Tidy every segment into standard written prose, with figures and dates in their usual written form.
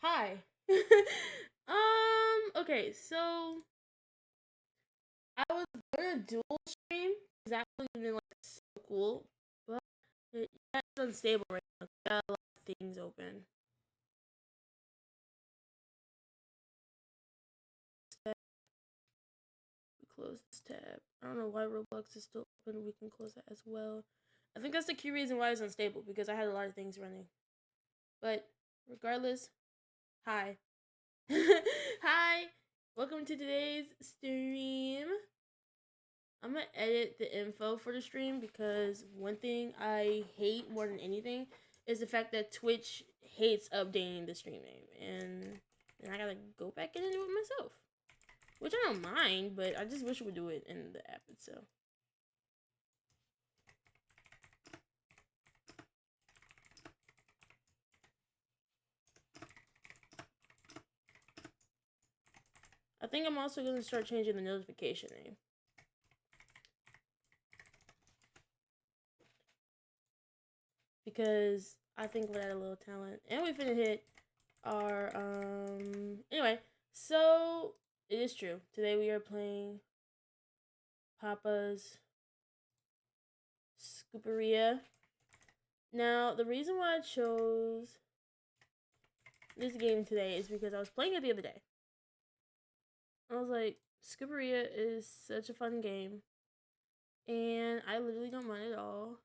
Hi. Okay, so I was gonna dual stream because that would have been like so cool, but it's unstable right now. Got a lot of things open. We close this tab. I don't know why Roblox is still open. We can close that as well. I think that's the key reason why it's unstable because I had a lot of things running. But regardless, hi. Hi. Welcome to today's stream. I'm gonna edit the info for the stream because one thing I hate more than anything is the fact that Twitch hates updating the stream name, and I gotta go back in and do it myself, which I don't mind, but I just wish it would do it in the app itself. I think I'm also gonna start changing the notification name because I think we're at a little talent, and we finna hit our Anyway, so it is true. Today we are playing Papa's Scooperia. Now, the reason why I chose this game today is because I was playing it the other day. I was like, Scooperia is such a fun game, and I literally don't mind at all.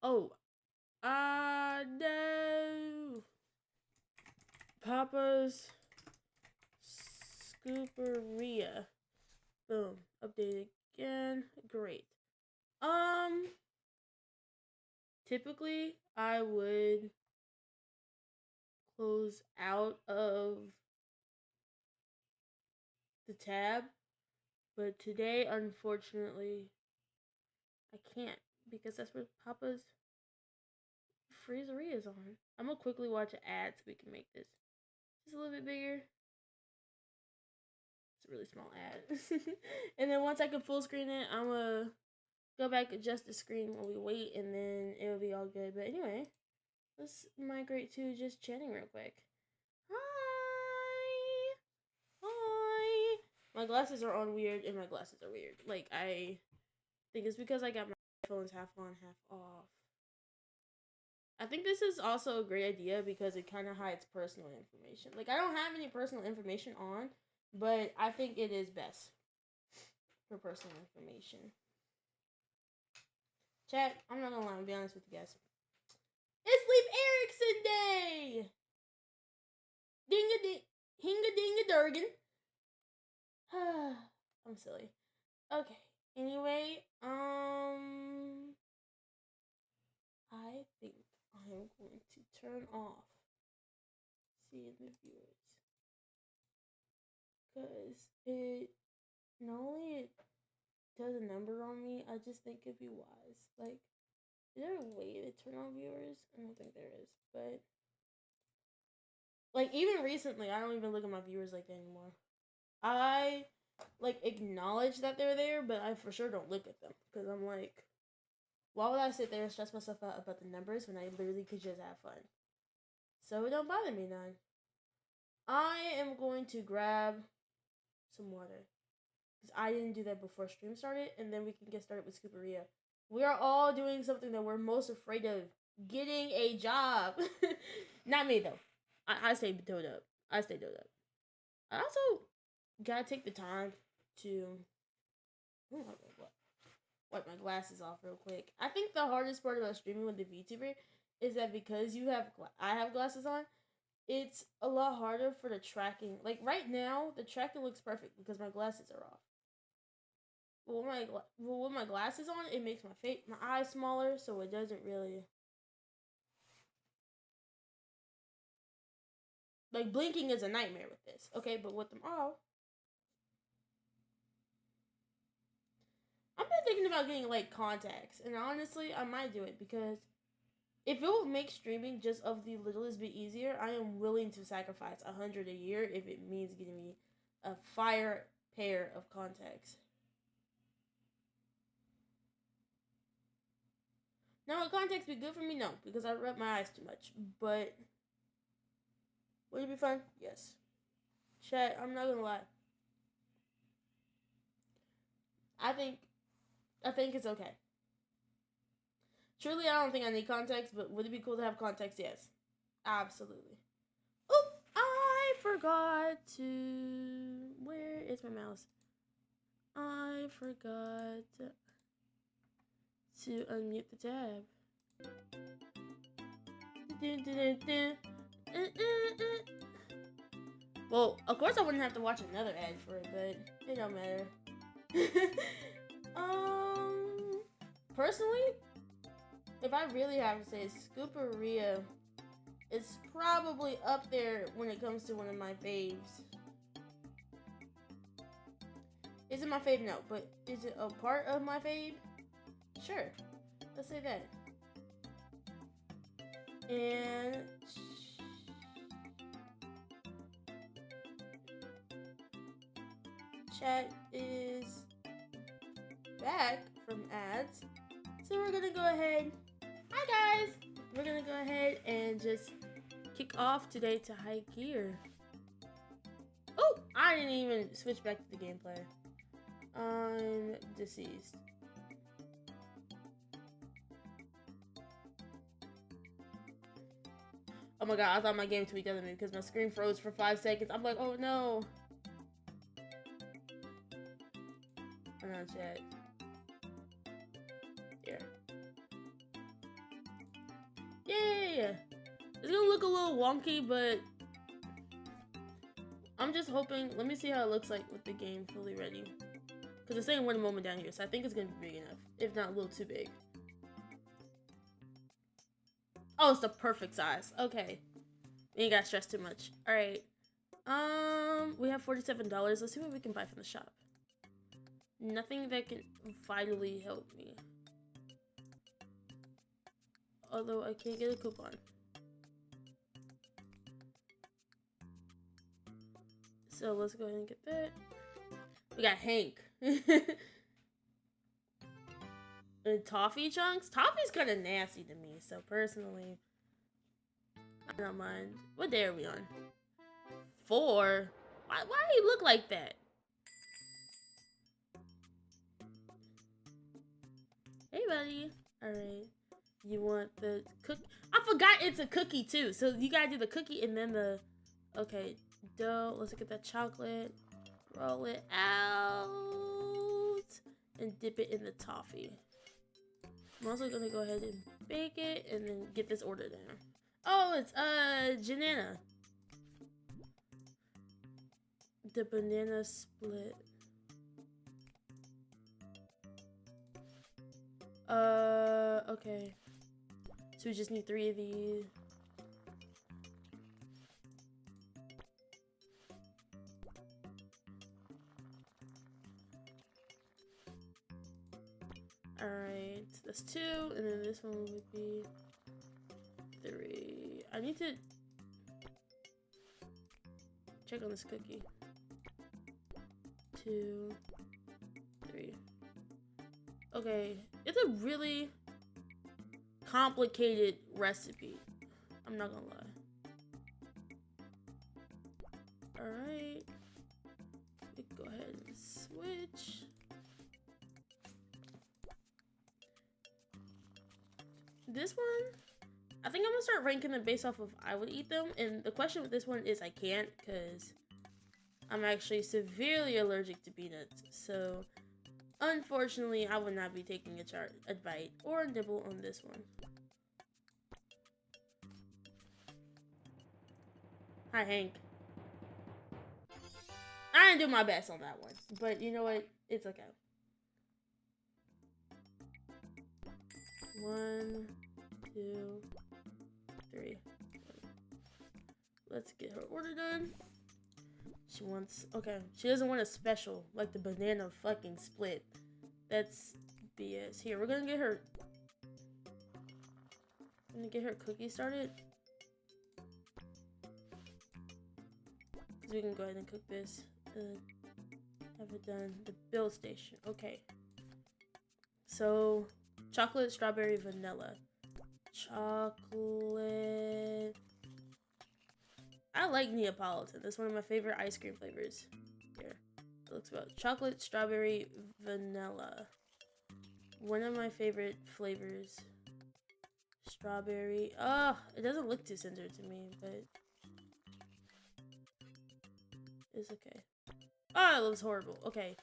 Oh, no. Papa's Scooperia. Boom. Update again. Great. Typically, I would close out of the tab, but today, unfortunately, I can't because that's what Papa's Freezeria is on. I'm gonna quickly watch an ad so we can make this just a little bit bigger. It's a really small ad. And then once I can full screen it, I'm gonna go back, adjust the screen while we wait, and then it'll be all good. But anyway, let's migrate to just chatting real quick. Hi! Hi! My glasses are on weird, and my glasses are weird. Like, I think it's because I got my headphones half on, half off. I think this is also a great idea because it kind of hides personal information. Like, I don't have any personal information on, but I think it is best for personal information. Chat, I'm not gonna lie, I'm gonna be honest with you guys. It's Leif Erikson Day! Dinga ding, hinga dinga durgan. I'm silly. Okay. Anyway, I think I am going to turn off seeing the viewers because it not only it does a number on me, I just think it'd be wise. Like, is there a way to turn on viewers? I don't think there is, but like even recently, I don't even look at my viewers like that anymore. I like acknowledge that they're there, but I for sure don't look at them because I'm like, why would I sit there and stress myself out about the numbers when I literally could just have fun? So it don't bother me none. I am going to grab some water because I didn't do that before stream started, and then we can get started with Scooperia. We are all doing something that we're most afraid of: getting a job. Not me though. I stay doed up. I stay doed up. I also gotta take the time to wipe my glasses off real quick. I think the hardest part about streaming with the VTuber is that because I have glasses on, it's a lot harder for the tracking. Like right now, the tracking looks perfect because my glasses are off. But with my glasses on, it makes my eyes smaller, so it doesn't really like blinking is a nightmare with this. Okay, but with them off, I've been thinking about getting like contacts, and honestly, I might do it because if it will make streaming just of the littlest bit easier, I am willing to sacrifice 100 a year if it means getting me a fire pair of contacts. Now, would contacts be good for me? No, because I rub my eyes too much. But would it be fun? Yes. Chat, I'm not gonna lie. I think it's okay. Truly, I don't think I need contacts, but would it be cool to have contacts? Yes. Absolutely. Oh, I forgot to... Where is my mouse? I forgot to unmute the tab. Well, of course I wouldn't have to watch another ad for it, but it don't matter. Personally, if I really have to say, Scooperia is probably up there when it comes to one of my faves. Is it my fave? No, but is it a part of my fave? Sure, let's say that. And chat is back from ads, so we're gonna go ahead. Hi guys, we're gonna go ahead and just kick off today to high gear. Oh, I didn't even switch back to the gameplay. I'm deceased. Oh my god, I thought my game tweaked other me because my screen froze for 5 seconds. I'm like, oh no. I'm not chat. Here. Yeah. It's gonna look a little wonky, but I'm just hoping. Let me see how it looks like with the game fully ready. Because it's saying one moment down here, so I think it's gonna be big enough. If not a little too big. Oh, it's the perfect size. Okay. You ain't gotta stress too much. Alright. We have $47. Let's see what we can buy from the shop. Nothing that can vitally help me. Although I can't get a coupon. So let's go ahead and get that. We got Hank. And toffee chunks? Toffee's kind of nasty to me, so personally, I don't mind. What day are we on? 4? Why do you look like that? Hey, buddy. Alright. You want the cookie? I forgot it's a cookie, too. So you gotta do the cookie and then the... Okay, dough. Let's get that chocolate. Roll it out. And dip it in the toffee. I'm also gonna go ahead and bake it and then get this order down. Oh, it's Janana. The banana split. Okay. So we just need 3 of these. Alright, that's 2, and then this one would be 3. I need to check on this cookie. 2, 3. Okay, it's a really complicated recipe. I'm not gonna lie. Alright. We can go ahead and switch. This one, I think I'm gonna start ranking them based off of I would eat them. And the question with this one is I can't because I'm actually severely allergic to peanuts. So unfortunately, I would not be taking a bite or a nibble on this one. Hi, Hank. I didn't do my best on that one, but you know what? It's okay. 1, 2, 3. Let's get her order done. She wants, okay, she doesn't want a special, like the banana fucking split. That's BS. Here, we're gonna get her cookie started. Because we can go ahead and cook this. Have it done. The build station. Okay. So, Chocolate, strawberry, vanilla. Chocolate. I like Neapolitan. That's one of my favorite ice cream flavors. Here. It looks about chocolate, strawberry, vanilla. One of my favorite flavors. Strawberry. Oh, it doesn't look too tender to me, but it's okay. Oh, it looks horrible. Okay.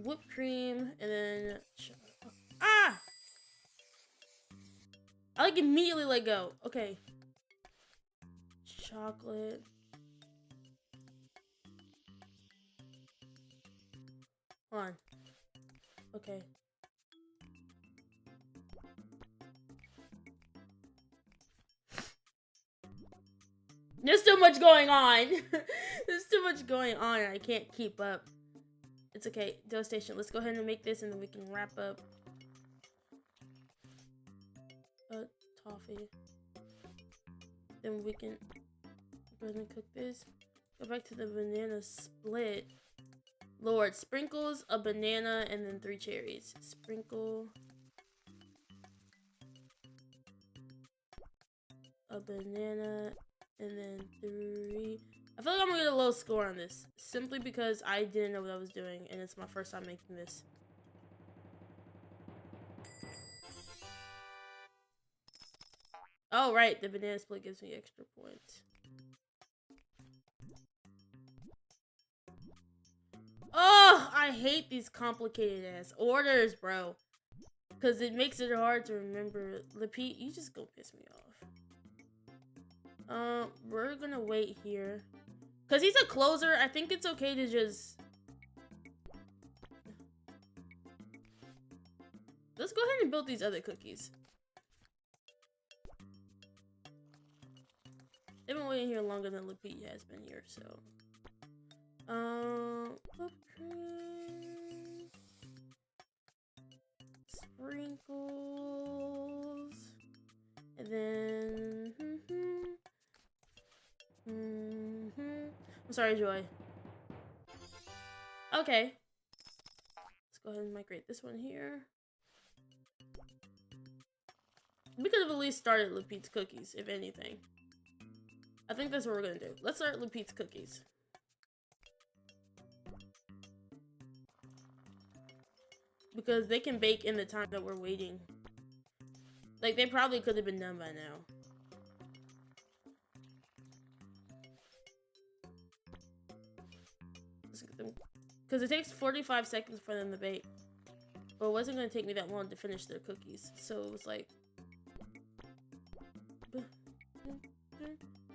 Whipped cream and then ah! I like immediately let go. Okay. Chocolate. Hold on. Okay. There's too much going on. There's too much going on and I can't keep up. It's okay. Dough station. Let's go ahead and make this and then we can wrap up. Toffee. Then we can go ahead and cook this. Go back to the banana split. Lord, sprinkles, a banana, and then 3 cherries. Sprinkle. A banana, and then 3. I feel like I'm gonna get a low score on this. Simply because I didn't know what I was doing, and it's my first time making this. Oh, right. The banana split gives me extra points. Oh, I hate these complicated ass orders, bro. Because it makes it hard to remember. Lapete, you just go piss me off. We're gonna wait here. Because he's a closer, I think it's okay to just... Let's go ahead and build these other cookies. They've been waiting here longer than Lapete has been here, so... Whipped cream... Sprinkles... And then... I'm sorry, Joy. Okay. Let's go ahead and migrate this one here. We could have at least started Lapete's cookies, if anything. I think that's what we're gonna do. Let's start Lapete's cookies. Because they can bake in the time that we're waiting. Like, they probably could have been done by now. Because it takes 45 seconds for them to bake. But it wasn't going to take me that long to finish their cookies. So it was like...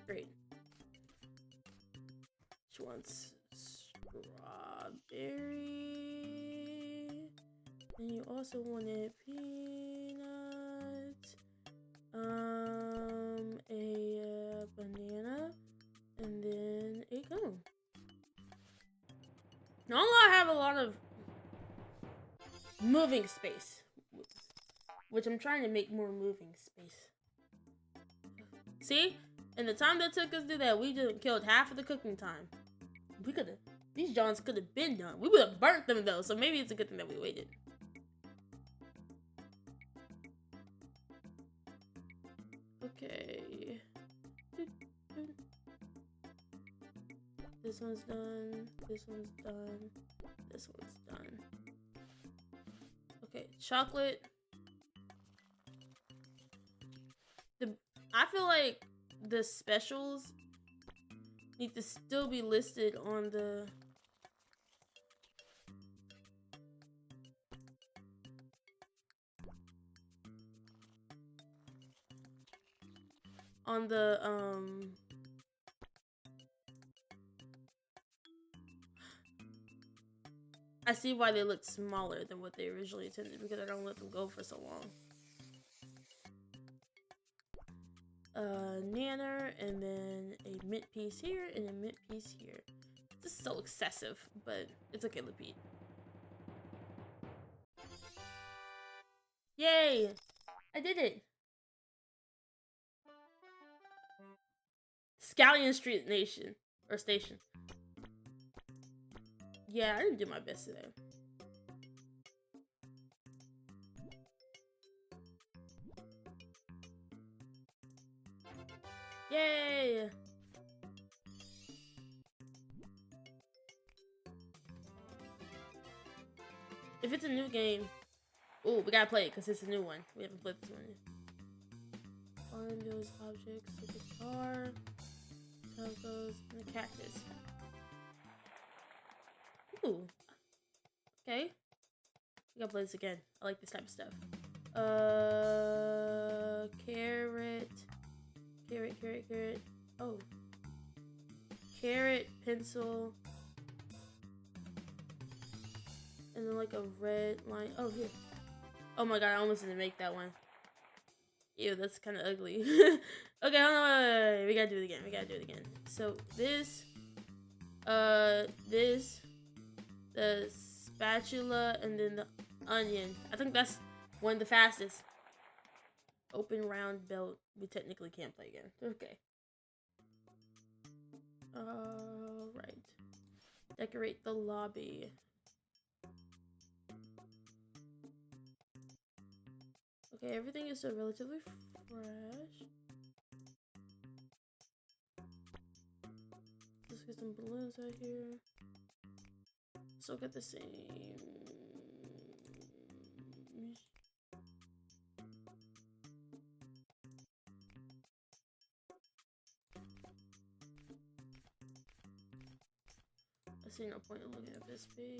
Great. She wants strawberry. And you also wanted peanut. A banana. And then a cone. Now I have a lot of moving space, which I'm trying to make more moving space. See? In the time that took us to do that, we just killed half of the cooking time. We could have, these Johns could have been done. We would have burnt them though, so maybe it's a good thing that we waited. Okay. This one's done. This one's done. This one's done. Okay, chocolate. I feel like the specials need to still be listed on the I see why they look smaller than what they originally intended, because I don't let them go for so long. Nanner, and then a mint piece here, and a mint piece here. This is so excessive, but it's okay, Lapete. Yay! I did it! Scallion Street Nation. Or Station. Yeah, I didn't do my best today. Yay! If it's a new game, ooh, we gotta play it because it's a new one. We haven't played this one yet. Find those objects: the guitar, telcos, and the cactus. Ooh. Okay. We gotta play this again. I like this type of stuff. Carrot. Carrot. Oh. Carrot, pencil. And then like a red line. Oh, here. Oh my god, I almost didn't make that one. Ew, that's kind of ugly. Okay, hold on, wait. We gotta do it again. So this, the spatula, and then the onion. I think that's one of the fastest. Open round belt. We technically can't play again. Okay. Right. Decorate the lobby. Okay, everything is still relatively fresh. Let's get some balloons out here. Still got the same. I see no point in looking at this page.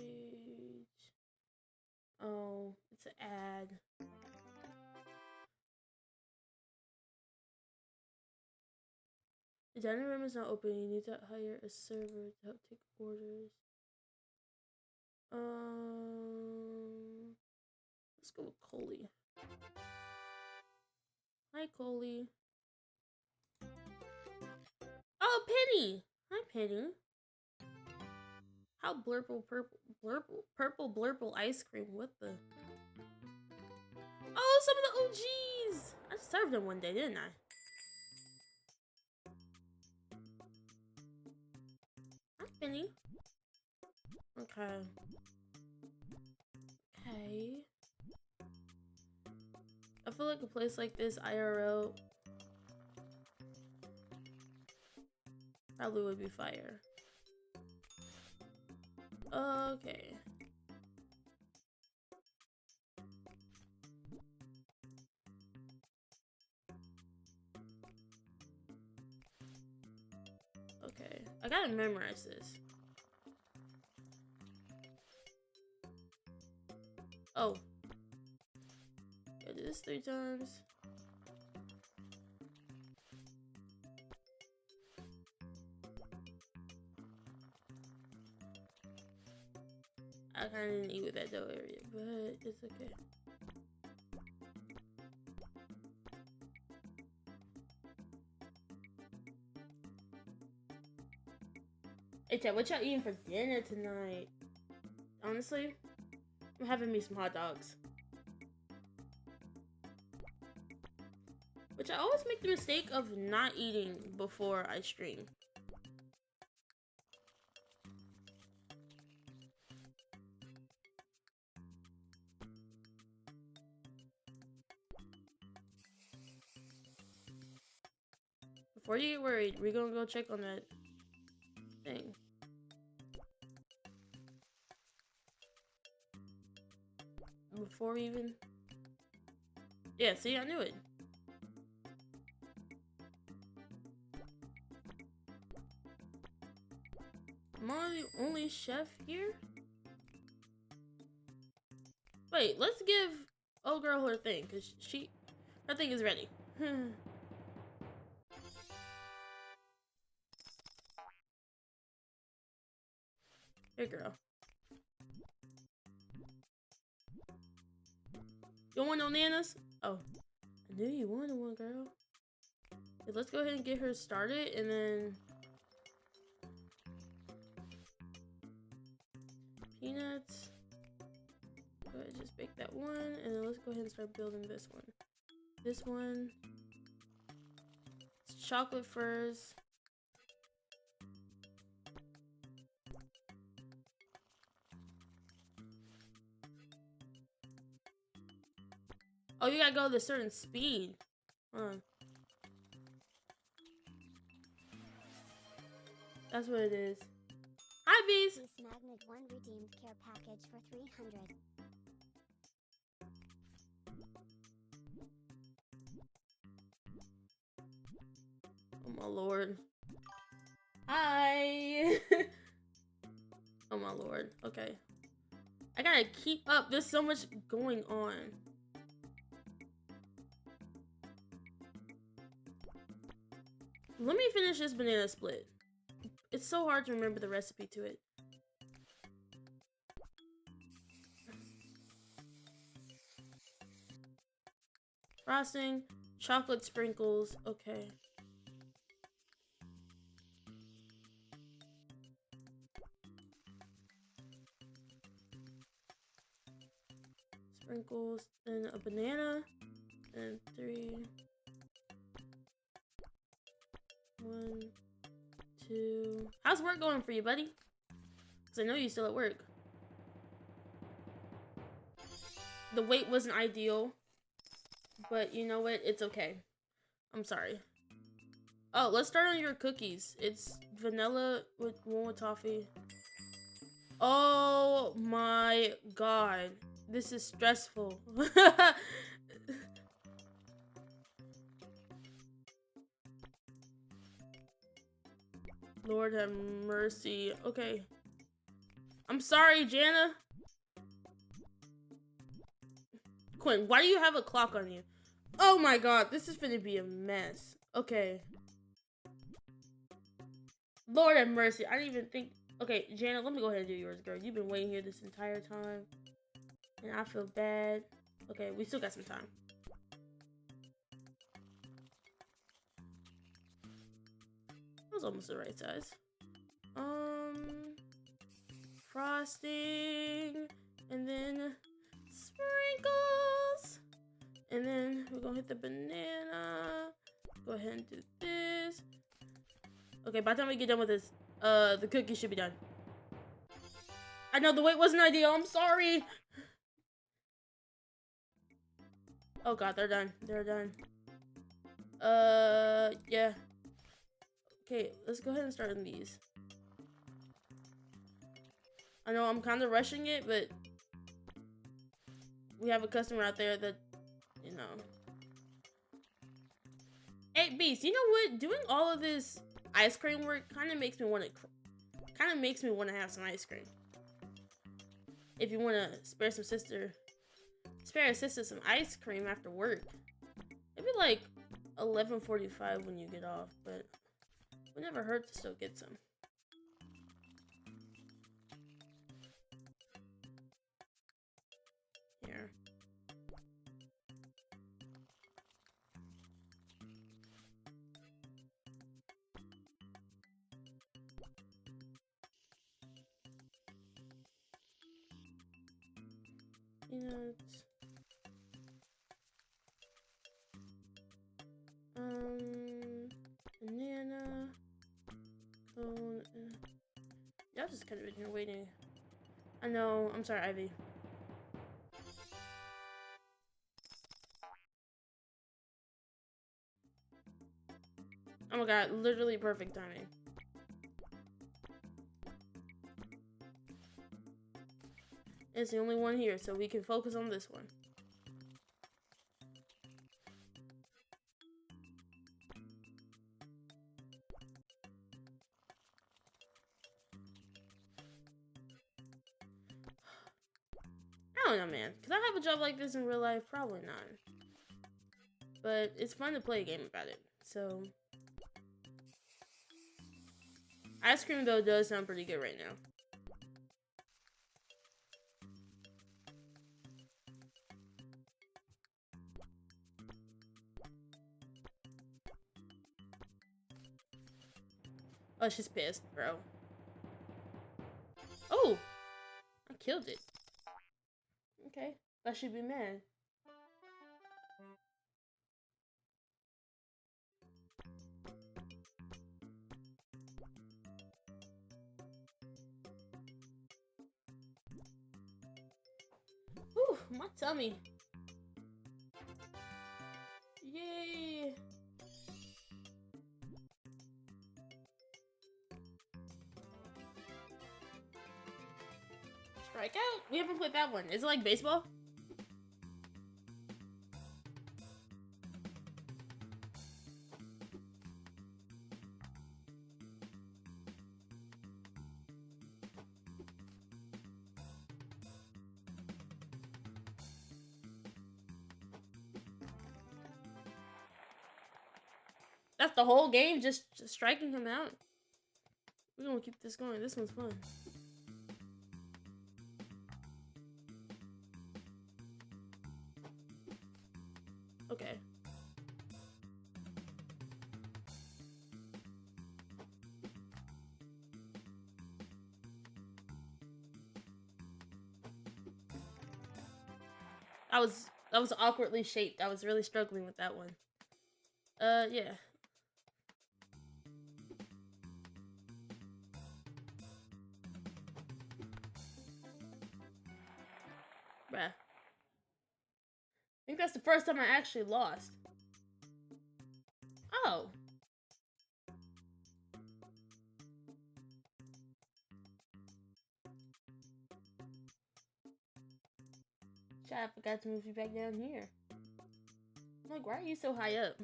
Oh, it's an ad. The dining room is not open. You need to hire a server to help take orders. Let's go with Coley. Hi, Coley. Oh, Penny. Hi, Penny. How purple blurple ice cream. What the? Oh, some of the OGs. I served them one day, didn't I? Hi, Penny. Okay. I feel like a place like this, IRL, probably would be fire. Okay. Okay. I gotta memorize this. Oh. Gotta do this 3 times. I kinda didn't eat with that dough area, but it's okay. Hey Chad, what y'all eating for dinner tonight? Honestly, I'm having me some hot dogs. Which I always make the mistake of not eating before I stream. Before you get worried, we're gonna go check on that thing. Before we even... Yeah, see, I knew it. Am I the only chef here? Wait, let's give old girl her thing, because her thing is ready. Here, girl. You don't want no nanas? Oh. I knew you wanted one, girl. Okay, let's go ahead and get her started, and then... Peanuts. Go ahead and just bake that one, and then let's go ahead and start building this one. This one. It's chocolate furs. Oh, you gotta go at a certain speed. Hold on. That's what it is. Hi, bees. Beast Magnet 1 redeemed care package for 300. Oh my lord. Hi. Oh my lord. Okay. I gotta keep up. There's so much going on. Let me finish this banana split. It's so hard to remember the recipe to it. Frosting, chocolate sprinkles. Okay. Sprinkles, then a banana, and 3. 1, 2. How's work going for you, buddy? Because I know you're still at work. The wait wasn't ideal, but you know what? It's okay. I'm sorry. Oh, let's start on your cookies. It's vanilla with one with toffee. Oh my god. This is stressful. Lord have mercy. Okay. I'm sorry, Jana. Quinn, why do you have a clock on you? Oh my god, this is gonna be a mess. Okay. Lord have mercy. I didn't even think. Okay, Jana, let me go ahead and do yours, girl. You've been waiting here this entire time. And I feel bad. Okay, we still got some time. That was almost the right size. Frosting. And then sprinkles. And then we're gonna hit the banana. Go ahead and do this. Okay, by the time we get done with this, the cookie should be done. I know the wait wasn't ideal. I'm sorry. Oh god, they're done. They're done. Yeah. Okay, let's go ahead and start on these. I know I'm kind of rushing it, but we have a customer out there that, you know. Hey, Beast, you know what? Doing all of this ice cream work kind of makes me want to have some ice cream. If you want to spare a sister some ice cream after work. It'd be like 11:45 when you get off, but it would never hurt to still get some. Here. Peanuts. Banana. Cone. Y'all just kind of been here waiting. I know. I'm sorry, Ivy. Oh my god, literally perfect timing. It's the only one here, so we can focus on this one. I don't know, man. Could I have a job like this in real life? Probably not. But it's fun to play a game about it, so... Ice cream, though, does sound pretty good right now. Oh, she's pissed, bro. Oh! I killed it. Okay. I should be mad. Whew, my tummy. Yay! Strikeout? We haven't played that one. Is it like baseball? That's the whole game, just striking him out. We're gonna keep this going. This one's fun. Okay. That was awkwardly shaped. I was really struggling with that one. Yeah. Bruh. I think that's the first time I actually lost. Oh. Shit, I forgot to move you back down here. I'm like, why are you so high up?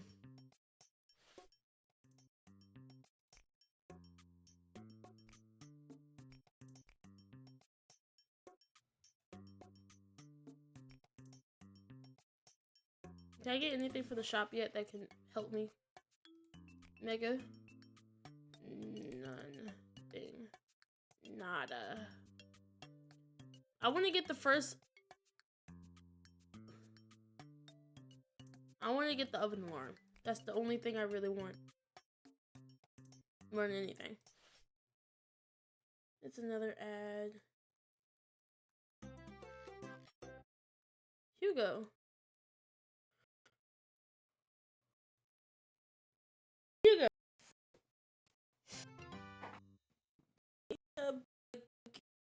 Did I get anything for the shop yet that can help me? Mega? Nothing. Nada. I want to get the first... I want to get the oven alarm. That's the only thing I really want. More than anything. It's another ad. Hugo. Hugo.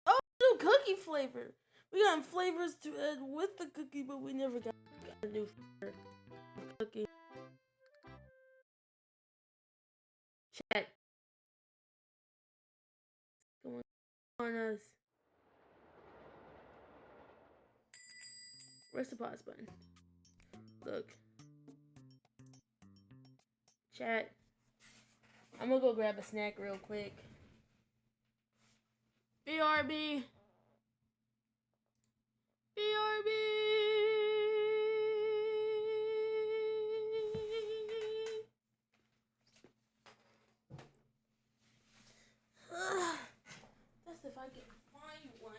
Oh, new cookie flavor. We got flavors to add with the cookie, but we never got a new flavor cookie. Chat. Come on us. Where's the pause button? Look. Chat. I'm gonna go grab a snack real quick. BRB. BRB. That's if I can find one.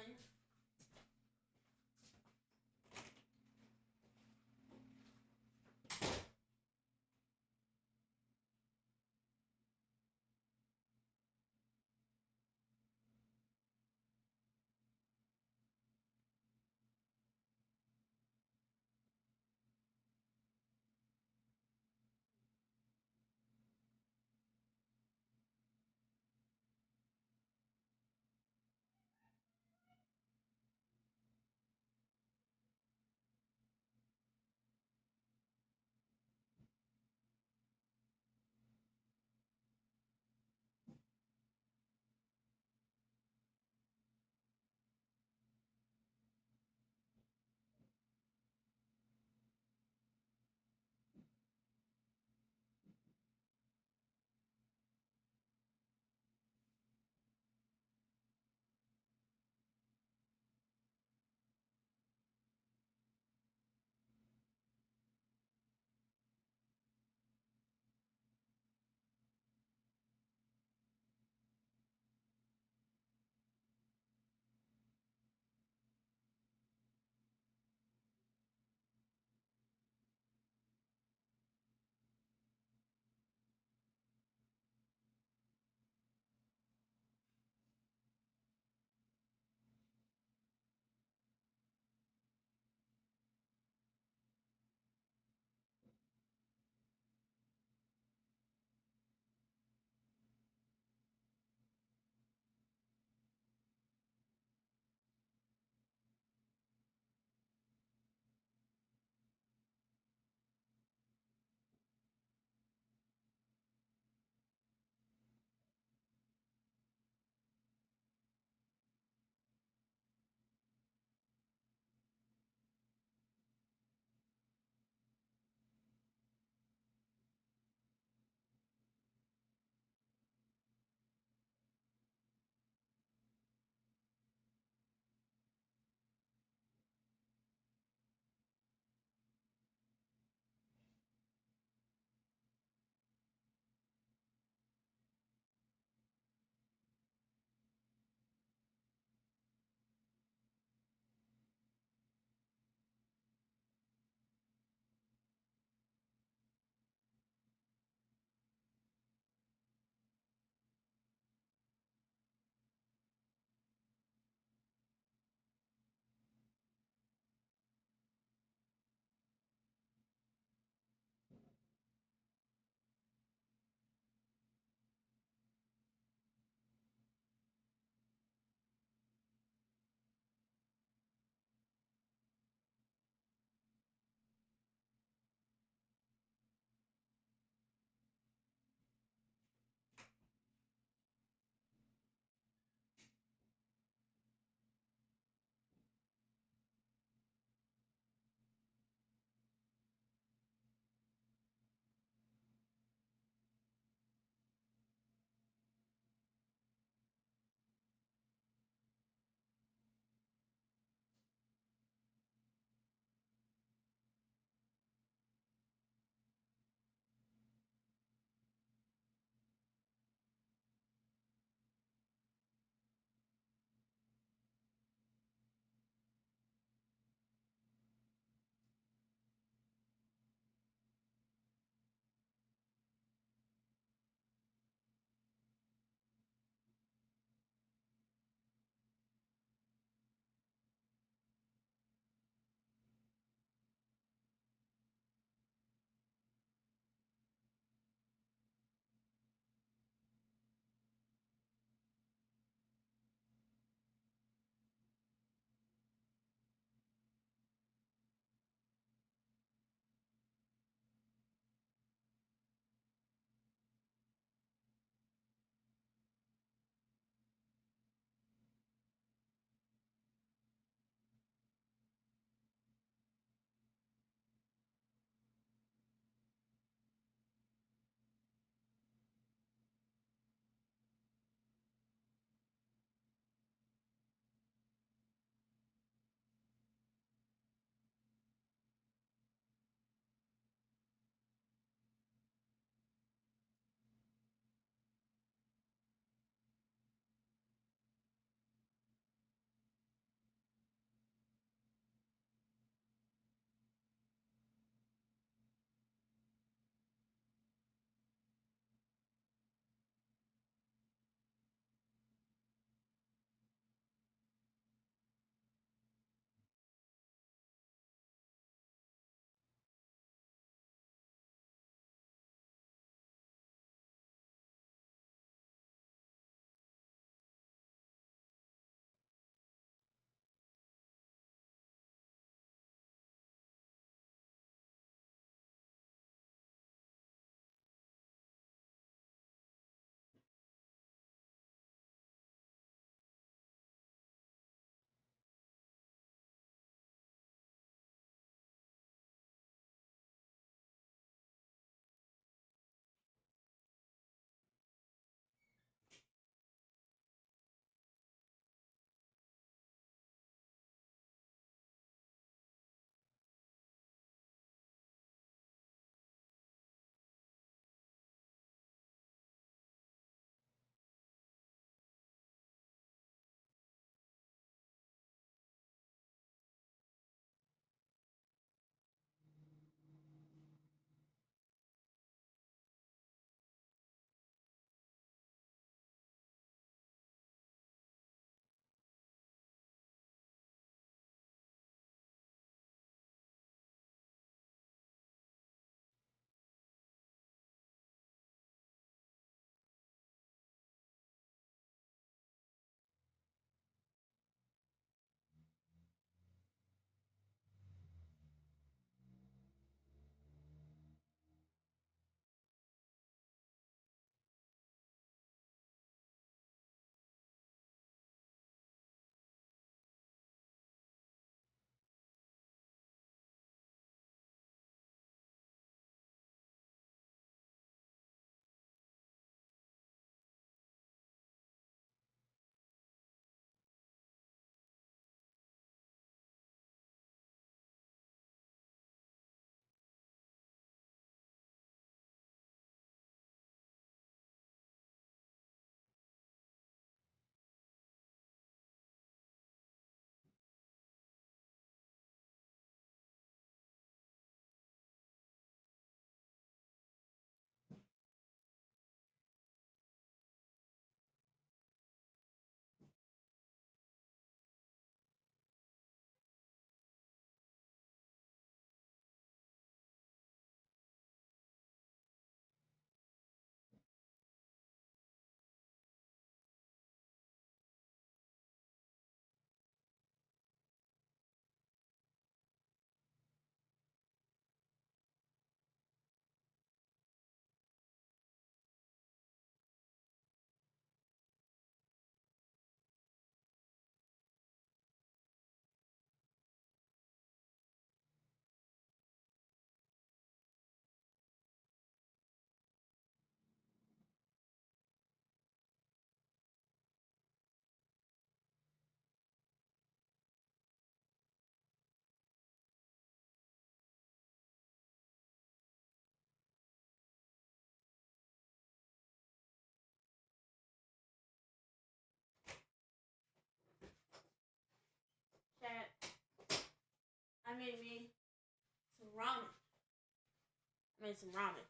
made some ramen.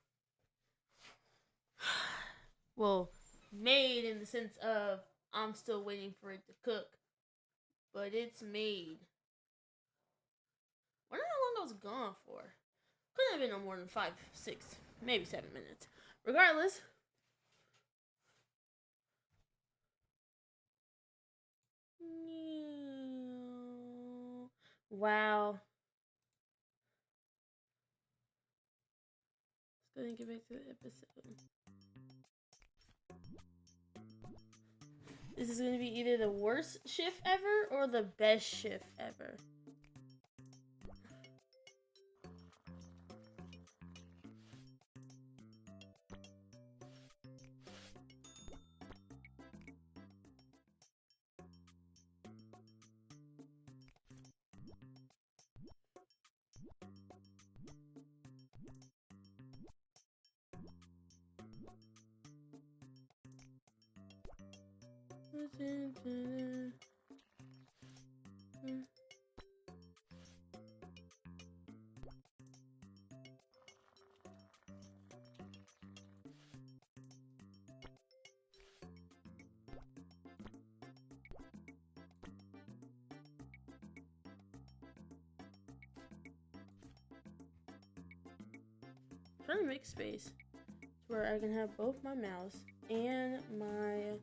Well, made in the sense of I'm still waiting for it to cook, but it's made. I wonder how long I was gone for. Couldn't have been no more than 5, 6, maybe 7 minutes. Regardless. Wow. Let's go ahead and get back to the episode. This is going to be either the worst shift ever or the best shift ever. Trying to make space where I can have both my mouse and my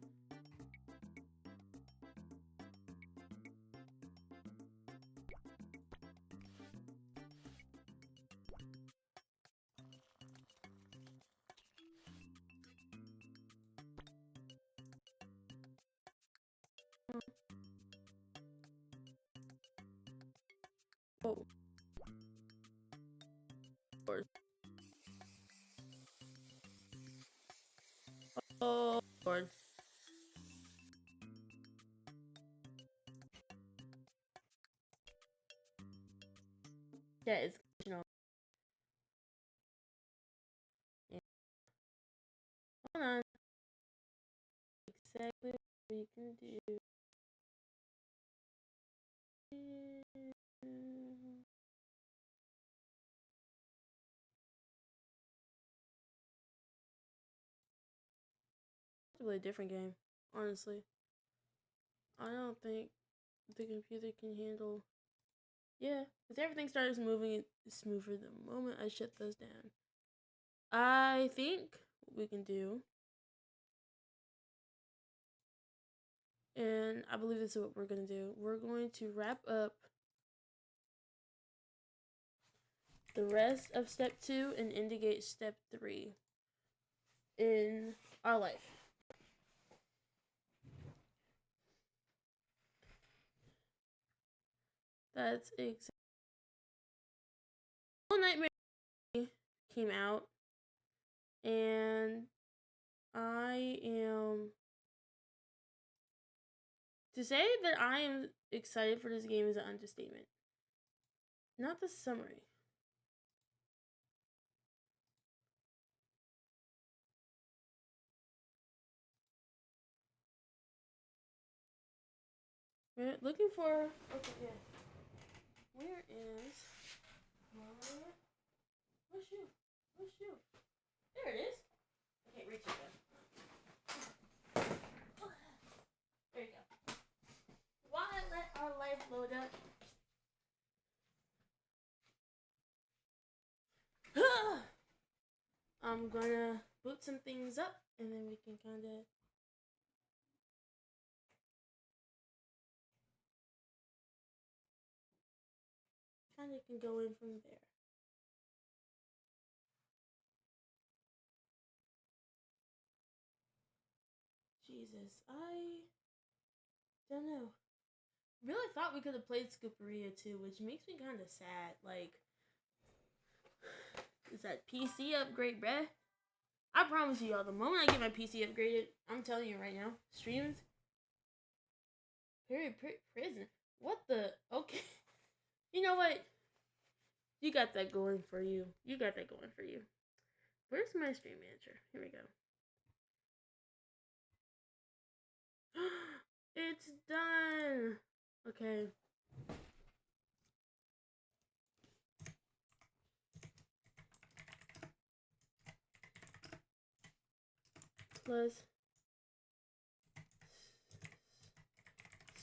oh Lord. Oh Lord. That is, you know. Yeah. Hold on. Exactly what we can do. It's a really different game, honestly. I don't think the computer can handle. Yeah, because everything starts moving smoother the moment I shut those down. I think what we can do, and I believe this is what we're going to do, we're going to wrap up the rest of step 2 and indicate step 3 in our life. That's exactly. Little Nightmare came out, and I am. To say that I am excited for this game is an understatement. Not the summary. We're looking for. Okay, yeah. Where is my shoe? What shoe? There it is. I can't reach it though. There you go. While I let our life load up. I'm gonna boot some things up and then we can kind of can go in from there. Jesus, I don't know. Really thought we could have played Scooperia too, which makes me kind of sad. Like, is that PC upgrade, bruh? I promise you, y'all, the moment I get my PC upgraded, I'm telling you right now, streams, prison. What the? Okay. You know what? You got that going for you. You got that going for you. Where's my stream manager? Here we go. It's done. Okay. plus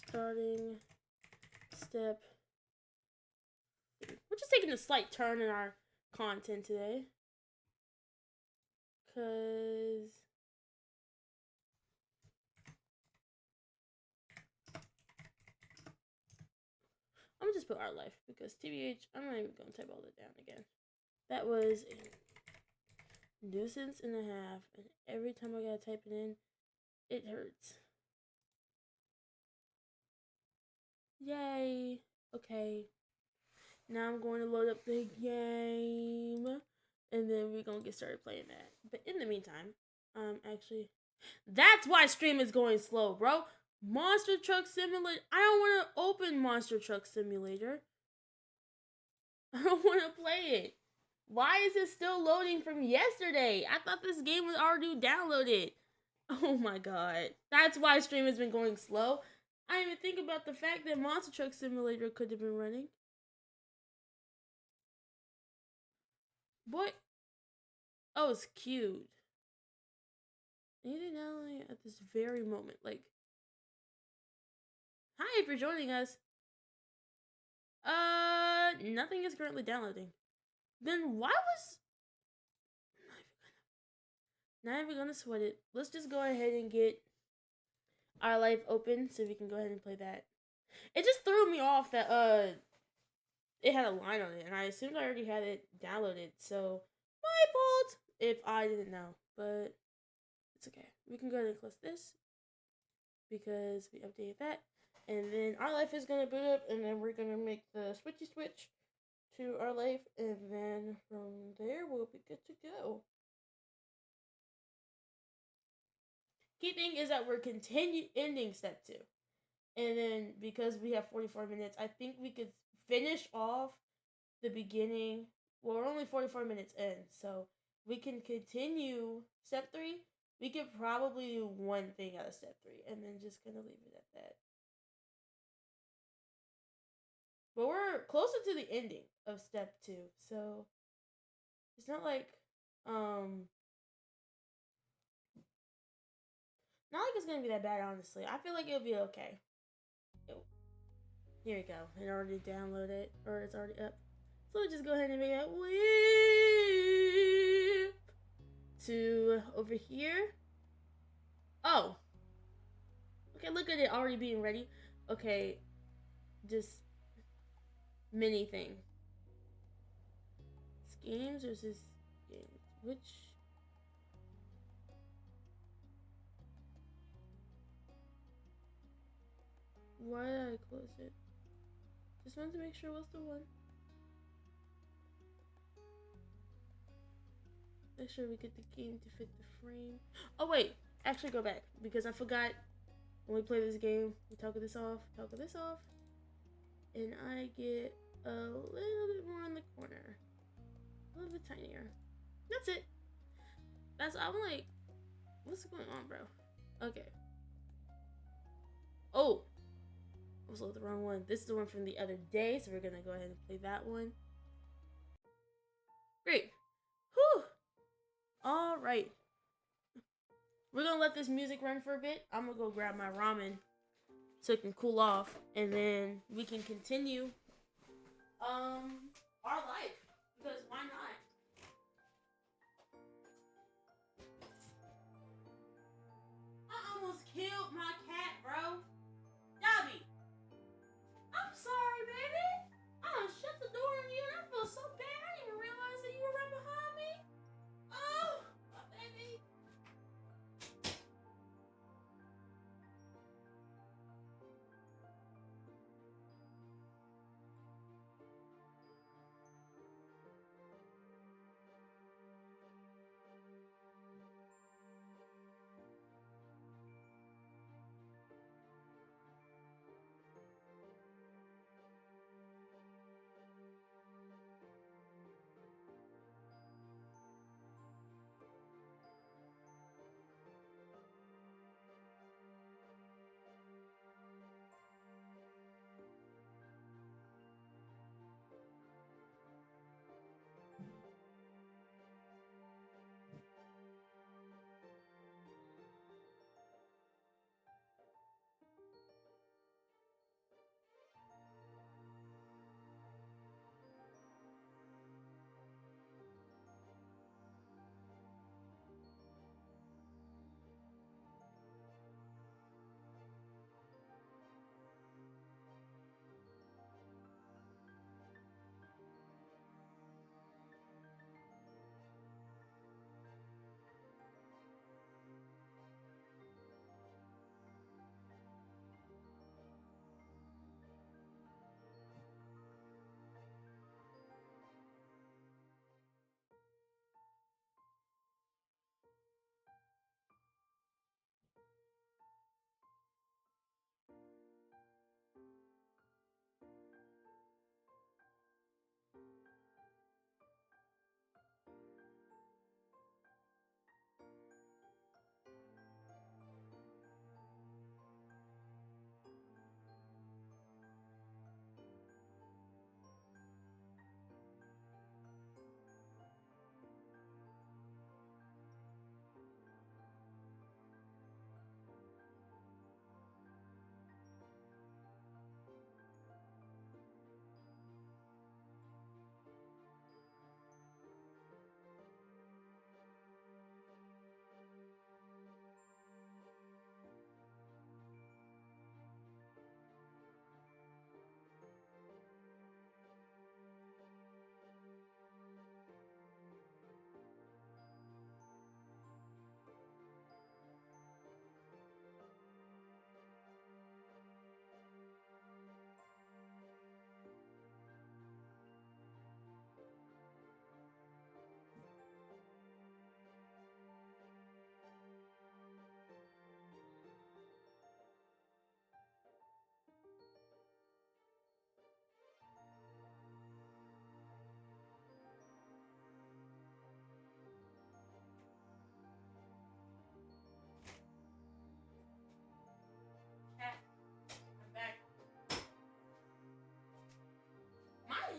starting step. We're just taking a slight turn in our content today. Because I'm gonna just put our life because TBH, I'm not even gonna type all that down again. That was a nuisance and a half, and every time I gotta type it in, it hurts. Yay. Okay. Now I'm going to load up the game, and then we're gonna get started playing that. But in the meantime, actually, that's why stream is going slow, bro. Monster Truck Simulator. I don't want to open Monster Truck Simulator. I don't want to play it. Why is it still loading from yesterday? I thought this game was already downloaded. Oh my god. That's why stream has been going slow. I didn't even think about the fact that Monster Truck Simulator could have been running. What? Oh, it's cute. Anything downloading at this very moment. Like, hi if you're joining us. Nothing is currently downloading. Then why was... Not even gonna sweat it. Let's just go ahead and get our life open so we can go ahead and play that. It just threw me off that it had a line on it, and I assumed I already had it downloaded, so my fault if I didn't know, but it's okay. We can go ahead and close this because we updated that, and then our life is gonna boot up, and then we're gonna make the switchy switch to our life, and then from there we'll be good to go. Key thing is that we're ending step 2. And then because we have 44 minutes, I think we could finish off the beginning. Well, we're only 44 minutes in, so we can continue step 3. We could probably do one thing out of step 3 and then just kind of leave it at that. But we're closer to the ending of step 2, so it's not like it's gonna be that bad, honestly. I feel like it'll be okay. Here we go. It already downloaded, or it's already up. So we'll just go ahead and make that whip to over here. Oh. Okay, look at it already being ready. Okay, just mini thing. Schemes or is this games? Which? Why did I close it? Just wanted to make sure it was the one. Make sure we get the game to fit the frame. Oh wait, actually go back because I forgot when we play this game. We toggle this off, and I get a little bit more in the corner, a little bit tinier. That's it. I'm like, what's going on, bro? Okay. Oh, I was looking at the wrong one. This is the one from the other day, so we're gonna go ahead and play that one. Great. Whew. All right. We're gonna let this music run for a bit. I'm gonna go grab my ramen so it can cool off, and then we can continue our life, because why not? I almost killed my cat, bro. Dobby, I'm sorry, baby. I done shut the door on you, and I feel so bad. I didn't even realize that you were right behind me. Oh, my baby.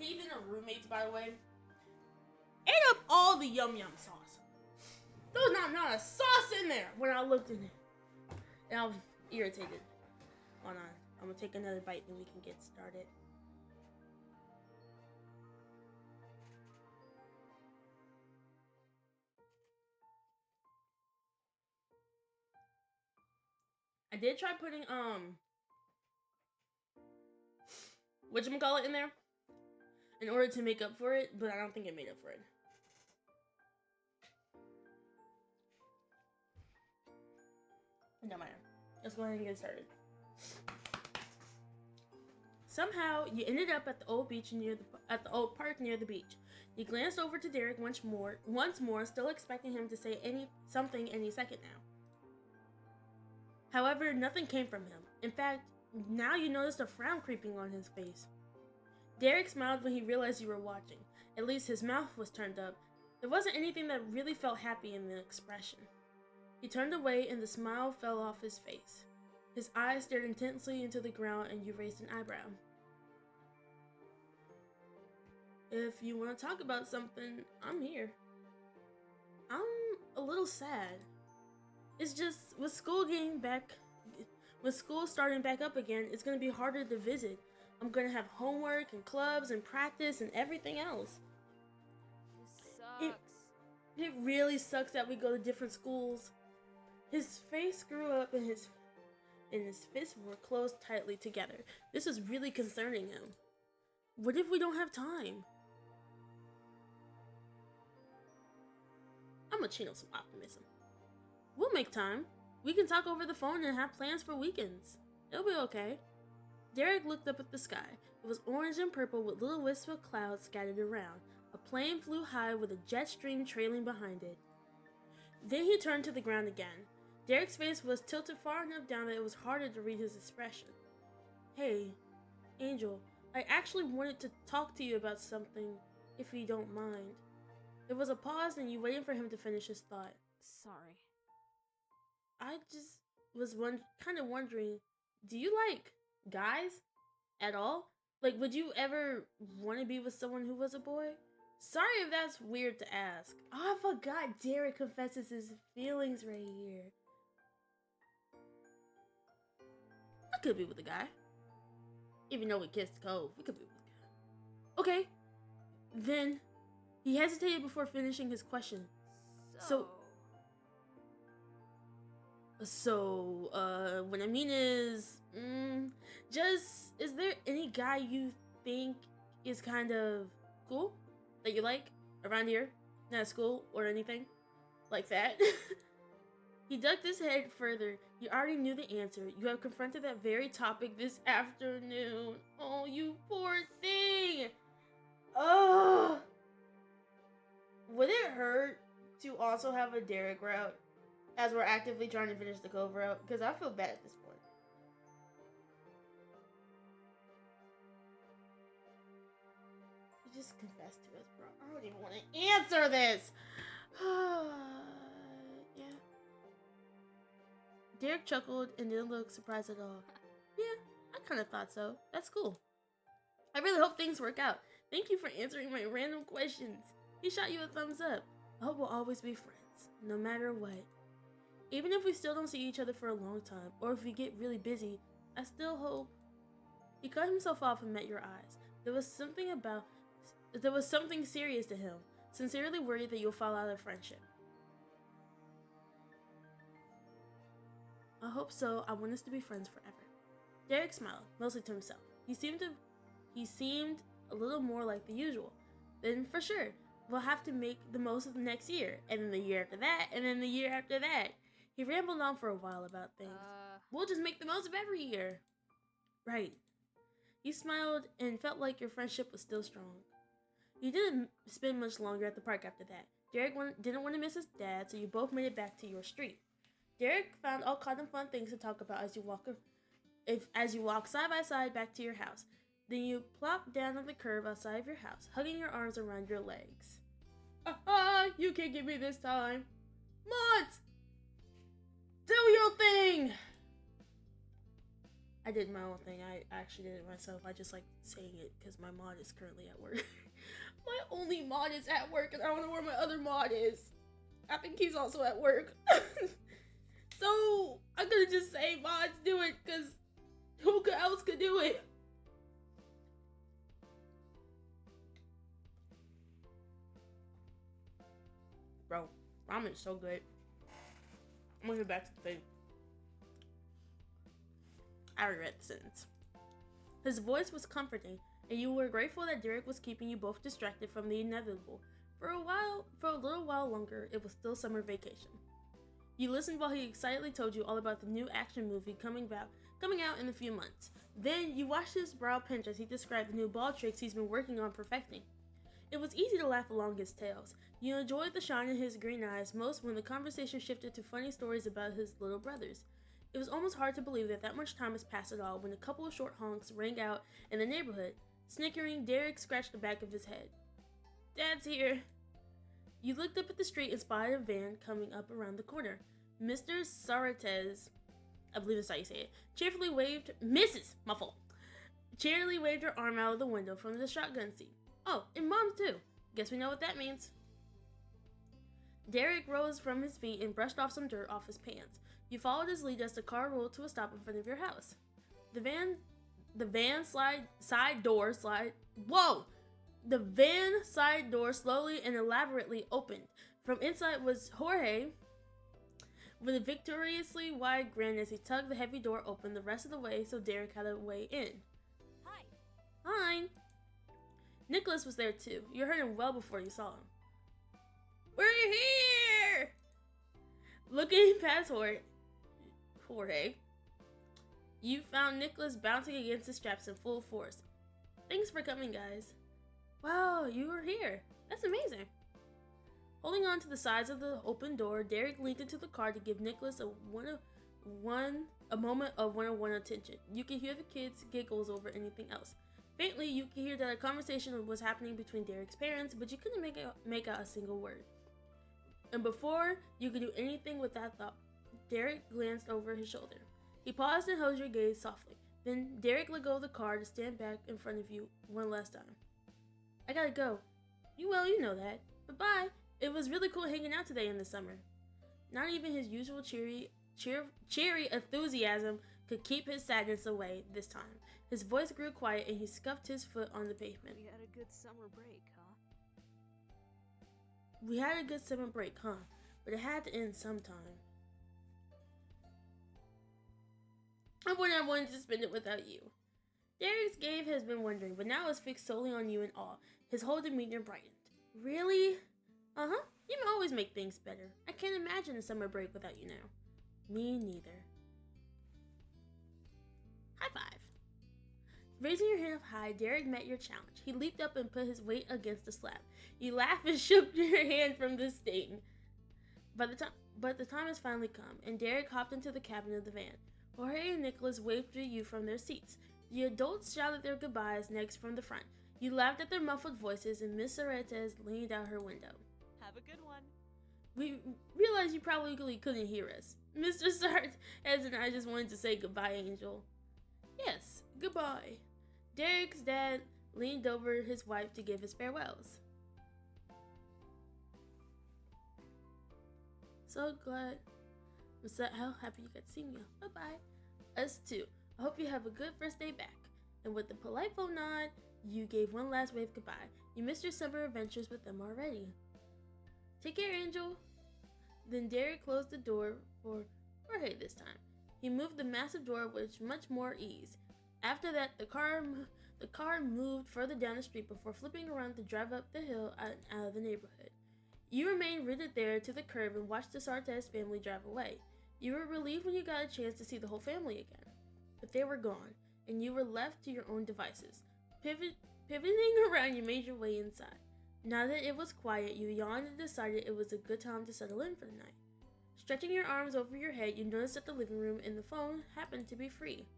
heathen of roommates, by the way, ate up all the yum yum sauce. There was not a sauce in there when I looked in it. And I was irritated. Hold on. I'm gonna take another bite and we can get started. I did try putting whatchamacallit in there in order to make up for it, but I don't think it made up for it. No matter. Let's go ahead and get started. Somehow you ended up at the old old park near the beach. You glanced over to Derek once more, still expecting him to say something any second now. However, nothing came from him. In fact, now you noticed a frown creeping on his face. Derek smiled when he realized you were watching. At least his mouth was turned up. There wasn't anything that really felt happy in the expression. He turned away and the smile fell off his face. His eyes stared intensely into the ground and you raised an eyebrow. If you want to talk about something, I'm here. I'm a little sad. It's just, with school starting back up again, it's going to be harder to visit. I'm going to have homework and clubs and practice and everything else. This sucks. It really sucks that we go to different schools. His face grew up and his fists were closed tightly together. This was really concerning him. What if we don't have time? I'm gonna channel some optimism. We'll make time. We can talk over the phone and have plans for weekends. It'll be okay. Derek looked up at the sky. It was orange and purple with little wisps of clouds scattered around. A plane flew high with a jet stream trailing behind it. Then he turned to the ground again. Derek's face was tilted far enough down that it was harder to read his expression. Hey, Angel, I actually wanted to talk to you about something, if you don't mind. There was a pause and you waited for him to finish his thought. Sorry. I just was kind of wondering, do you like guys at all? Like, would you ever want to be with someone who was a boy? Sorry if that's weird to ask. Oh, I forgot Derek confesses his feelings right here. I could be with a guy. Even though we kissed cold, we could be with a guy. Okay. Then, he hesitated before finishing his question. What I mean is, is there any guy you think is kind of cool that you like around here? Not at school or anything like that? He ducked his head further. You already knew the answer. You have confronted that very topic this afternoon. Oh, you poor thing. Oh. Would it hurt to also have a Derek route as we're actively trying to finish the Cove route? Because I feel bad at this point. You just confessed to us, bro. I don't even want to answer this. Yeah. Derek chuckled and didn't look surprised at all. Yeah, I kind of thought so. That's cool. I really hope things work out. Thank you for answering my random questions. He shot you a thumbs up. I hope we'll always be friends, no matter what. Even if we still don't see each other for a long time, or if we get really busy, I still hope. He cut himself off and met your eyes. There was something serious to him, sincerely worried that you'll fall out of friendship. I hope so. I want us to be friends forever. Derek smiled, mostly to himself. He seemed a little more like the usual. Then for sure, we'll have to make the most of the next year, and then the year after that, and then the year after that. He rambled on for a while about things. We'll just make the most of every year. Right. He smiled and felt like your friendship was still strong. You didn't spend much longer at the park after that. Derek didn't want to miss his dad, so you both made it back to your street. Derek found all kinds of fun things to talk about as you walk side by side back to your house. Then you plopped down on the curb outside of your house, hugging your arms around your legs. You can't get me this time. Mont! Do your thing! I did my own thing. I actually did it myself. I just like saying it because my mod is currently at work. My only mod is at work, and I don't know where my other mod is. I think he's also at work. So I'm gonna just say mods do it because who else could do it? Bro, ramen is so good. I'm gonna get back to the thing. I regret the sentence. His voice was comforting, and you were grateful that Derek was keeping you both distracted from the inevitable. For a little while longer, it was still summer vacation. You listened while he excitedly told you all about the new action movie coming out in a few months. Then you watched his brow pinch as he described the new ball tricks he's been working on perfecting. It was easy to laugh along his tales. You enjoyed the shine in his green eyes most when the conversation shifted to funny stories about his little brothers. It was almost hard to believe that much time has passed at all when a couple of short honks rang out in the neighborhood. Snickering, Derek scratched the back of his head. "Dad's here." You looked up at the street and spotted a van coming up around the corner. Mr. Sarates, I believe that's how you say it, cheerfully waved her arm out of the window from the shotgun seat. "Oh, and Mom too. Guess we know what that means." Derek rose from his feet and brushed off some dirt off his pants. You followed his lead as the car rolled to a stop in front of your house. The van side door slowly and elaborately opened. From inside was Jorge with a victoriously wide grin as he tugged the heavy door open the rest of the way so Derek had a way in. Hi. Hi. Nicholas was there too. You heard him well before you saw him. "We're here!" Looking past Jorge, you found Nicholas bouncing against the straps in full force. "Thanks for coming, guys." "Wow, you were here. That's amazing." Holding on to the sides of the open door, Derek leaned into the car to give Nicholas a moment of one-on-one attention. You could hear the kids' giggles over anything else. Faintly, you could hear that a conversation was happening between Derek's parents, but you couldn't make out a single word. And before you could do anything with that thought, Derek glanced over his shoulder. He paused and held your gaze softly. Then Derek let go of the car to stand back in front of you one last time. "I gotta go." You know that. But bye. It was really cool hanging out today in the summer." Not even his usual cheery enthusiasm could keep his sadness away this time. His voice grew quiet and he scuffed his foot on the pavement. We had a good summer break, huh? "We had a good summer break, huh? But it had to end sometime. I wouldn't have wanted to spend it without you." Derek's gaze has been wondering, but now is fixed solely on you in awe. His whole demeanor brightened. "Really?" "Uh-huh. You can always make things better. I can't imagine a summer break without you now." "Me neither." High five. Raising your hand up high, Derek met your challenge. He leaped up and put his weight against the slab. You laughed and shook your hand from the sting. But the time has finally come, and Derek hopped into the cabin of the van. Jorge and Nicholas waved to you from their seats. The adults shouted their goodbyes next from the front. You laughed at their muffled voices, and Miss Soretes leaned out her window. Have a good one. "We realized you probably couldn't hear us. Mr. Soretes and I just wanted to say goodbye, Angel." "Yes, goodbye." Derek's dad leaned over his wife to give his farewells. "So glad. I'm so happy you got to see me. Bye-bye." "Us too. I hope you have a good first day back." And with a polite full nod, you gave one last wave goodbye. You missed your summer adventures with them already. "Take care, Angel." Then Derek closed the door for Jorge this time. He moved the massive door with much more ease. After that, the car moved further down the street before flipping around to drive up the hill out of the neighborhood. You remained rooted there to the curb and watched the Sartes family drive away. You were relieved when you got a chance to see the whole family again. But they were gone, and you were left to your own devices. Pivoting around, you made your way inside. Now that it was quiet, you yawned and decided it was a good time to settle in for the night. Stretching your arms over your head, you noticed that the living room and the phone happened to be free.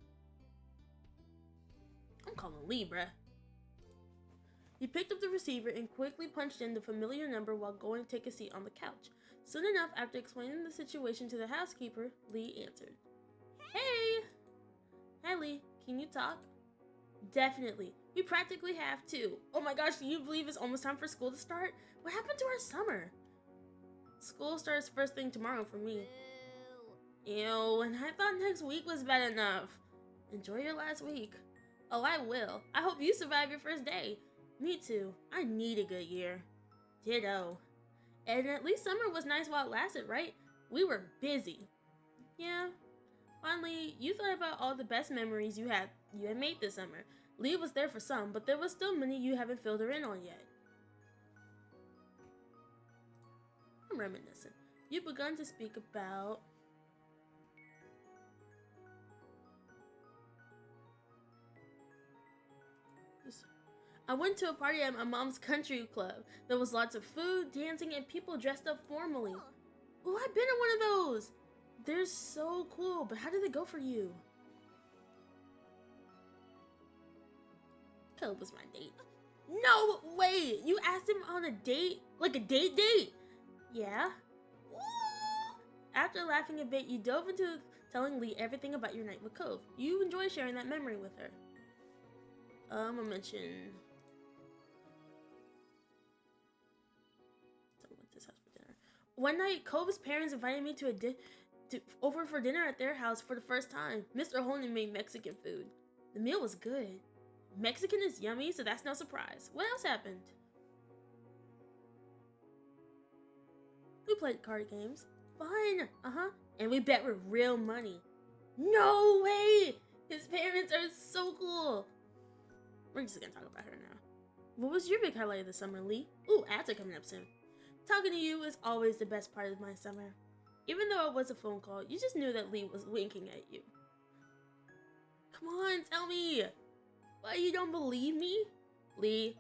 I'm calling Lee, bruh. You picked up the receiver and quickly punched in the familiar number while going to take a seat on the couch. Soon enough, after explaining the situation to the housekeeper, Lee answered. "Hey!" "Hi, Lee. Can you talk? Definitely. We practically have to. Oh my gosh, do you believe it's almost time for school to start? What happened to our summer? School starts first thing tomorrow for me. Ew, and I thought next week was bad enough. Enjoy your last week. Oh, I will. I hope you survive your first day. Me too. I need a good year. Ditto. And at least summer was nice while it lasted, right? We were busy. Yeah. Finally, you thought about all the best memories you had made this summer. Lee was there for some, but there was still many you haven't filled her in on yet. I'm reminiscing. You've begun to speak about... I went to a party at my mom's country club. There was lots of food, dancing, and people dressed up formally. Oh, I've been at one of those! They're so cool, but how did it go for you? Caleb was my date. No way! You asked him on a date? Like a date? Yeah? After laughing a bit, you dove into telling Lee everything about your night with Cove. You enjoy sharing that memory with her. I'm gonna mention... someone went to his house for dinner. One night, Cove's parents invited me over for dinner at their house for the first time. Mr. Holden made Mexican food. The meal was good. Mexican is yummy, so that's no surprise. What else happened? We played card games. Fun! And we bet with real money. No way! His parents are so cool. We're just gonna talk about her now. What was your big highlight of the summer, Lee? Ooh, ads are coming up soon. Talking to you is always the best part of my summer. Even though it was a phone call, you just knew that Lee was winking at you. Come on, tell me! Why, you don't believe me? Lee.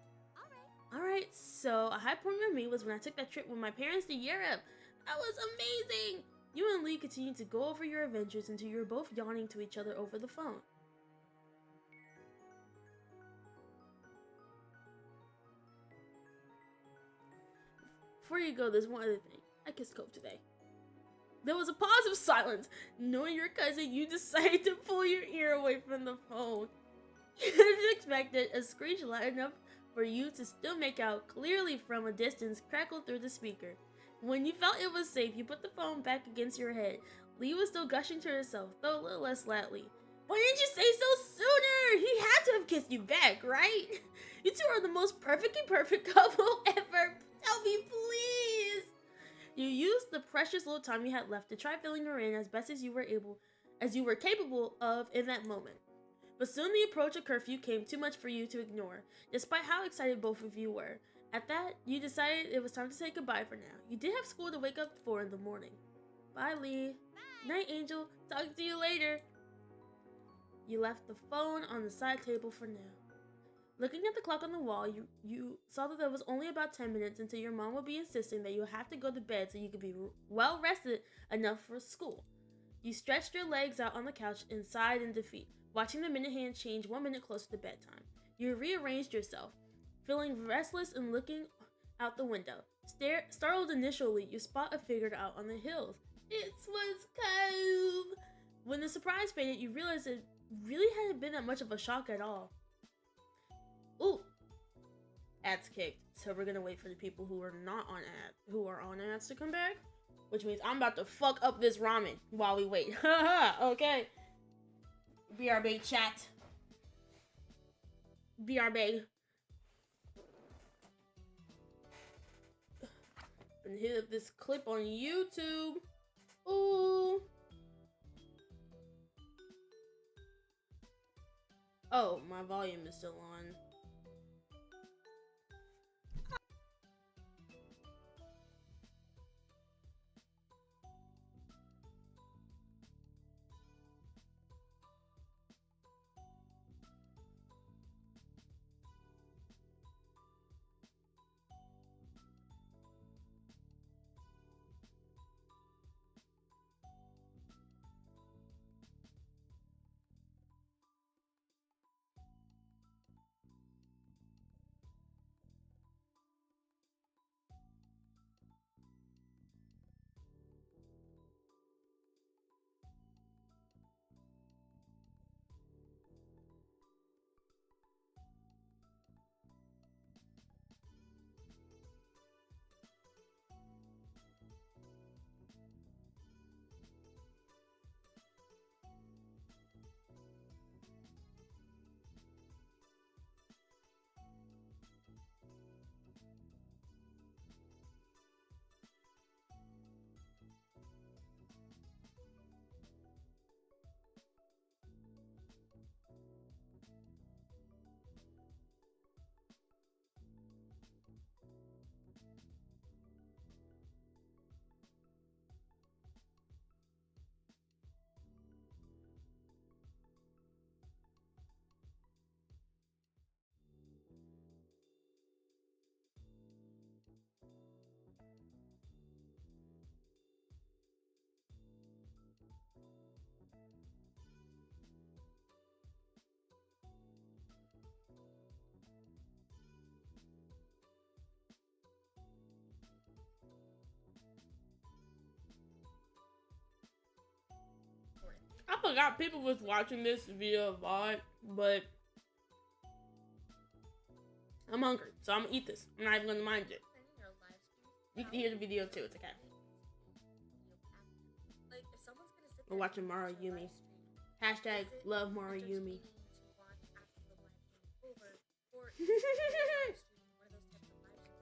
Alright, so a high point for me was when I took that trip with my parents to Europe. That was amazing! You and Lee continued to go over your adventures until you were both yawning to each other over the phone. Before you go, there's one other thing. I kissed Cove today. There was a pause of silence. Knowing your cousin, you decided to pull your ear away from the phone. You expected a screech loud enough for you to still make out clearly from a distance crackled through the speaker. When you felt it was safe, you put the phone back against your head. Lee was still gushing to herself, though a little less loudly. Why didn't you say so sooner? He had to have kissed you back, right? You two are the most perfectly perfect couple ever. Tell me, please. You used the precious little time you had left to try filling her in as best as you were capable of in that moment. But soon the approach of curfew came too much for you to ignore, despite how excited both of you were. At that, you decided it was time to say goodbye for now. You did have school to wake up for in the morning. Bye, Lee. Bye. Night, Angel. Talk to you later. You left the phone on the side table for now. Looking at the clock on the wall, you saw that there was only about 10 minutes until your mom would be insisting that you have to go to bed so you could be well rested enough for school. You stretched your legs out on the couch and sighed in defeat, watching the minute hand change 1 minute closer to bedtime. You rearranged yourself, feeling restless and looking out the window. Startled initially, you spot a figure out on the hills. It was Cove! When the surprise faded, you realized it really hadn't been that much of a shock at all. Ooh, ads kicked. So we're gonna wait for the people who are on ads to come back, which means I'm about to fuck up this ramen while we wait. Okay. BRB chat. BRB. And hit this clip on YouTube. Ooh. Oh, my volume is still on. forgot people was watching this via VOD, but I'm hungry, so I'm gonna eat this. I'm not even gonna mind it. You can hear the video too, it's okay. We're watching Mara Yumi. Hashtag love Mara Yumi.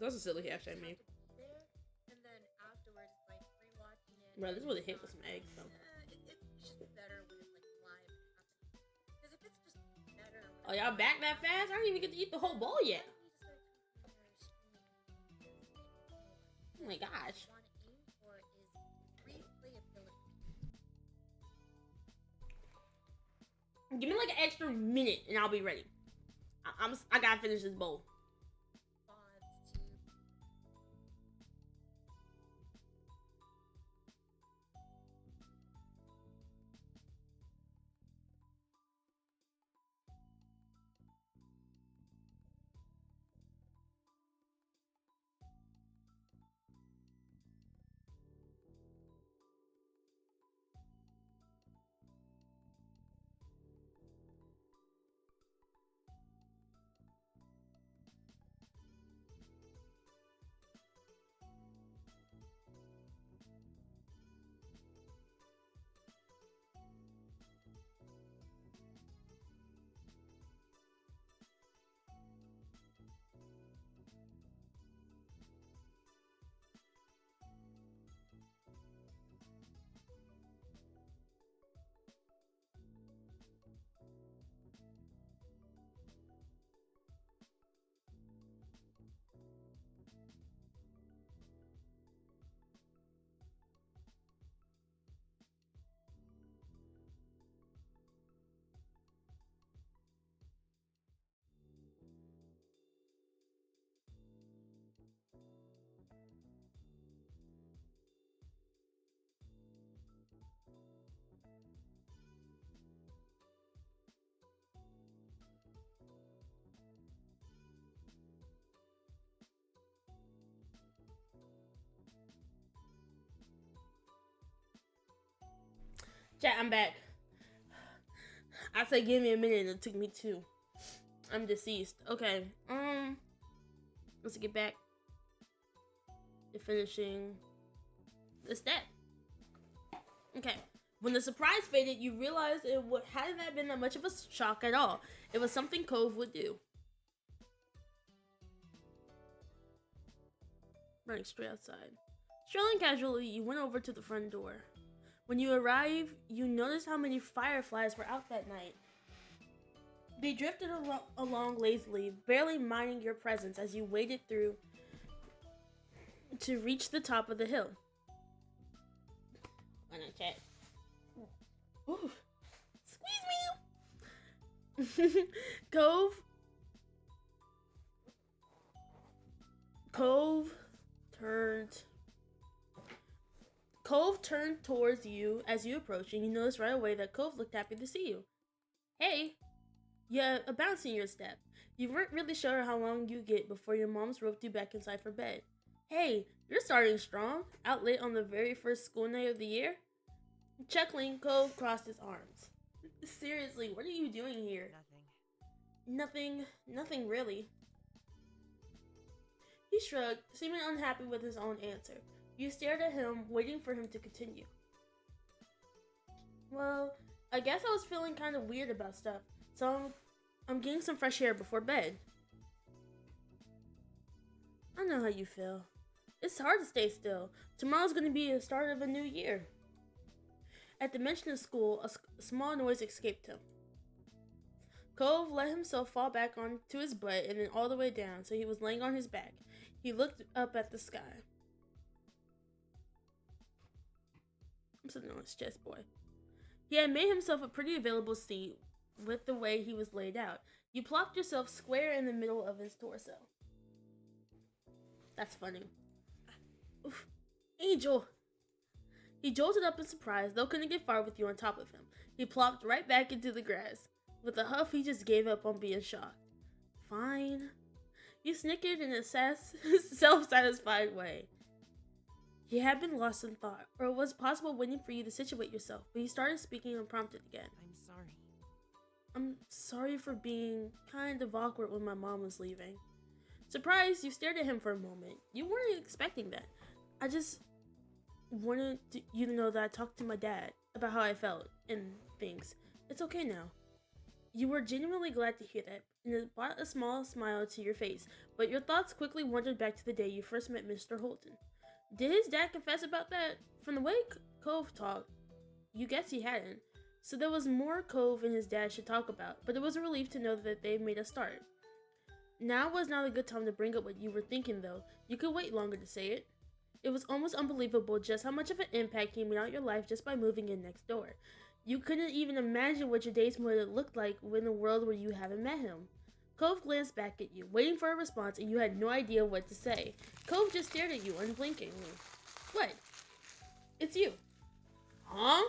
That's a silly hashtag, man. Bro, this would have hit with some eggs, though. Oh, y'all back that fast? I didn't even get to eat the whole bowl yet. Oh my gosh. Give me like an extra minute and I'll be ready. I gotta finish this bowl. Chat, I'm back. I said give me a minute and it took me 2. I'm deceased. Okay. Let's get back to finishing the step. Okay. When the surprise faded, you realized hadn't that been that much of a shock at all. It was something Cove would do. Running straight outside. Strolling casually, you went over to the front door. When you arrive, you notice how many fireflies were out that night. They drifted along lazily, barely minding your presence as you waded through to reach the top of the hill. Why not, chat? Ooh. Squeeze me! Cove turned towards you as you approached, and you noticed right away that Cove looked happy to see you. Hey! You have a bounce in your step. You weren't really sure how long you get before your mom's roped you back inside for bed. Hey, you're starting strong, out late on the very first school night of the year? Chuckling, Cove crossed his arms. Seriously, what are you doing here? Nothing really. He shrugged, seeming unhappy with his own answer. You stared at him, waiting for him to continue. Well, I guess I was feeling kind of weird about stuff, so I'm getting some fresh air before bed. I know how you feel. It's hard to stay still. Tomorrow's going to be the start of a new year. At the mention of school, a small noise escaped him. Cove let himself fall back onto his butt and then all the way down, so he was laying on his back. He looked up at the sky. I'm sitting on his chest, boy. He had made himself a pretty available seat with the way he was laid out. You plopped yourself square in the middle of his torso. That's funny. Oof. Angel! He jolted up in surprise, though couldn't get far with you on top of him. He plopped right back into the grass. With a huff, he just gave up on being shocked. Fine. You snickered in a self-satisfied way. He had been lost in thought, or it was possible waiting for you to situate yourself, but he started speaking unprompted again. I'm sorry. I'm sorry for being kind of awkward when my mom was leaving. Surprised, you stared at him for a moment. You weren't expecting that. I just wanted you to know that I talked to my dad about how I felt and things. It's okay now. You were genuinely glad to hear that, and it brought a small smile to your face, but your thoughts quickly wandered back to the day you first met Mr. Holton. Did his dad confess about that? From the way Cove talked, you guess he hadn't. So there was more Cove and his dad should talk about, but it was a relief to know that they made a start. Now was not a good time to bring up what you were thinking, though. You could wait longer to say it. It was almost unbelievable just how much of an impact he made on your life just by moving in next door. You couldn't even imagine what your days would have looked like in a world where you haven't met him. Cove glanced back at you, waiting for a response, and you had no idea what to say. Cove just stared at you unblinkingly. What? It's you. Huh?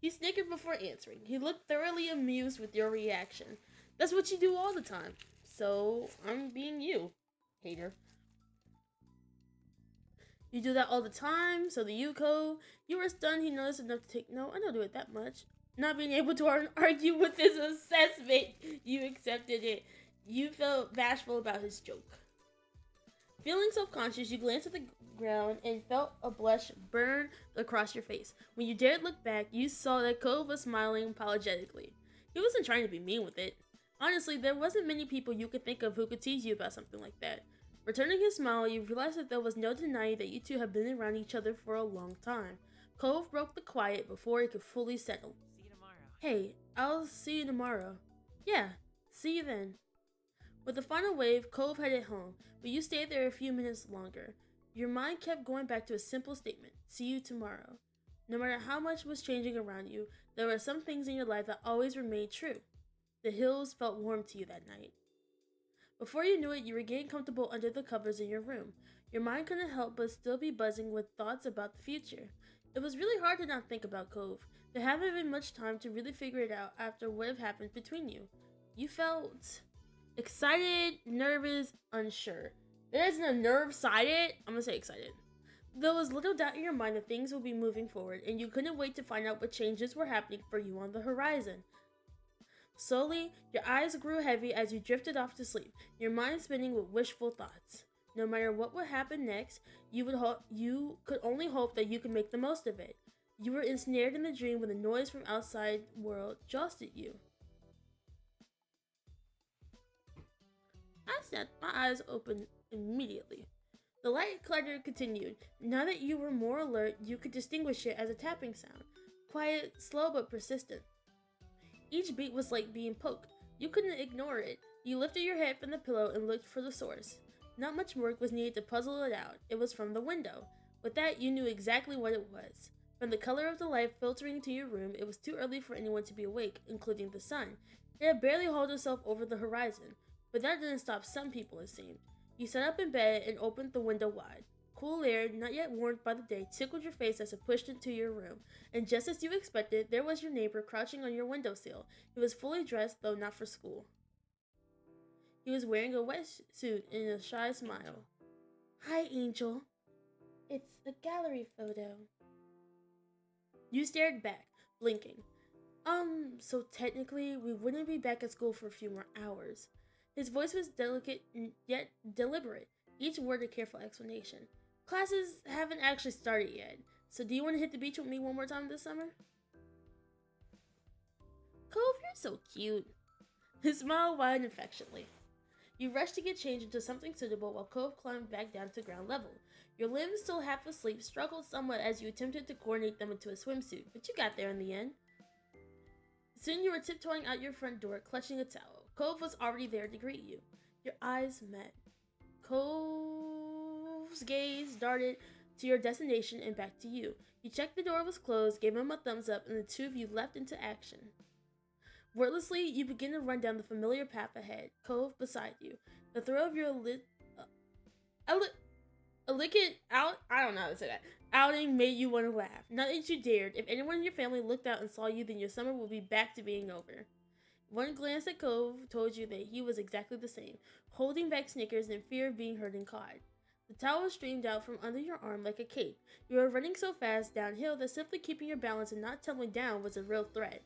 He snickered before answering. He looked thoroughly amused with your reaction. That's what you do all the time. So, I'm being you, hater. You do that all the time, so do you, Cove. You were stunned he noticed enough to take no, I don't do it that much. Not being able to argue with his assessment, you accepted it. You felt bashful about his joke. Feeling self-conscious, you glanced at the ground and felt a blush burn across your face. When you dared look back, you saw that Cove was smiling apologetically. He wasn't trying to be mean with it. Honestly, there wasn't many people you could think of who could tease you about something like that. Returning his smile, you realized that there was no denying that you two had been around each other for a long time. Cove broke the quiet before it could fully settle. See you tomorrow. Hey, I'll see you tomorrow. Yeah, see you then. With the final wave, Cove headed home, but you stayed there a few minutes longer. Your mind kept going back to a simple statement, see you tomorrow. No matter how much was changing around you, there were some things in your life that always remained true. The hills felt warm to you that night. Before you knew it, you were getting comfortable under the covers in your room. Your mind couldn't help but still be buzzing with thoughts about the future. It was really hard to not think about Cove. There hadn't been much time to really figure it out after what had happened between you. You felt excited, nervous, unsure. There isn't a nerve-sided, I'm gonna say excited. There was little doubt in your mind that things would be moving forward, and you couldn't wait to find out what changes were happening for you on the horizon. Slowly, your eyes grew heavy as you drifted off to sleep, your mind spinning with wishful thoughts. No matter what would happen next, you could only hope that you could make the most of it. You were ensnared in the dream when the noise from outside world jostled you. I snapped my eyes open immediately. The light clatter continued. Now that you were more alert, you could distinguish it as a tapping sound. Quiet, slow, but persistent. Each beat was like being poked. You couldn't ignore it. You lifted your head from the pillow and looked for the source. Not much work was needed to puzzle it out. It was from the window. With that, you knew exactly what it was. From the color of the light filtering into your room, it was too early for anyone to be awake, including the sun. It had barely hauled itself over the horizon. But that didn't stop some people, it seemed. You sat up in bed and opened the window wide. Cool air, not yet warmed by the day, tickled your face as it pushed into your room. And just as you expected, there was your neighbor crouching on your windowsill. He was fully dressed, though not for school. He was wearing a wetsuit and a shy smile. Hi, Angel. It's a gallery photo. You stared back, blinking. So technically, we wouldn't be back at school for a few more hours. His voice was delicate yet deliberate, each word a careful explanation. Classes haven't actually started yet, so do you want to hit the beach with me one more time this summer? Cove, you're so cute. His smile widened affectionately. You rushed to get changed into something suitable while Cove climbed back down to ground level. Your limbs, still half asleep, struggled somewhat as you attempted to coordinate them into a swimsuit, but you got there in the end. Soon you were tiptoeing out your front door, clutching a towel. Cove was already there to greet you. Your eyes met. Cove's gaze darted to your destination and back to you. You checked the door was closed, gave him a thumbs up, and the two of you leapt into action. Wordlessly, you begin to run down the familiar path ahead, Cove beside you. The thrill of your outing made you want to laugh. Not that you dared. If anyone in your family looked out and saw you, then your summer would be back to being over. One glance at Cove told you that he was exactly the same, holding back snickers in fear of being hurt and caught. The towel streamed out from under your arm like a cape. You were running so fast downhill that simply keeping your balance and not tumbling down was a real threat.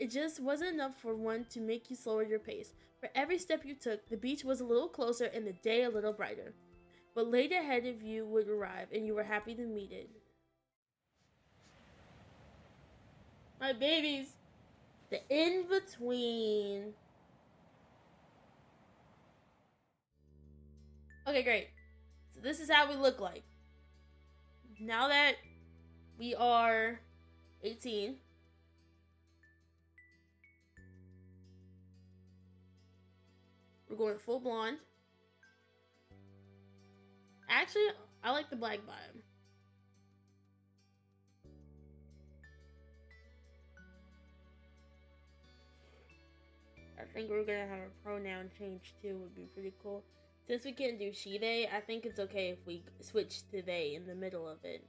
It just wasn't enough for one to make you slower your pace. For every step you took, the beach was a little closer and the day a little brighter. But late ahead of you would arrive, and you were happy to meet it. My babies! The in-between. Okay, great. So this is how we look like. Now that we are 18. We're going full blonde. Actually, I like the black vibe. I think we're gonna have a pronoun change too, would be pretty cool. Since we can't do she, they, I think it's okay if we switch to they in the middle of it.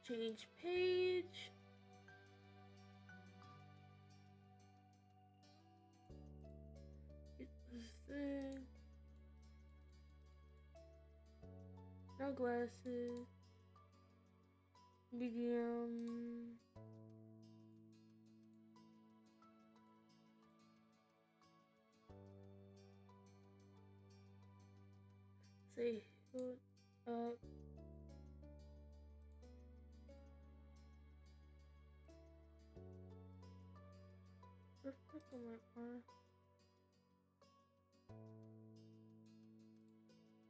Change page. Get this thing. No glasses. Medium. Say hood up. Perfect on my arm.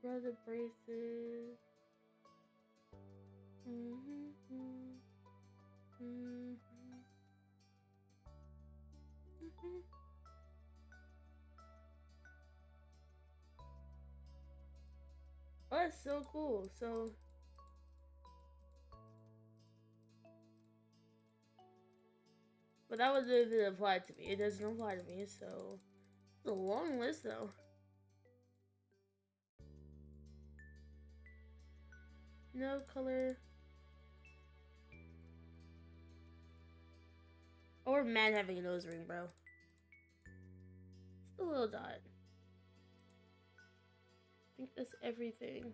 Brother braces. Oh, that's so cool. So, but that was if it applied to me. It doesn't apply to me, so it's a long list though. No color. Or man having a nose ring, bro. Just a little dot. I think that's everything.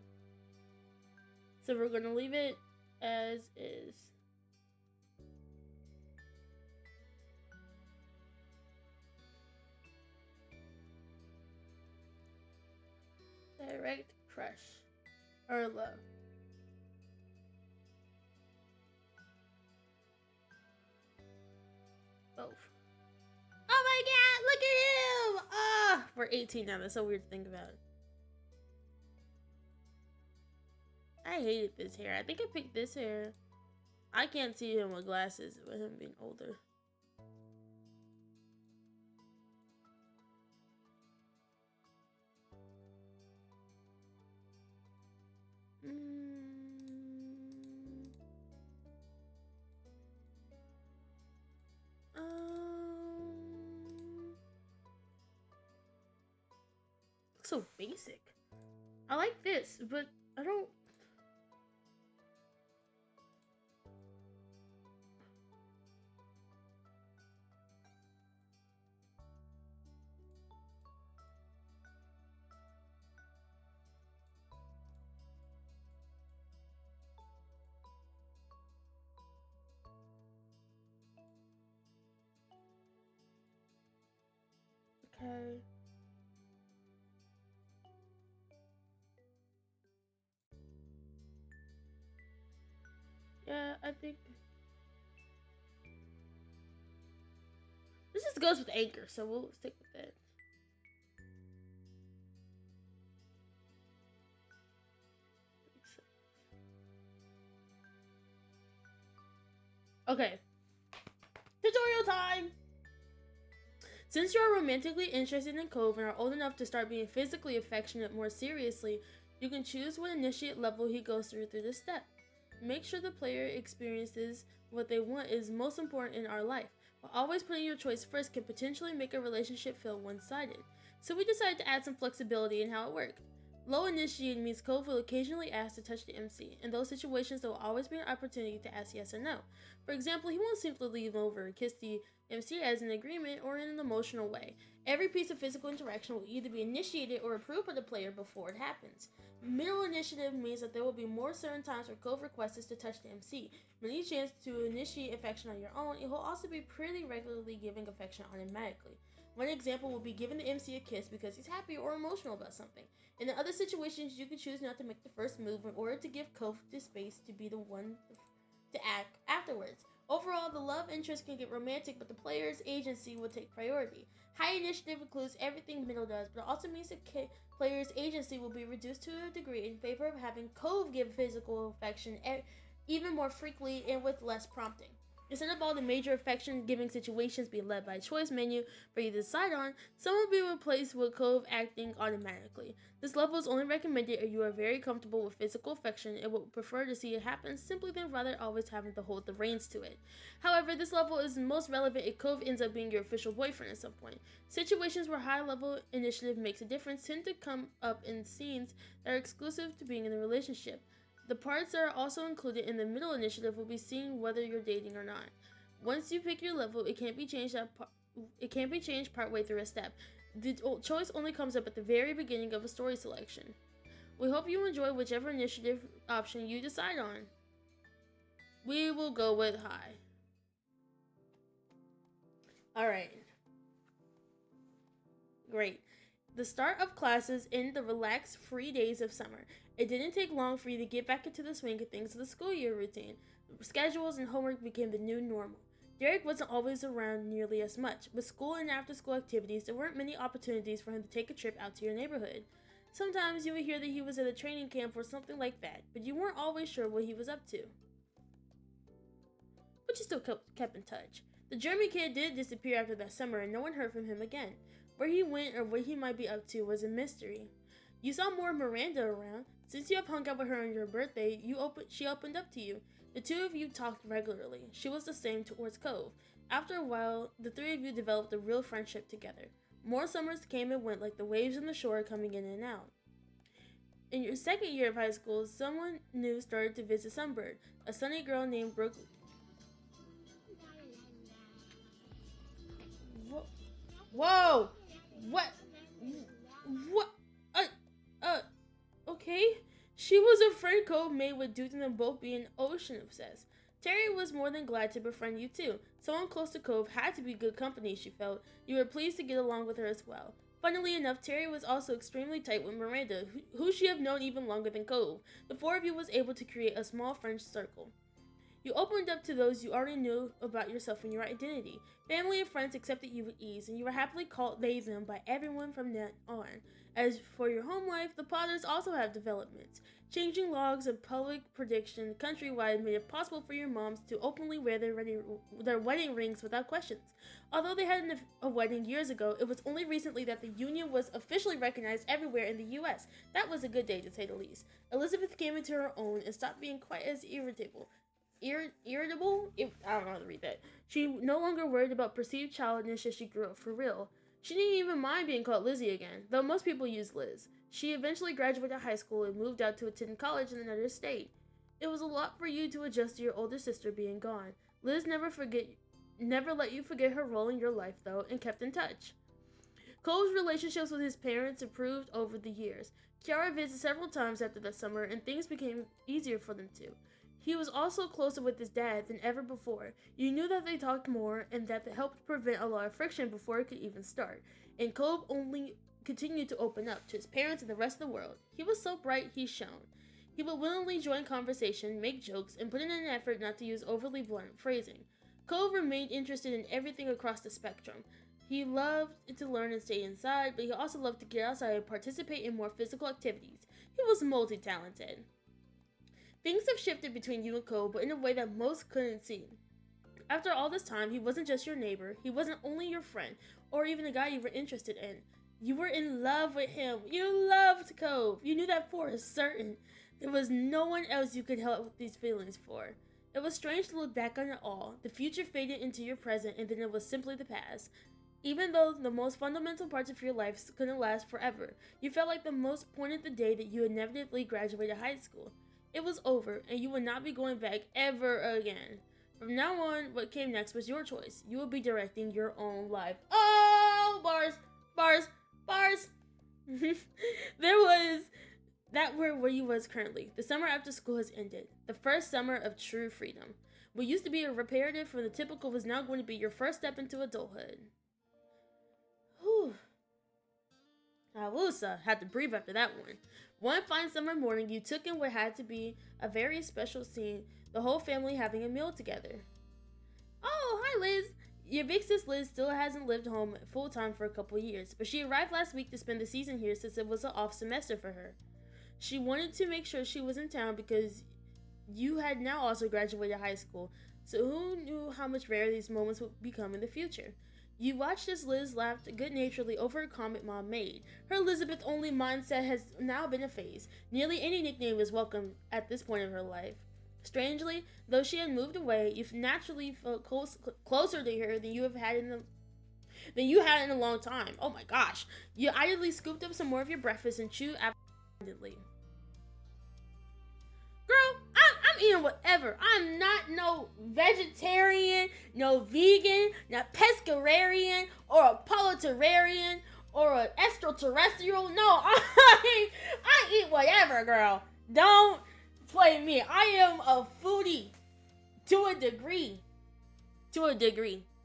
So we're gonna leave it as is. Direct crush. Or love. Both. Oh my god, look at him! Ah, we're 18 now. That's so weird to think about. I hated this hair. I think I picked this hair. I can't see him with glasses with him being older. Looks so basic. I like this, but I don't. Okay. Yeah, I think this just goes with Anchor, so we'll stick with it. Okay. Tutorial time! Since you are romantically interested in Cove and are old enough to start being physically affectionate more seriously, you can choose what initiate level he goes through this step. Make sure the player experiences what they want is most important in our life, but always putting your choice first can potentially make a relationship feel one-sided. So we decided to add some flexibility in how it worked. Low initiated means Cove will occasionally ask to touch the MC. In those situations, there will always be an opportunity to ask yes or no. For example, he won't simply leave over or kiss the MC as an agreement or in an emotional way. Every piece of physical interaction will either be initiated or approved by the player before it happens. Middle initiative means that there will be more certain times where Cove requests to touch the MC. Many chance to initiate affection on your own, it will also be pretty regularly giving affection automatically. One example will be giving the MC a kiss because he's happy or emotional about something. In the other situations, you can choose not to make the first move in order to give Cove the space to be the one to act afterwards. Overall, the love interest can get romantic, but the player's agency will take priority. High initiative includes everything Middle does, but it also means the player's agency will be reduced to a degree in favor of having Cove give physical affection even more frequently and with less prompting. Instead of all the major affection-giving situations being led by a choice menu for you to decide on, some will be replaced with Cove acting automatically. This level is only recommended if you are very comfortable with physical affection and would prefer to see it happen simply than rather always having to hold the reins to it. However, this level is most relevant if Cove ends up being your official boyfriend at some point. Situations where high-level initiative makes a difference tend to come up in scenes that are exclusive to being in a relationship. The parts that are also included in the middle initiative will be seen whether you're dating or not. Once you pick your level, it can't be changed partway through a step. The choice only comes up at the very beginning of a story selection. We hope you enjoy whichever initiative option you decide on. We will go with high. Alright. Great. The start of classes in the relaxed, free days of summer. It didn't take long for you to get back into the swing of things of the school year routine. Schedules and homework became the new normal. Derek wasn't always around nearly as much. With school and after-school activities, there weren't many opportunities for him to take a trip out to your neighborhood. Sometimes you would hear that he was at a training camp or something like that, but you weren't always sure what he was up to. But you still kept in touch. The German kid did disappear after that summer, and no one heard from him again. Where he went or what he might be up to was a mystery. You saw more Miranda around. Since you have hung out with her on your birthday, she opened up to you. The two of you talked regularly. She was the same towards Cove. After a while, the three of you developed a real friendship together. More summers came and went like the waves on the shore coming in and out. In your second year of high school, someone new started to visit Sunbird, a sunny girl named Brooke. Whoa! What? Okay. She was a friend Cove made with due to them both being ocean obsessed. Terry was more than glad to befriend you too. Someone close to Cove had to be good company, she felt. You were pleased to get along with her as well. Funnily enough, Terry was also extremely tight with Miranda, who she had known even longer than Cove. The four of you was able to create a small friend circle. You opened up to those you already knew about yourself and your identity. Family and friends accepted you with ease, and you were happily called they/them by everyone from then on. As for your home life, the Potters also have developments. Changing laws of public prediction countrywide made it possible for your moms to openly wear their wedding rings without questions. Although they had a wedding years ago, it was only recently that the union was officially recognized everywhere in the U.S. That was a good day, to say the least. Elizabeth came into her own and stopped being quite as irritable? I don't know how to read that. She no longer worried about perceived childishness as she grew up for real. She didn't even mind being called Lizzie again, though most people use Liz. She eventually graduated high school and moved out to attend college in another state. It was a lot for you to adjust to your older sister being gone. Liz never let you forget her role in your life, though, and kept in touch. Cole's relationships with his parents improved over the years. Kiara visited several times after that summer, and things became easier for them too. He was also closer with his dad than ever before. You knew that they talked more and that helped prevent a lot of friction before it could even start. And Cove only continued to open up to his parents and the rest of the world. He was so bright, he shone. He would willingly join conversation, make jokes, and put in an effort not to use overly blunt phrasing. Cove remained interested in everything across the spectrum. He loved to learn and stay inside, but he also loved to get outside and participate in more physical activities. He was multi-talented. Things have shifted between you and Cole, but in a way that most couldn't see. After all this time, he wasn't just your neighbor. He wasn't only your friend, or even a guy you were interested in. You were in love with him. You loved Cove. You knew that for certain. There was no one else you could help these feelings for. It was strange to look back on it all. The future faded into your present, and then it was simply the past. Even though the most fundamental parts of your life couldn't last forever, you felt like the most pointed the day that you inevitably graduated high school. It was over, and you would not be going back ever again. From now on, what came next was your choice. You would be directing your own life. Oh, bars! Bars. There was that where you was currently. The summer after school has ended. The first summer of true freedom. What used to be a reparative for the typical was now going to be your first step into adulthood. Whew. Awusa had to breathe after that one. One fine summer morning, you took in what had to be a very special scene, the whole family having a meal together. Oh, hi Liz! Your big sis Liz still hasn't lived home full-time for a couple years, but she arrived last week to spend the season here since it was an off semester for her. She wanted to make sure she was in town because you had now also graduated high school, so who knew how much rarer these moments would become in the future. You watched as Liz laughed good-naturedly over a comment Mom made. Her Elizabeth-only mindset has now been effaced. Nearly any nickname is welcome at this point in her life. Strangely, though she had moved away, you've naturally felt closer to her than you had in a long time. Oh my gosh! You idly scooped up some more of your breakfast and chewed absently. Girl, I'm eating whatever. I'm not no vegetarian, no vegan, no pescatarian, or a polartarian, or an extraterrestrial. No, I eat whatever, girl. Don't play me. I am a foodie to a degree.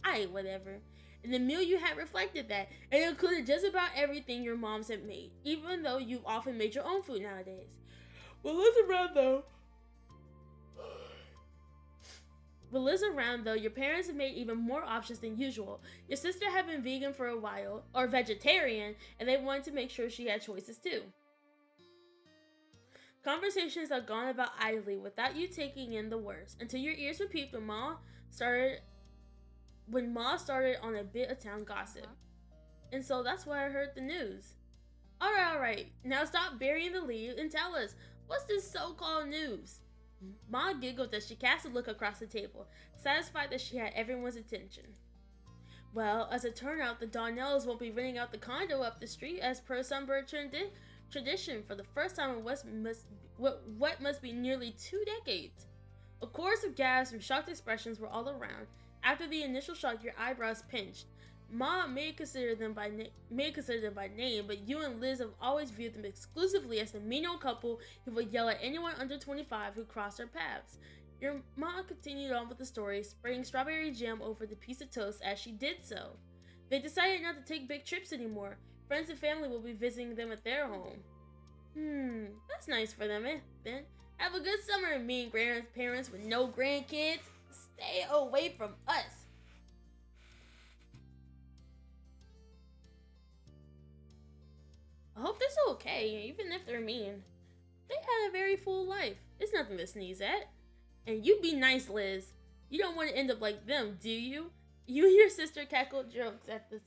I ate whatever. And the meal you had reflected that. It included just about everything your moms had made, even though you've often made your own food nowadays. Well, listen around though, your parents have made even more options than usual. Your sister had been vegan for a while, or vegetarian, and they wanted to make sure she had choices too. Conversations have gone about idly without you taking in the worst, until your ears were peeped when Ma started on a bit of town gossip. And so that's why I heard the news. Alright, now stop burying the lead and tell us, what's this so-called news? Ma giggled as she cast a look across the table, satisfied that she had everyone's attention. Well, as it turned out, the Donnells won't be renting out the condo up the street as per Sunbird tradition for the first time in what must be nearly 2 decades. A chorus of gasps and shocked expressions were all around. After the initial shock, your eyebrows pinched. Ma may consider them by name, but you and Liz have always viewed them exclusively as the mean old couple who would yell at anyone under 25 who crossed their paths. Your ma continued on with the story, spraying strawberry jam over the piece of toast as she did so. They decided not to take big trips anymore. Friends and family will be visiting them at their home. That's nice for them, then. Have a good summer, mean grandparents with no grandkids. Stay away from us. I hope they're so okay, even if they're mean. They had a very full life. It's nothing to sneeze at. And you be nice, Liz. You don't want to end up like them, do you? You and your sister cracked jokes at the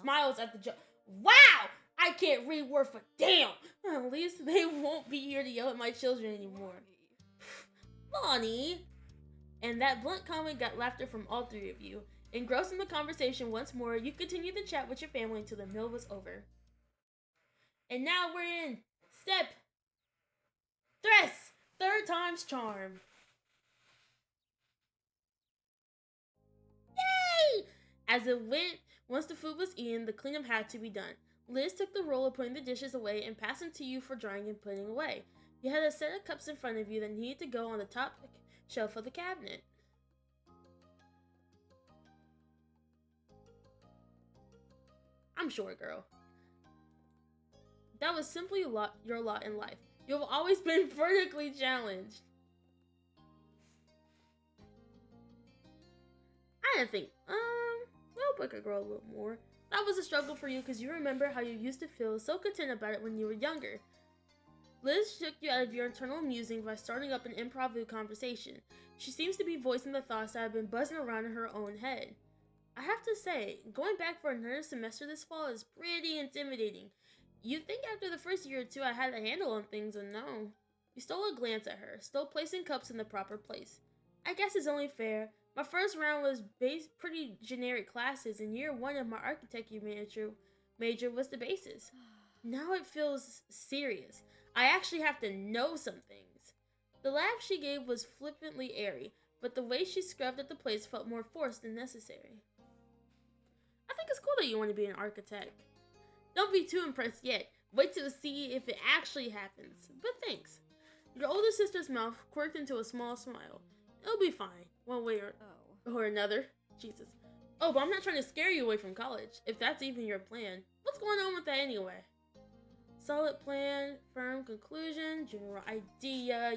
smiles at the joke. Wow! I can't read word for damn. At least they won't be here to yell at my children anymore. Lonnie. And that blunt comment got laughter from all three of you. Engrossed in the conversation once more, you continued to chat with your family until the meal was over. And now we're in step 3, third time's charm. Yay! As it went, once the food was eaten, the cleanup had to be done. Liz took the role of putting the dishes away and passed them to you for drying and putting away. You had a set of cups in front of you that needed to go on the top shelf of the cabinet. I'm sure, girl. That was simply your lot in life. You've always been vertically challenged. I didn't think, I'll book a girl a little more. That was a struggle for you because you remember how you used to feel so content about it when you were younger. Liz shook you out of your internal musing by starting up an improv conversation. She seems to be voicing the thoughts that have been buzzing around in her own head. I have to say, going back for another semester this fall is pretty intimidating. You'd think after the first year or two I had a handle on things, but no. You stole a glance at her, still placing cups in the proper place. I guess it's only fair. My first round was pretty generic classes, and year 1 of my architecture major was the basis. Now it feels serious. I actually have to know some things. The laugh she gave was flippantly airy, but the way she scrubbed at the place felt more forced than necessary. I think it's cool that you want to be an architect. Don't be too impressed yet. Wait to see if it actually happens. But thanks. Your older sister's mouth quirked into a small smile. It'll be fine, one way or another. Jesus. Oh, but I'm not trying to scare you away from college, if that's even your plan. What's going on with that anyway? Solid plan, firm conclusion, general idea,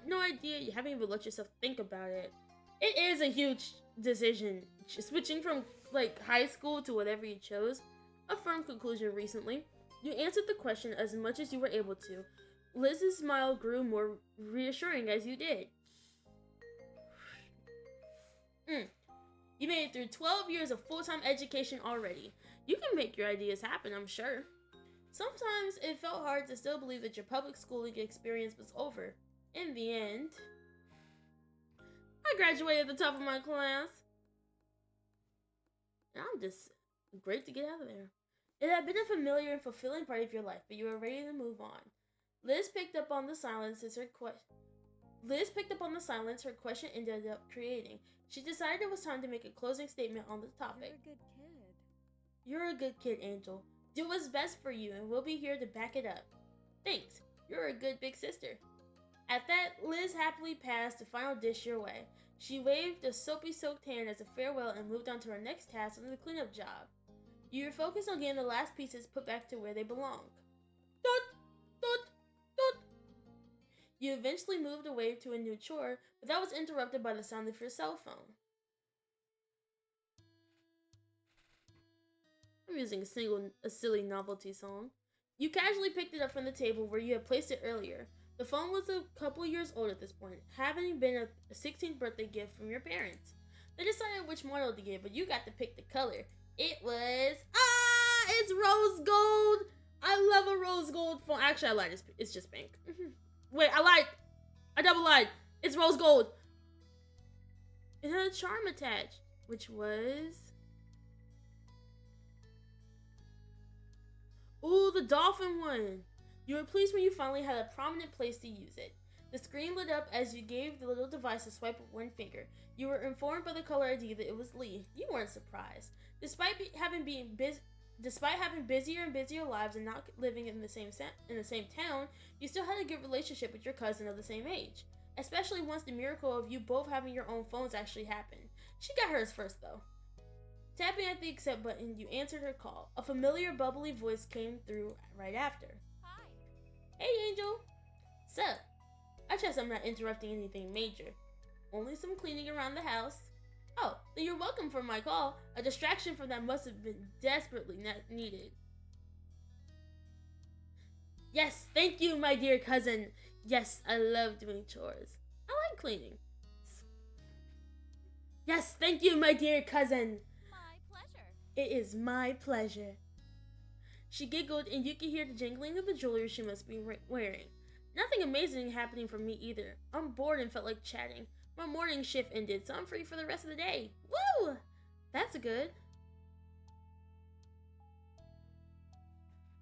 no idea. You haven't even let yourself think about it. It is a huge decision. Switching from, like, high school to whatever you chose. A firm conclusion recently. You answered the question as much as you were able to. Liz's smile grew more reassuring as you did. You made it through 12 years of full-time education already. You can make your ideas happen, I'm sure. Sometimes it felt hard to still believe that your public schooling experience was over. In the end, I graduated at the top of my class. And I'm just great to get out of there. It had been a familiar and fulfilling part of your life, but you were ready to move on. Liz picked up on the silence her question ended up creating. She decided it was time to make a closing statement on the topic. You're a good kid. You're a good kid, Angel. Do what's best for you, and we'll be here to back it up. Thanks. You're a good big sister. At that, Liz happily passed the final dish your way. She waved a soapy-soaked hand as a farewell and moved on to her next task on the cleanup job. You were focused on getting the last pieces put back to where they belonged. Dot! Dot! Dot! You eventually moved away to a new chore, but that was interrupted by the sound of your cell phone. I'm using a silly novelty song. You casually picked it up from the table where you had placed it earlier. The phone was a couple years old at this point, having been a 16th birthday gift from your parents. They decided which model to get, but you got to pick the color. It was... it's rose gold! I love a rose gold phone. Actually, I lied. It's just pink. Wait, I lied. I double lied. It's rose gold. It had a charm attached, which was... Ooh, the dolphin one. You were pleased when you finally had a prominent place to use it. The screen lit up as you gave the little device a swipe with one finger. You were informed by the caller ID that it was Lee. You weren't surprised. Despite having busier and busier lives and not living in the same town, you still had a good relationship with your cousin of the same age. Especially once the miracle of you both having your own phones actually happened. She got hers first, though. Tapping at the accept button, you answered her call. A familiar, bubbly voice came through right after. Hi. Hey, Angel. Sup? I trust I'm not interrupting anything major. Only some cleaning around the house. Oh, then you're welcome for my call. A distraction from that must have been desperately needed. Yes, thank you, my dear cousin. Yes, I love doing chores. I like cleaning. Yes, thank you, my dear cousin. My pleasure. It is my pleasure. She giggled, and you could hear the jingling of the jewelry she must be wearing. Nothing amazing happening for me either. I'm bored and felt like chatting. My morning shift ended, so I'm free for the rest of the day. Woo! That's good.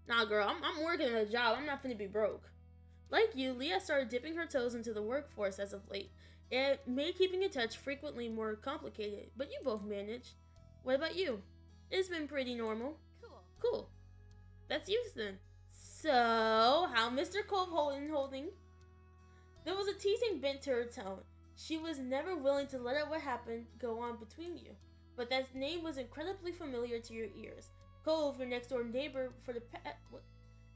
Nah, girl, I'm working at a job. I'm not finna be broke. Like you, Leah started dipping her toes into the workforce as of late. It made keeping in touch frequently more complicated, but you both managed. What about you? It's been pretty normal. Cool. That's you then. So, how Mr. Cove holding? There was a teasing bent to her tone. She was never willing to let what happened go on between you. But that name was incredibly familiar to your ears. Cove, your next door neighbor for the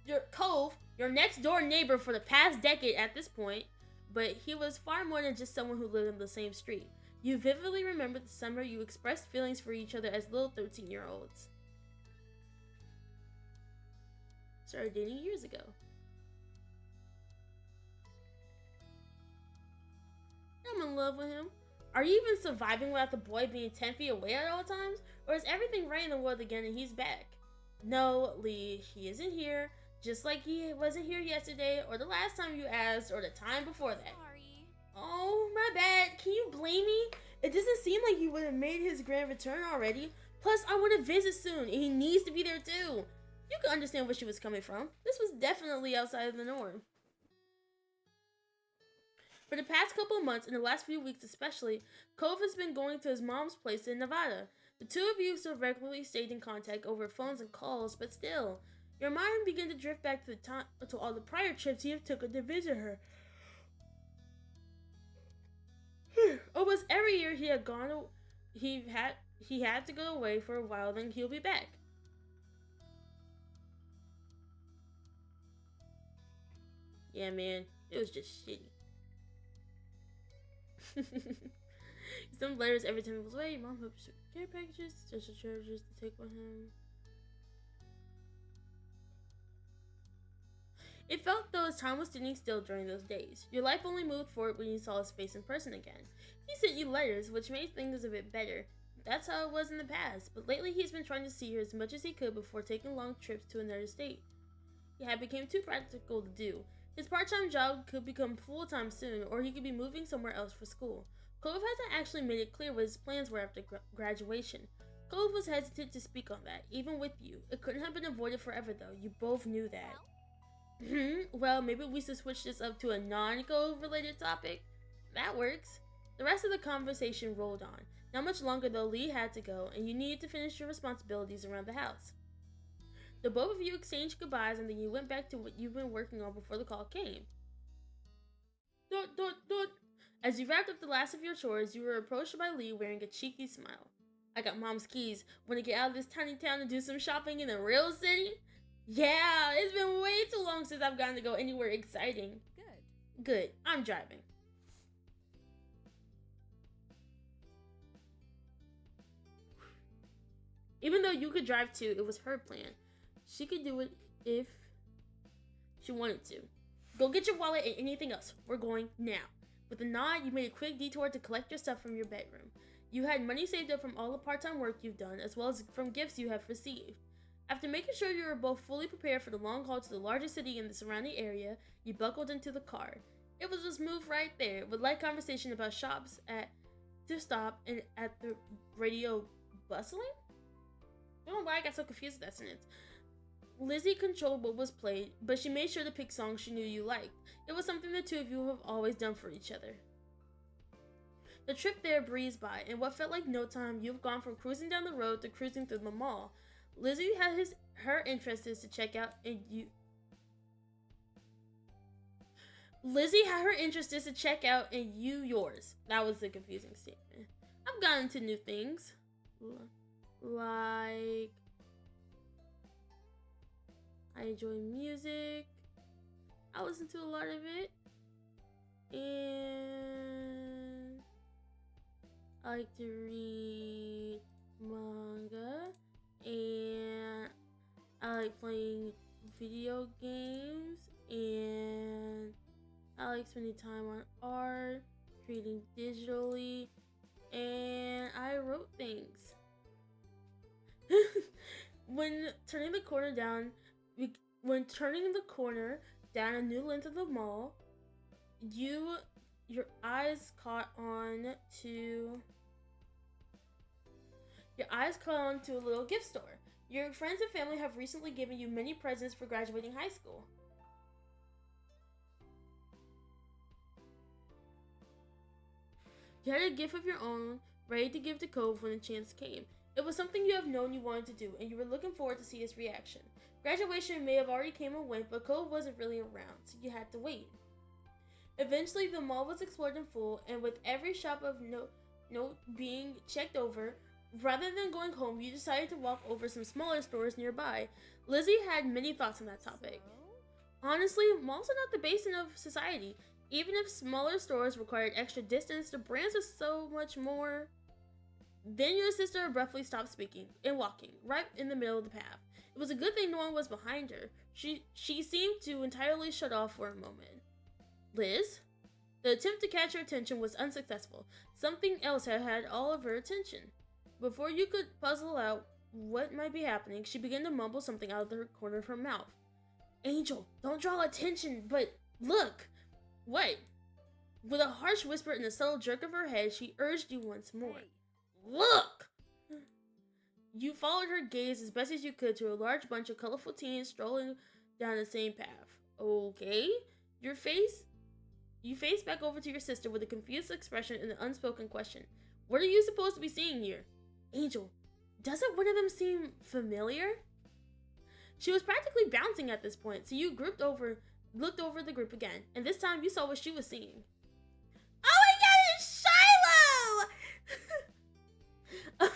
your next door neighbor for the past decade at this point. But he was far more than just someone who lived in the same street. You vividly remember the summer you expressed feelings for each other as little 13-year-olds. Started dating years ago. I'm in love with him. Are you even surviving without the boy being 10 feet away at all times? Or is everything right in the world again and he's back? No, Lee, he isn't here. Just like he wasn't here yesterday, or the last time you asked, or the time before that. Sorry. Oh, my bad. Can you blame me? It doesn't seem like he would have made his grand return already. Plus, I want to visit soon, and he needs to be there too. You can understand where she was coming from. This was definitely outside of the norm. For the past couple of months, and the last few weeks especially, Cove has been going to his mom's place in Nevada. The two of you still regularly stayed in contact over phones and calls, but still, your mind began to drift back to the time to all the prior trips you have taken to visit her. Almost every year he had gone, he had to go away for a while, then he'll be back. Yeah, man, it was just shitty. Some letters every time he was away. Mom hopes to care packages, special charges to take with him. It felt though his time was standing still during those days. Your life only moved forward when you saw his face in person again. He sent you letters, which made things a bit better. That's how it was in the past, but lately he's been trying to see her as much as he could before taking long trips to another state. It had become too practical to do. His part-time job could become full-time soon, or he could be moving somewhere else for school. Cove hasn't actually made it clear what his plans were after graduation. Cove was hesitant to speak on that, even with you. It couldn't have been avoided forever though, you both knew that. Well, maybe we should switch this up to a non-Cove related topic. That works. The rest of the conversation rolled on. Not much longer though, Lee had to go, and you needed to finish your responsibilities around the house. The both of you exchanged goodbyes, and then you went back to what you've been working on before the call came. As you wrapped up the last of your chores, you were approached by Lee wearing a cheeky smile. I got Mom's keys. Want to get out of this tiny town and do some shopping in a real city? Yeah, it's been way too long since I've gotten to go anywhere exciting. Good. I'm driving. Even though you could drive too, it was her plan. She could do it if she wanted to. Go get your wallet and anything else. We're going now. With a nod, you made a quick detour to collect your stuff from your bedroom. You had money saved up from all the part-time work you've done, as well as from gifts you have received. After making sure you were both fully prepared for the long haul to the largest city in the surrounding area, you buckled into the car. It was a smooth ride there, with light conversation about shops at the stop and at the radio bustling? I don't know why I got so confused with that sentence. Lizzie controlled what was played, but she made sure to pick songs she knew you liked. It was something the two of you have always done for each other. The trip there breezed by. In what felt like no time, you've gone from cruising down the road to cruising through the mall. Lizzie had her interests to check out, and you yours. That was a confusing statement. I've gotten into new things, like I enjoy music. I listen to a lot of it, and I like to read manga, and I like playing video games, and I like spending time on art, creating digitally, and I wrote things. When turning the corner down a new length of the mall, your eyes caught on to a little gift store. Your friends and family have recently given you many presents for graduating high school. You had a gift of your own, ready to give to Cove when the chance came. It was something you have known you wanted to do, and you were looking forward to see his reaction. Graduation may have already came and went, but Cove wasn't really around, so you had to wait. Eventually, the mall was explored in full, and with every shop of note being checked over, rather than going home, you decided to walk over some smaller stores nearby. Lizzie had many thoughts on that topic. Honestly, malls are not the basin of society. Even if smaller stores required extra distance, the brands are so much more. Then your sister abruptly stopped speaking and walking, right in the middle of the path. It was a good thing no one was behind her. She seemed to entirely shut off for a moment. Liz? The attempt to catch her attention was unsuccessful. Something else had all of her attention. Before you could puzzle out what might be happening, she began to mumble something out of the corner of her mouth. Angel, don't draw attention, but look! What? With a harsh whisper and a subtle jerk of her head, she urged you once more. Hey. Look! You followed her gaze as best as you could to a large bunch of colorful teens strolling down the same path. Okay? You faced back over to your sister with a confused expression and an unspoken question. What are you supposed to be seeing here? Angel, doesn't one of them seem familiar? She was practically bouncing at this point, so you looked over the group again, and this time you saw what she was seeing. Oh my god, it's Shiloh!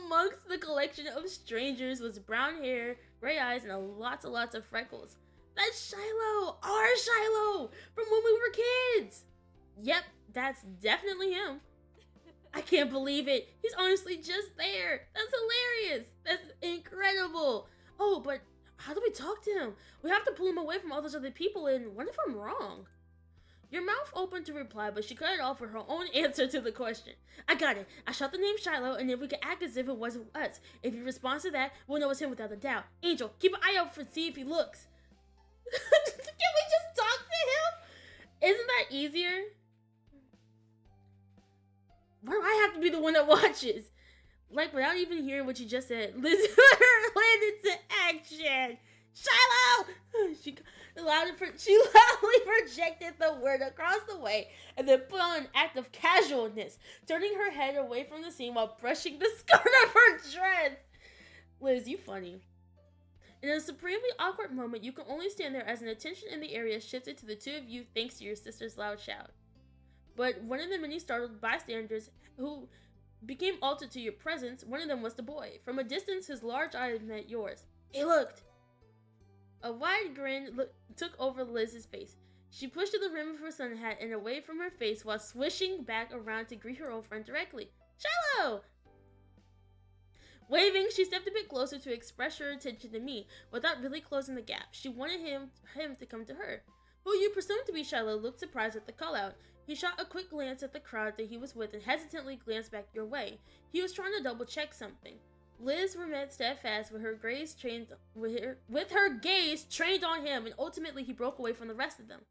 Amongst the collection of strangers was brown hair, gray eyes, and lots of freckles. That's Shiloh! Our Shiloh! From when we were kids! Yep, that's definitely him. I can't believe it. He's honestly just there. That's hilarious. That's incredible. Oh, but how do we talk to him? We have to pull him away from all those other people, and what if I'm wrong? Your mouth opened to reply, but she cut it off with her own answer to the question. I got it. I shot the name Shiloh, and then we can act as if it wasn't us. If he responds to that, we'll know it's him without a doubt. Angel, keep an eye out for see if he looks. Can we just talk to him? Isn't that easier? Why do I have to be the one that watches? Like, without even hearing what you just said, Liz went into action. Shiloh! She loudly projected the word across the way and then put on an act of casualness, turning her head away from the scene while brushing the skirt of her dress. Liz, you funny. In a supremely awkward moment, you can only stand there as an attention in the area shifted to the two of you thanks to your sister's loud shout. But one of the many startled bystanders who became altered to your presence, one of them was the boy. From a distance, his large eyes met yours. He looked. A wide grin took over Liz's face. She pushed to the rim of her sun hat and away from her face while swishing back around to greet her old friend directly. Shiloh! Waving, she stepped a bit closer to express her attention to me without really closing the gap. She wanted him to come to her. Who you presumed to be Shiloh looked surprised at the call-out. He shot a quick glance at the crowd that he was with and hesitantly glanced back your way. He was trying to double-check something. Liz remained steadfast with her gaze trained on him, and ultimately he broke away from the rest of them.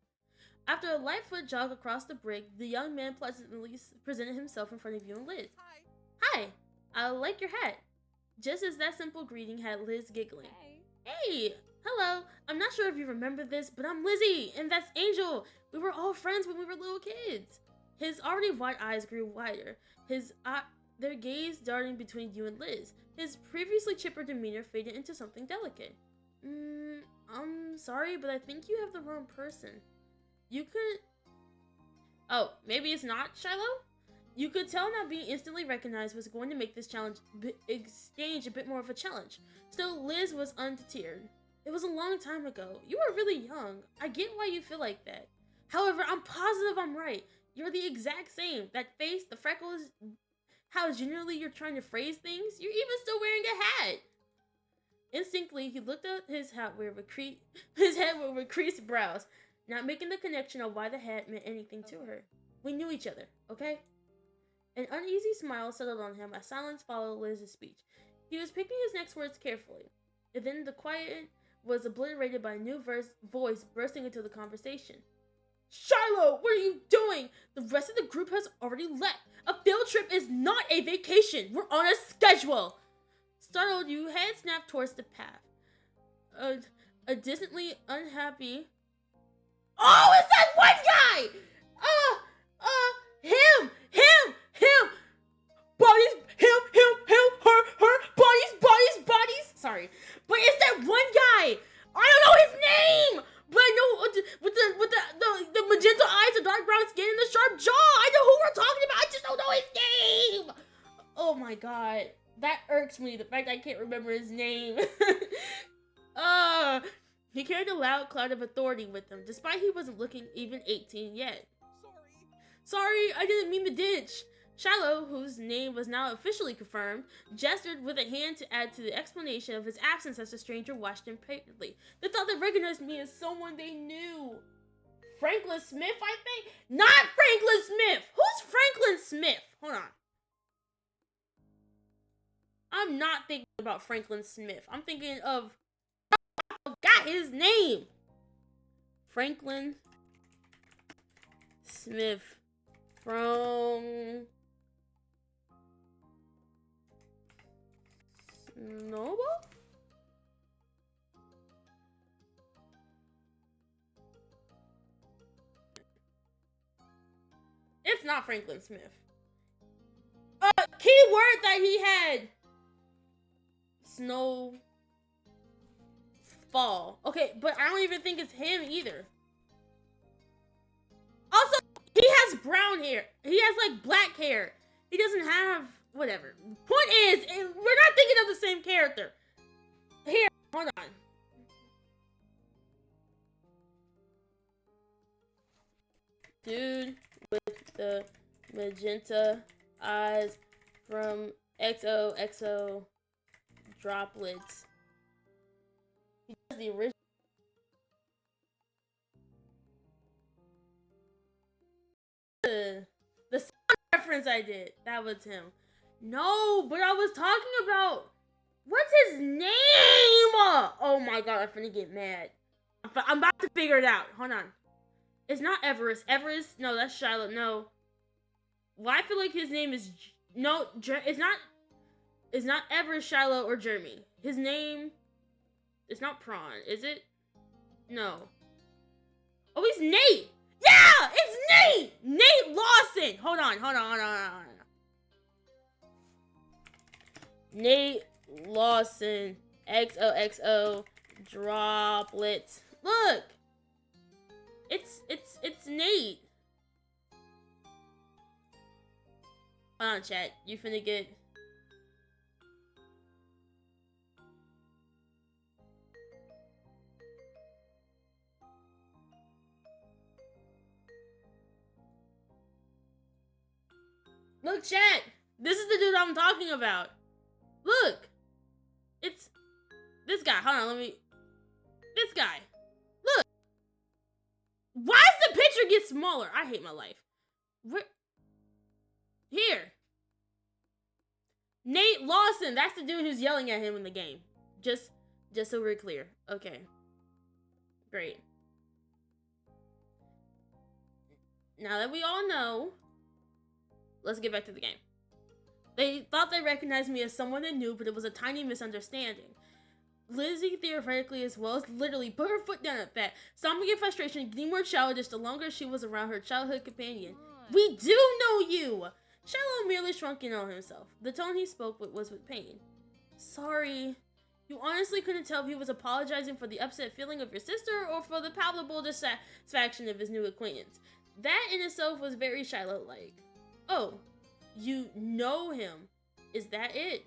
After a light foot jog across the brick, the young man pleasantly presented himself in front of you and Liz. Hi, I like your hat. Just as that simple greeting had Liz giggling. Hey, hello. I'm not sure if you remember this, but I'm Lizzie, and that's Angel. We were all friends when we were little kids. His already wide eyes grew wider, their gaze darting between you and Liz. His previously chipper demeanor faded into something delicate. I'm sorry, but I think you have the wrong person. You could... Oh, maybe it's not Shiloh? You could tell not being instantly recognized was going to make this exchange a bit more of a challenge. Still, Liz was undeterred. It was a long time ago. You were really young. I get why you feel like that. However, I'm positive I'm right. You're the exact same. That face, the freckles, how generally you're trying to phrase things. You're even still wearing a hat. Instinctively, he looked at his head with creased brows, not making the connection of why the hat meant anything to her. We knew each other, okay? An uneasy smile settled on him as silence followed Liz's speech. He was picking his next words carefully, and then the quiet was obliterated by a new voice bursting into the conversation. Shiloh, what are you doing? The rest of the group has already left. A field trip is not a vacation. We're on a schedule. Startled, you head snapped towards the path. A distantly unhappy... Oh, it's that one guy! Him! Bodies, him, her, bodies. Sorry. But it's that one guy! I don't know his name! But I know with the magenta eyes, the dark brown skin, and the sharp jaw. I know who we're talking about. I just don't know his name. Oh my god, that irks me. The fact I can't remember his name. He carried a loud cloud of authority with him, despite he wasn't looking even 18 yet. Sorry, I didn't mean to ditch. Shiloh, whose name was now officially confirmed, gestured with a hand to add to the explanation of his absence as the stranger watched him patiently. The thought they recognized me as someone they knew. Franklin Smith, I think? Not Franklin Smith! Who's Franklin Smith? Hold on. I'm not thinking about Franklin Smith. I'm thinking of... I forgot his name! Franklin Smith from... Noble? It's not Franklin Smith. Key word that he had snow fall. Okay, but I don't even think it's him either. Also, he has brown hair. He has like black hair. He doesn't have whatever. Point is, we're not thinking of the same character. Here, hold on. Dude with the magenta eyes from XOXO droplets. He does the original. The sound reference I did. That was him. No, but I was talking about what's his name? Oh my god, I'm finna get mad. I'm about to figure it out. Hold on. It's not Everest. Everest? No, that's Shiloh. No. Well, I feel like his name is no. It's not. It's not Everest, Shiloh, or Jeremy. His name. It's not Prawn, is it? No. Oh, he's Nate. Yeah, it's Nate. Nate Lawson. Hold on. Nate Lawson. XOXO droplets. Look. It's Nate. Hold on, chat. You finna get. Look, chat. This is the dude I'm talking about. Look. It's this guy. Hold on, this guy. Look. Why does the picture get smaller? I hate my life. Here. Nate Lawson. That's the dude who's yelling at him in the game. Just so we're clear. Okay. Great. Now that we all know, let's get back to the game. They thought they recognized me as someone they knew, but it was a tiny misunderstanding. Lizzie, theoretically as well as literally, put her foot down at that, stomping in frustration and getting more childish the longer she was around her childhood companion. We do know you! Shiloh merely shrunk in on himself. The tone he spoke with was with pain. Sorry. You honestly couldn't tell if he was apologizing for the upset feeling of your sister or for the palpable dissatisfaction of his new acquaintance. That in itself was very Shiloh-like. Oh, you know him. Is that it?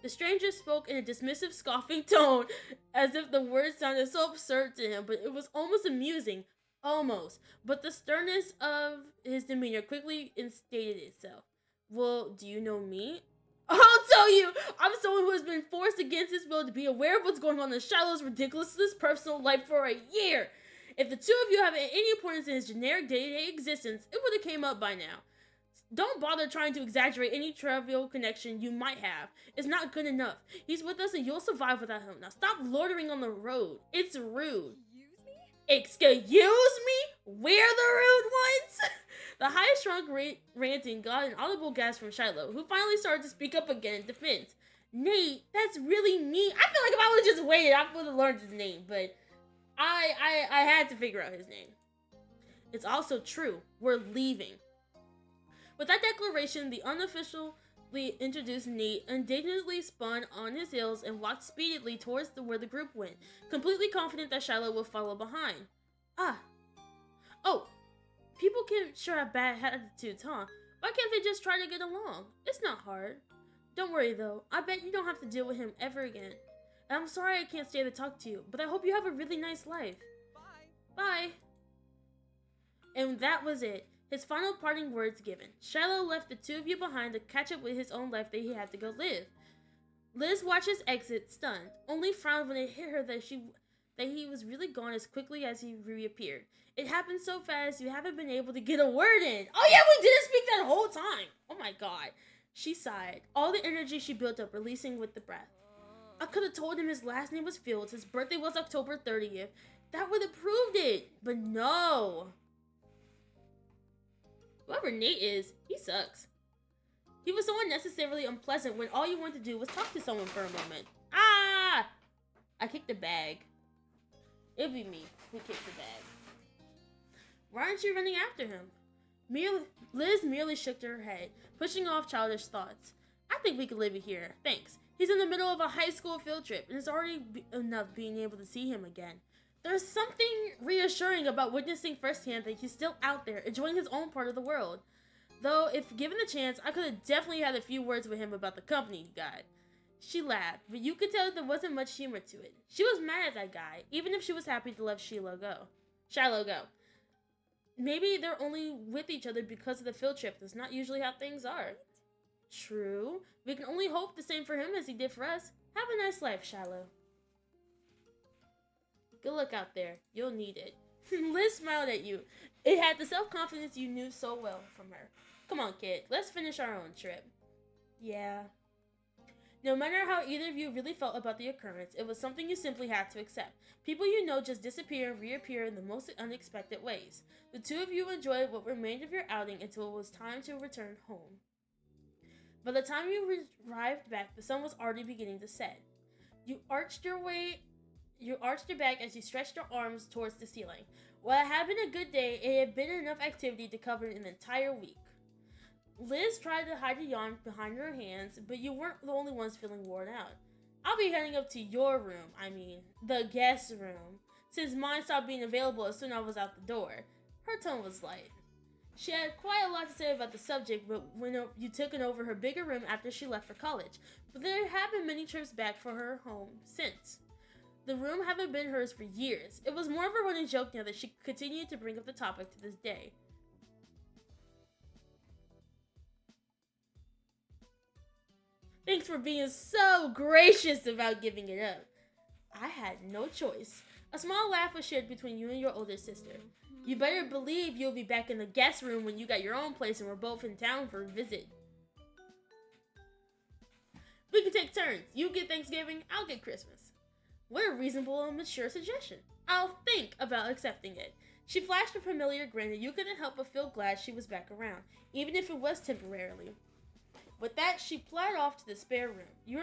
The stranger spoke in a dismissive, scoffing tone, as if the words sounded so absurd to him, but it was almost amusing. Almost. But the sternness of his demeanor quickly instated itself. Well, do you know me? I'll tell you! I'm someone who has been forced against his will to be aware of what's going on in Shiloh's ridiculousness personal life for a year. If the two of you have any importance in his generic day-to-day existence, it would have came up by now. Don't bother trying to exaggerate any trivial connection you might have. It's not good enough. He's with us and you'll survive without him. Now stop loitering on the road. It's rude. Excuse me? We're the rude ones? The highest shrunk ranting got an audible gasp from Shiloh, who finally started to speak up again in defense. Nate, that's really me. I feel like if I would have just waited, I would have learned his name, but I had to figure out his name. It's also true. We're leaving. With that declaration, the unofficially introduced Nate indignantly spun on his heels and walked speedily towards where the group went, completely confident that Shiloh would follow behind. Oh, people can sure have bad attitudes, huh? Why can't they just try to get along? It's not hard. Don't worry though, I bet you don't have to deal with him ever again. And I'm sorry I can't stay to talk to you, but I hope you have a really nice life. Bye. And that was it. His final parting words given. Shiloh left the two of you behind to catch up with his own life that he had to go live. Liz watched his exit, stunned, only frowned when it hit her that he was really gone as quickly as he reappeared. It happened so fast you haven't been able to get a word in. Oh yeah, we didn't speak that whole time. Oh my god. She sighed, all the energy she built up releasing with the breath. I could have told him his last name was Fields, his birthday was October 30th. That would have proved it, but no. Whoever Nate is, he sucks. He was so unnecessarily unpleasant when all you wanted to do was talk to someone for a moment. Ah! I kicked the bag. It'd be me who kicks the bag. Why aren't you running after him? Liz merely shook her head, pushing off childish thoughts. I think we could live here, thanks. He's in the middle of a high school field trip, and it's already enough being able to see him again. There's something reassuring about witnessing firsthand that he's still out there, enjoying his own part of the world. Though, if given the chance, I could have definitely had a few words with him about the company he got. She laughed, but you could tell there wasn't much humor to it. She was mad at that guy, even if she was happy to let Shiloh go. Maybe they're only with each other because of the field trip. That's not usually how things are. True. We can only hope the same for him as he did for us. Have a nice life, Shiloh. Good luck out there. You'll need it. Liz smiled at you. It had the self-confidence you knew so well from her. Come on, kid. Let's finish our own trip. Yeah. No matter how either of you really felt about the occurrence, it was something you simply had to accept. People you know just disappear and reappear in the most unexpected ways. The two of you enjoyed what remained of your outing until it was time to return home. By the time you arrived back, the sun was already beginning to set. You arched your back as you stretched your arms towards the ceiling. While it had been a good day, it had been enough activity to cover an entire week. Liz tried to hide a yawn behind her hands, but you weren't the only ones feeling worn out. I'll be heading up to your room, the guest room, since mine stopped being available as soon as I was out the door. Her tone was light. She had quite a lot to say about the subject, but when you took over her bigger room after she left for college, but there have been many trips back for her home since. The room haven't been hers for years. It was more of a running joke now that she continued to bring up the topic to this day. Thanks for being so gracious about giving it up. I had no choice. A small laugh was shared between you and your older sister. You better believe you'll be back in the guest room when you got your own place and we're both in town for a visit. We can take turns. You get Thanksgiving, I'll get Christmas. What a reasonable and mature suggestion. I'll think about accepting it. She flashed a familiar grin and you couldn't help but feel glad she was back around, even if it was temporarily. With that, she fled off to the spare room. You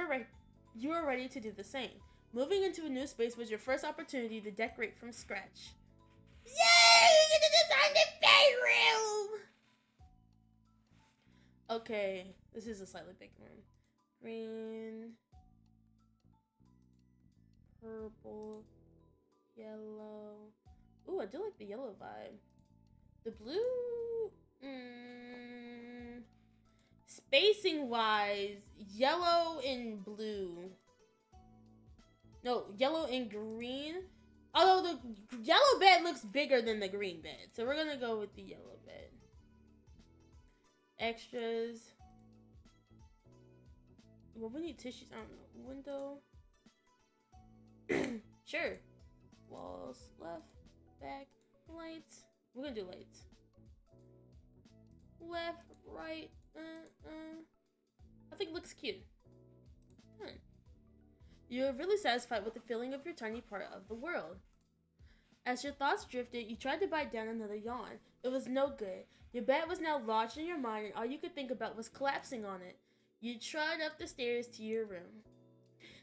were ready to do the same. Moving into a new space was your first opportunity to decorate from scratch. Yay! We get to design the bedroom! Okay, this is a slightly big room. Green, purple, yellow. Ooh, I do like the yellow vibe. The blue, spacing wise, yellow and blue. No, yellow and green. Although the yellow bed looks bigger than the green bed. So we're gonna go with the yellow bed. Extras. Well, we need tissues. I don't know. Window. Sure. Walls, left, back, lights. We're gonna do lights. Left, right, I think it looks cute. You are really satisfied with the feeling of your tiny part of the world. As your thoughts drifted, you tried to bite down another yawn. It was no good. Your bed was now lodged in your mind and all you could think about was collapsing on it. You trotted up the stairs to your room.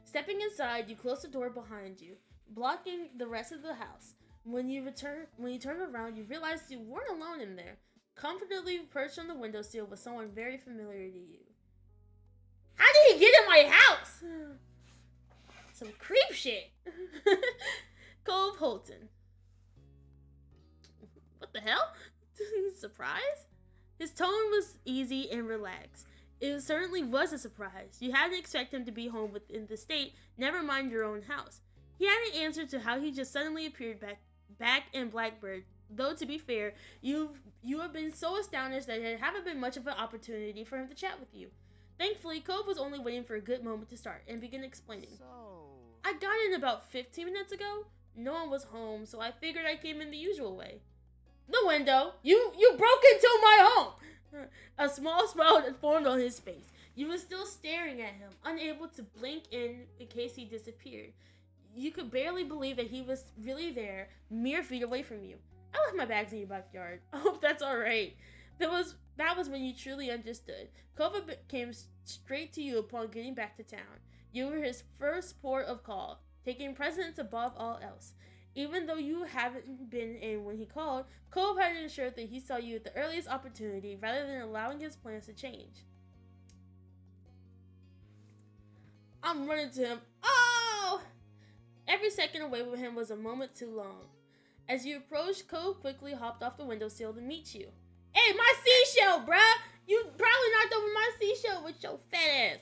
Stepping inside, you closed the door behind you, blocking the rest of the house. When you turned around, you realized you weren't alone in there. Comfortably perched on the windowsill was someone very familiar to you. How did he get in my house? Some creep shit. Cove Holton. What the hell? Surprise? His tone was easy and relaxed. It certainly was a surprise. You hadn't expected him to be home within the state, never mind your own house. He hadn't answered to how he just suddenly appeared back in Blackbird. Though, to be fair, you have been so astonished that it haven't been much of an opportunity for him to chat with you. Thankfully, Cove was only waiting for a good moment to start and begin explaining. I got in about 15 minutes ago. No one was home, so I figured I came in the usual way. The window! You broke into my home! A small smile formed on his face. You were still staring at him, unable to blink in case he disappeared. You could barely believe that he was really there, mere feet away from you. I left my bags in your backyard. I hope that's alright. That was when you truly understood. Cove came straight to you upon getting back to town. You were his first port of call, taking precedence above all else. Even though you haven't been in when he called, Cove had ensured that he saw you at the earliest opportunity rather than allowing his plans to change. I'm running to him. Oh! Every second away from him was a moment too long. As you approached, Cove quickly hopped off the windowsill to meet you. Hey, my seashell, bruh! You probably knocked over my seashell with your fat ass.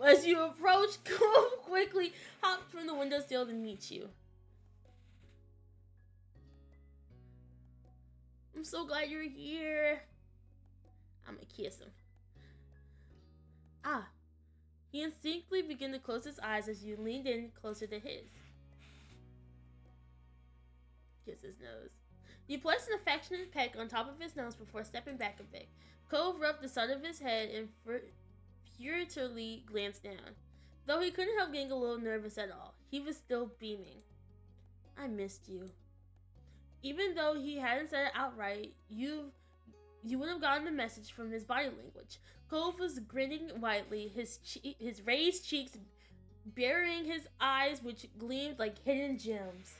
As you approached, Cove quickly hopped from the windowsill to meet you. I'm so glad you're here. I'm gonna kiss him. Ah. He instinctively began to close his eyes as you leaned in closer to his. Kiss his nose. You placed an affectionate peck on top of his nose before stepping back a bit. Cove rubbed the side of his head and furtively glanced down. Though he couldn't help getting a little nervous at all, he was still beaming. I missed you. Even though he hadn't said it outright, you would have gotten the message from his body language. Cove was grinning widely, his raised cheeks burying his eyes, which gleamed like hidden gems.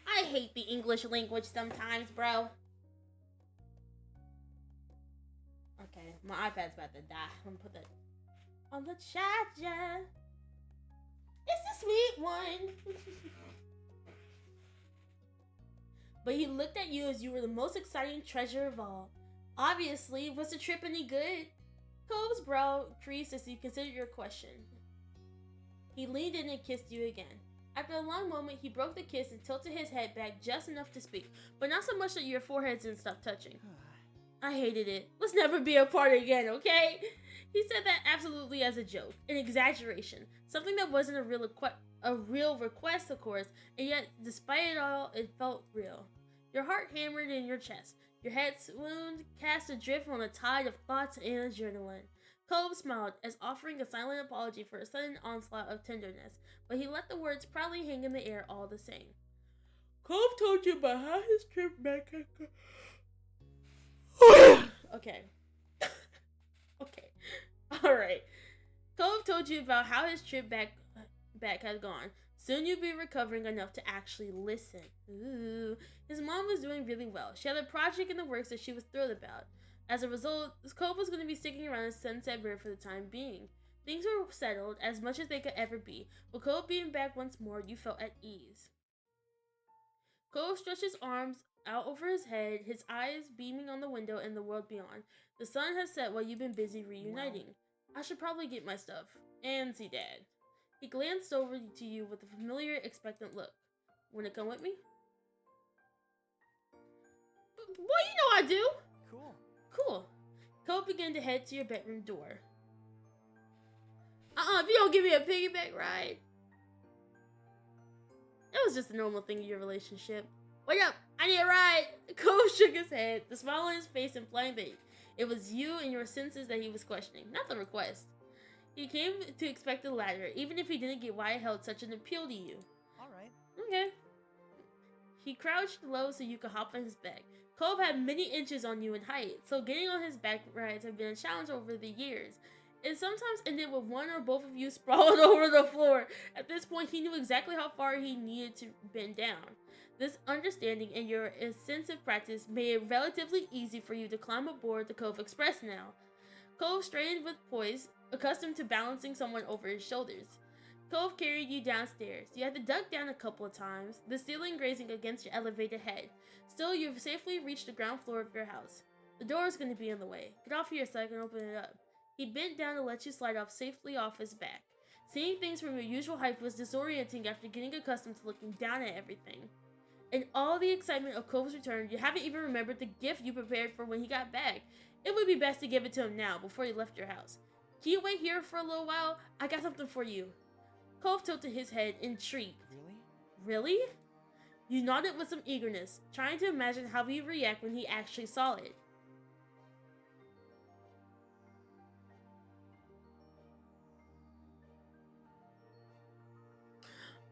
I hate the English language sometimes, bro. Okay, my iPad's about to die. I'm gonna put that on the charger. It's the sweet one. But he looked at you as you were the most exciting treasure of all. Obviously, was the trip any good? Cove's brow creased as he considered your question. He leaned in and kissed you again. After a long moment, he broke the kiss and tilted his head back just enough to speak, but not so much that your foreheads didn't stop touching. I hated it. Let's never be apart again, okay? He said that absolutely as a joke, an exaggeration, something that wasn't a real request, of course, and yet, despite it all, it felt real. Your heart hammered in your chest. Your head swooned, cast adrift on a tide of thoughts and adrenaline. Cove smiled, as offering a silent apology for a sudden onslaught of tenderness, but he let the words proudly hang in the air all the same. Cove told you about how his trip back had Okay. Okay. Alright. Cove told you about how his trip back had gone. Soon you'd be recovering enough to actually listen. Ooh. His mom was doing really well. She had a project in the works that she was thrilled about. As a result, Cove was going to be sticking around at Sunset River for the time being. Things were settled as much as they could ever be. With Cove being back once more, you felt at ease. Cove stretched his arms out over his head, his eyes beaming on the window and the world beyond. The sun has set while you've been busy reuniting. I should probably get my stuff and see Dad. He glanced over to you with a familiar, expectant look. Wanna come with me? Boy, you know I do! Cool. Cove began to head to your bedroom door. If you don't give me a piggyback ride. That was just a normal thing in your relationship. Wake up! I need a ride! Cove shook his head, the smile on his face implying that it was you and your senses that he was questioning, not the request. He came to expect the latter, even if he didn't get why it held such an appeal to you. Alright. Okay. He crouched low so you could hop on his back. Cove had many inches on you in height, so getting on his back rides have been a challenge over the years. It sometimes ended with one or both of you sprawled over the floor. At this point, he knew exactly how far he needed to bend down. This understanding and your extensive practice made it relatively easy for you to climb aboard the Cove Express now. Cove straightened with poise, accustomed to balancing someone over his shoulders. Cove carried you downstairs. You had to duck down a couple of times, the ceiling grazing against your elevated head. Still, you've safely reached the ground floor of your house. The door is going to be in the way. Get off here so I can open it up. He bent down to let you slide safely off his back. Seeing things from your usual height was disorienting after getting accustomed to looking down at everything. In all the excitement of Cove's return, you haven't even remembered the gift you prepared for when he got back. It would be best to give it to him now, before you left your house. Can you wait here for a little while? I got something for you. Cove tilted his head, intrigued. Really? You nodded with some eagerness, trying to imagine how he'd react when he actually saw it.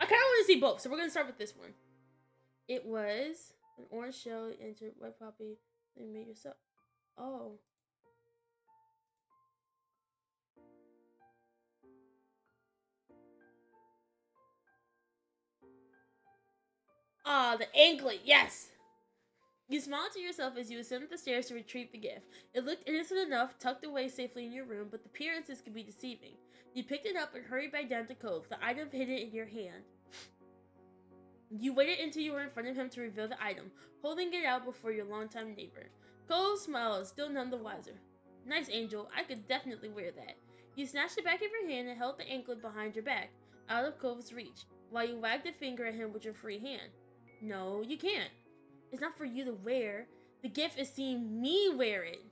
I kind of want to see both, so we're going to start with this one. It was an orange shell into red poppy and made yourself. Oh. Ah, the anklet, yes! You smiled to yourself as you ascended the stairs to retrieve the gift. It looked innocent enough, tucked away safely in your room, but the appearances could be deceiving. You picked it up and hurried back down to Cove, the item hidden in your hand. You waited until you were in front of him to reveal the item, holding it out before your longtime neighbor. Cove smiled, still none the wiser. Nice, Angel. I could definitely wear that. You snatched it back of your hand and held the anklet behind your back, out of Cove's reach, while you wagged a finger at him with your free hand. No, you can't. It's not for you to wear. The gift is seeing me wear it.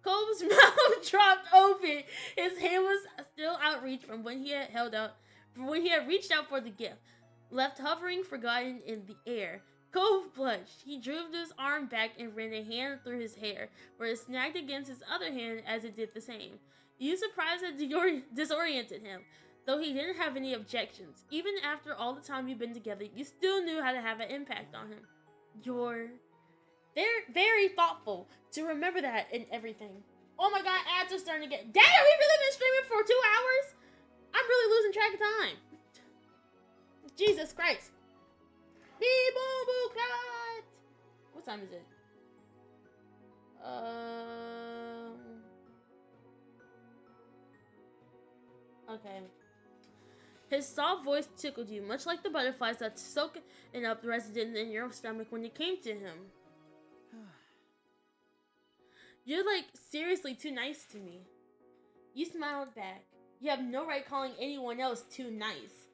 Cove's mouth dropped open. His hand was still outreached from when he had reached out for the gift, left hovering forgotten in the air. Cove blushed. He drew his arm back and ran a hand through his hair, where it snagged against his other hand as it did the same. You surprised and disoriented him, though he didn't have any objections. Even after all the time you've been together, you still knew how to have an impact on him. They're very thoughtful to remember that and everything. Oh my god, ads are starting to get... Dang, we really been streaming for 2 hours? I'm really losing track of time. Jesus Christ. Beep, boom, boom, cut. What time is it? Okay. His soft voice tickled you, much like the butterflies that soaked up resident in your stomach when you came to him. You're like seriously too nice to me. You smiled back. You have no right calling anyone else too nice.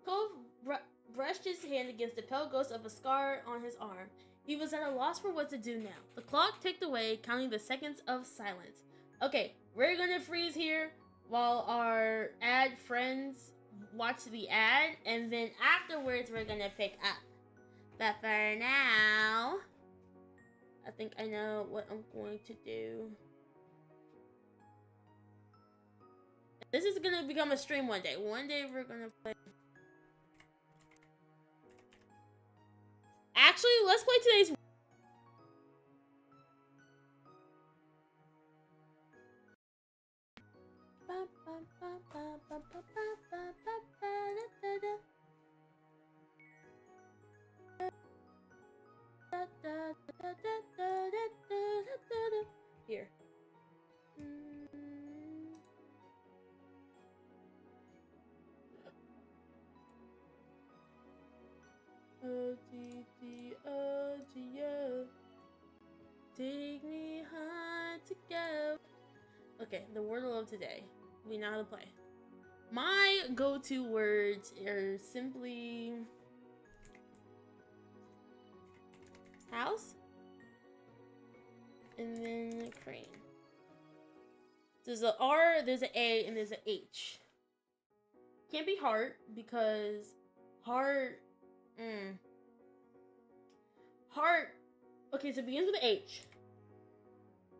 Cove brushed his hand against the pale ghost of a scar on his arm. He was at a loss for what to do now. The clock ticked away, counting the seconds of silence. Okay, we're gonna freeze here while our ad friends watch the ad, and then afterwards we're gonna pick up. But for now, I think I know what I'm going to do. This is gonna become a stream one day. One day we're gonna play. Actually, let's play today's. Here. Take me high to go. Okay, the word of today. We know how to play. My go-to words are simply house and then crane. There's a R, there's an A, and there's an H. Can't be heart because heart. Heart. Okay, so it begins with an H.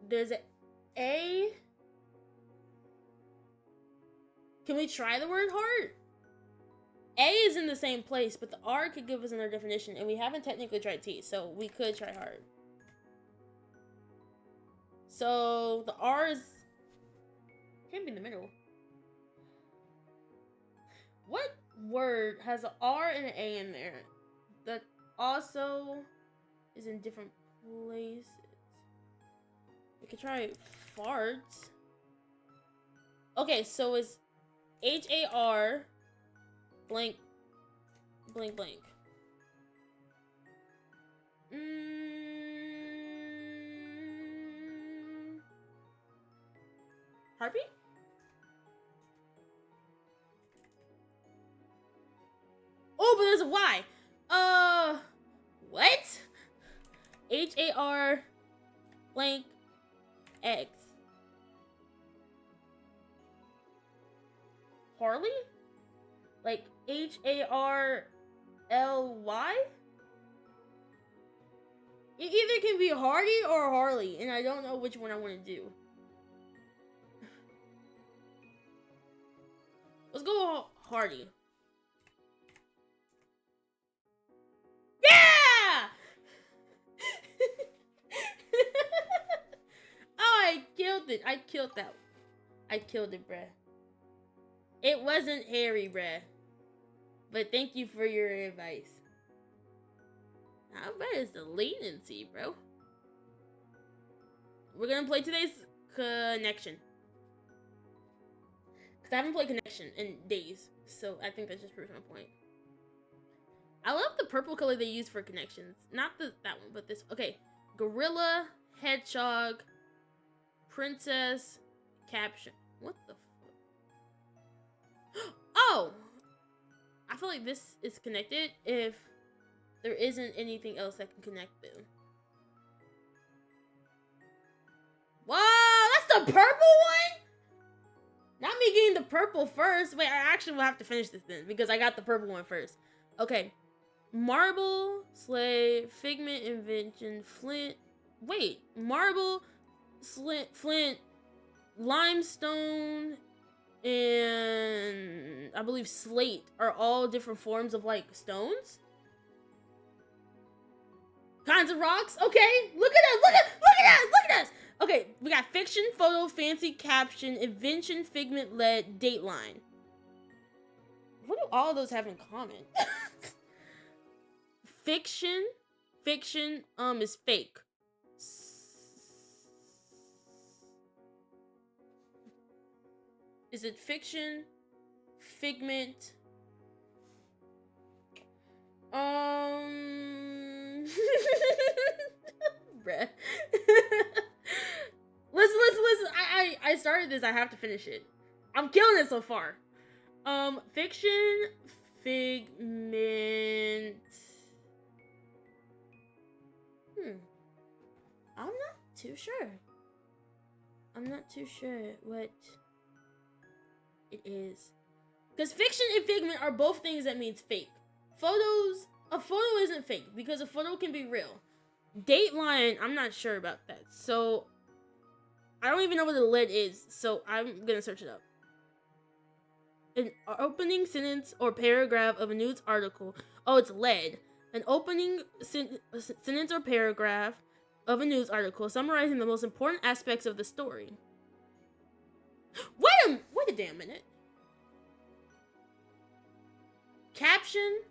There's an A. Can we try the word heart? A is in the same place, but the R could give us another definition, and we haven't technically tried T, so we could try heart. So the R is can't be in the middle. What word has an R and an A in there that also is in different places? We could try farts. Okay, so it's H-A-R blank blank blank. Harpy? Oh, but there's a Y. What? H-A-R blank X. Harley? Like H-A-R-L-Y? It either can be Hardy or Harley, and I don't know which one I want to do. Let's go Hardy. Yeah! Oh, I killed it. I killed that. I killed it, bruh. It wasn't hairy, bruh. But thank you for your advice. How bad is the latency, bro? We're gonna play today's connection. I haven't played Connection in days, so I think that just proves my point. I love the purple color they use for Connections. Not that one, but this. Okay, Gorilla, Hedgehog, Princess, Caption. What the fuck? Oh! I feel like this is connected if there isn't anything else that can connect them. Wow, that's the purple one? Not me getting the purple first. Wait, I actually will have to finish this then because I got the purple one first. Okay. Marble, Slay, Figment, Invention, Flint. Wait, Marble, Flint, Limestone, and I believe Slate are all different forms of like stones. Kinds of rocks. Okay, look at us, look at us. Okay, we got Fiction, Photo, Fancy, Caption, Invention, Figment, Lead, Dateline. What do all of those have in common? Fiction is fake. Is it Fiction, Figment? Bruh. Listen. I started this. I have to finish it. I'm killing it so far. Fiction, Figment. I'm not too sure. I'm not too sure what it is. Because Fiction and Figment are both things that means fake. A photo isn't fake because a photo can be real. Dateline, I'm not sure about that. So, I don't even know what a lead is. So, I'm going to search it up. An opening sentence or paragraph of a news article. Oh, it's lead. An opening sentence or paragraph of a news article summarizing the most important aspects of the story. Wait a damn minute. Caption,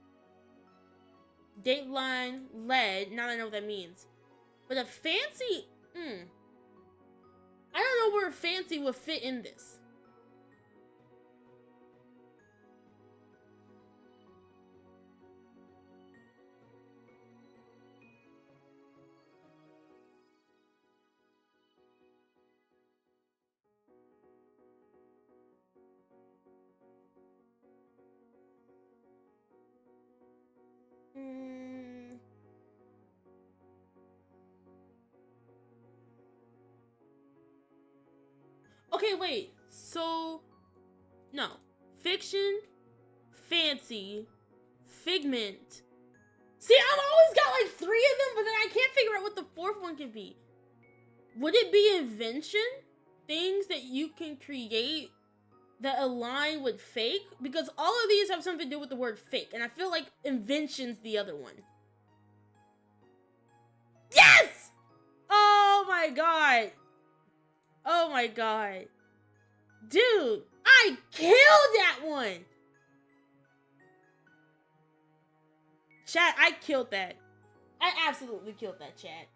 Dateline, lead. Now I know what that means. But a fancy, I don't know where fancy would fit in this. Okay, wait. So, no. Fiction, Fancy, Figment. See, I've always got like 3 of them, but then I can't figure out what the 4th one could be. Would it be invention? Things that you can create that align with fake? Because all of these have something to do with the word fake, and I feel like invention's the other one. Yes! Oh my god. Oh my god. Dude, I killed that one! Chat, I killed that. I absolutely killed that, chat.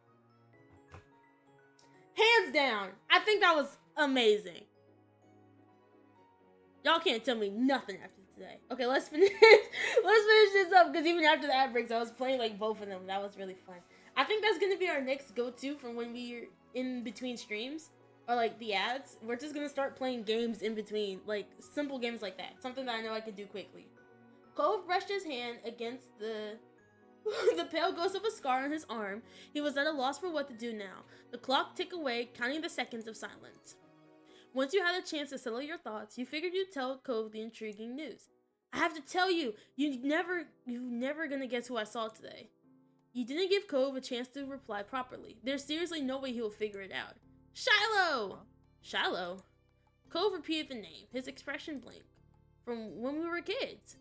Hands down. I think that was amazing. Y'all can't tell me nothing after today. Okay, let's finish this up, because even after the ad breaks, I was playing like both of them. That was really fun. I think that's gonna be our next go-to from when we're in between streams. Or like the ads. We're just gonna start playing games in between. Like simple games like that. Something that I know I can do quickly. Cove brushed his hand against the pale ghost of a scar on his arm. He was at a loss for what to do now. The clock ticked away, counting the seconds of silence. Once you had a chance to settle your thoughts, you figured you'd tell Cove the intriguing news. I have to tell you, you're never gonna guess who I saw today. You didn't give Cove a chance to reply properly. There's seriously no way he will figure it out. Shiloh! Shiloh? Cove repeated the name, his expression blank. From when we were kids.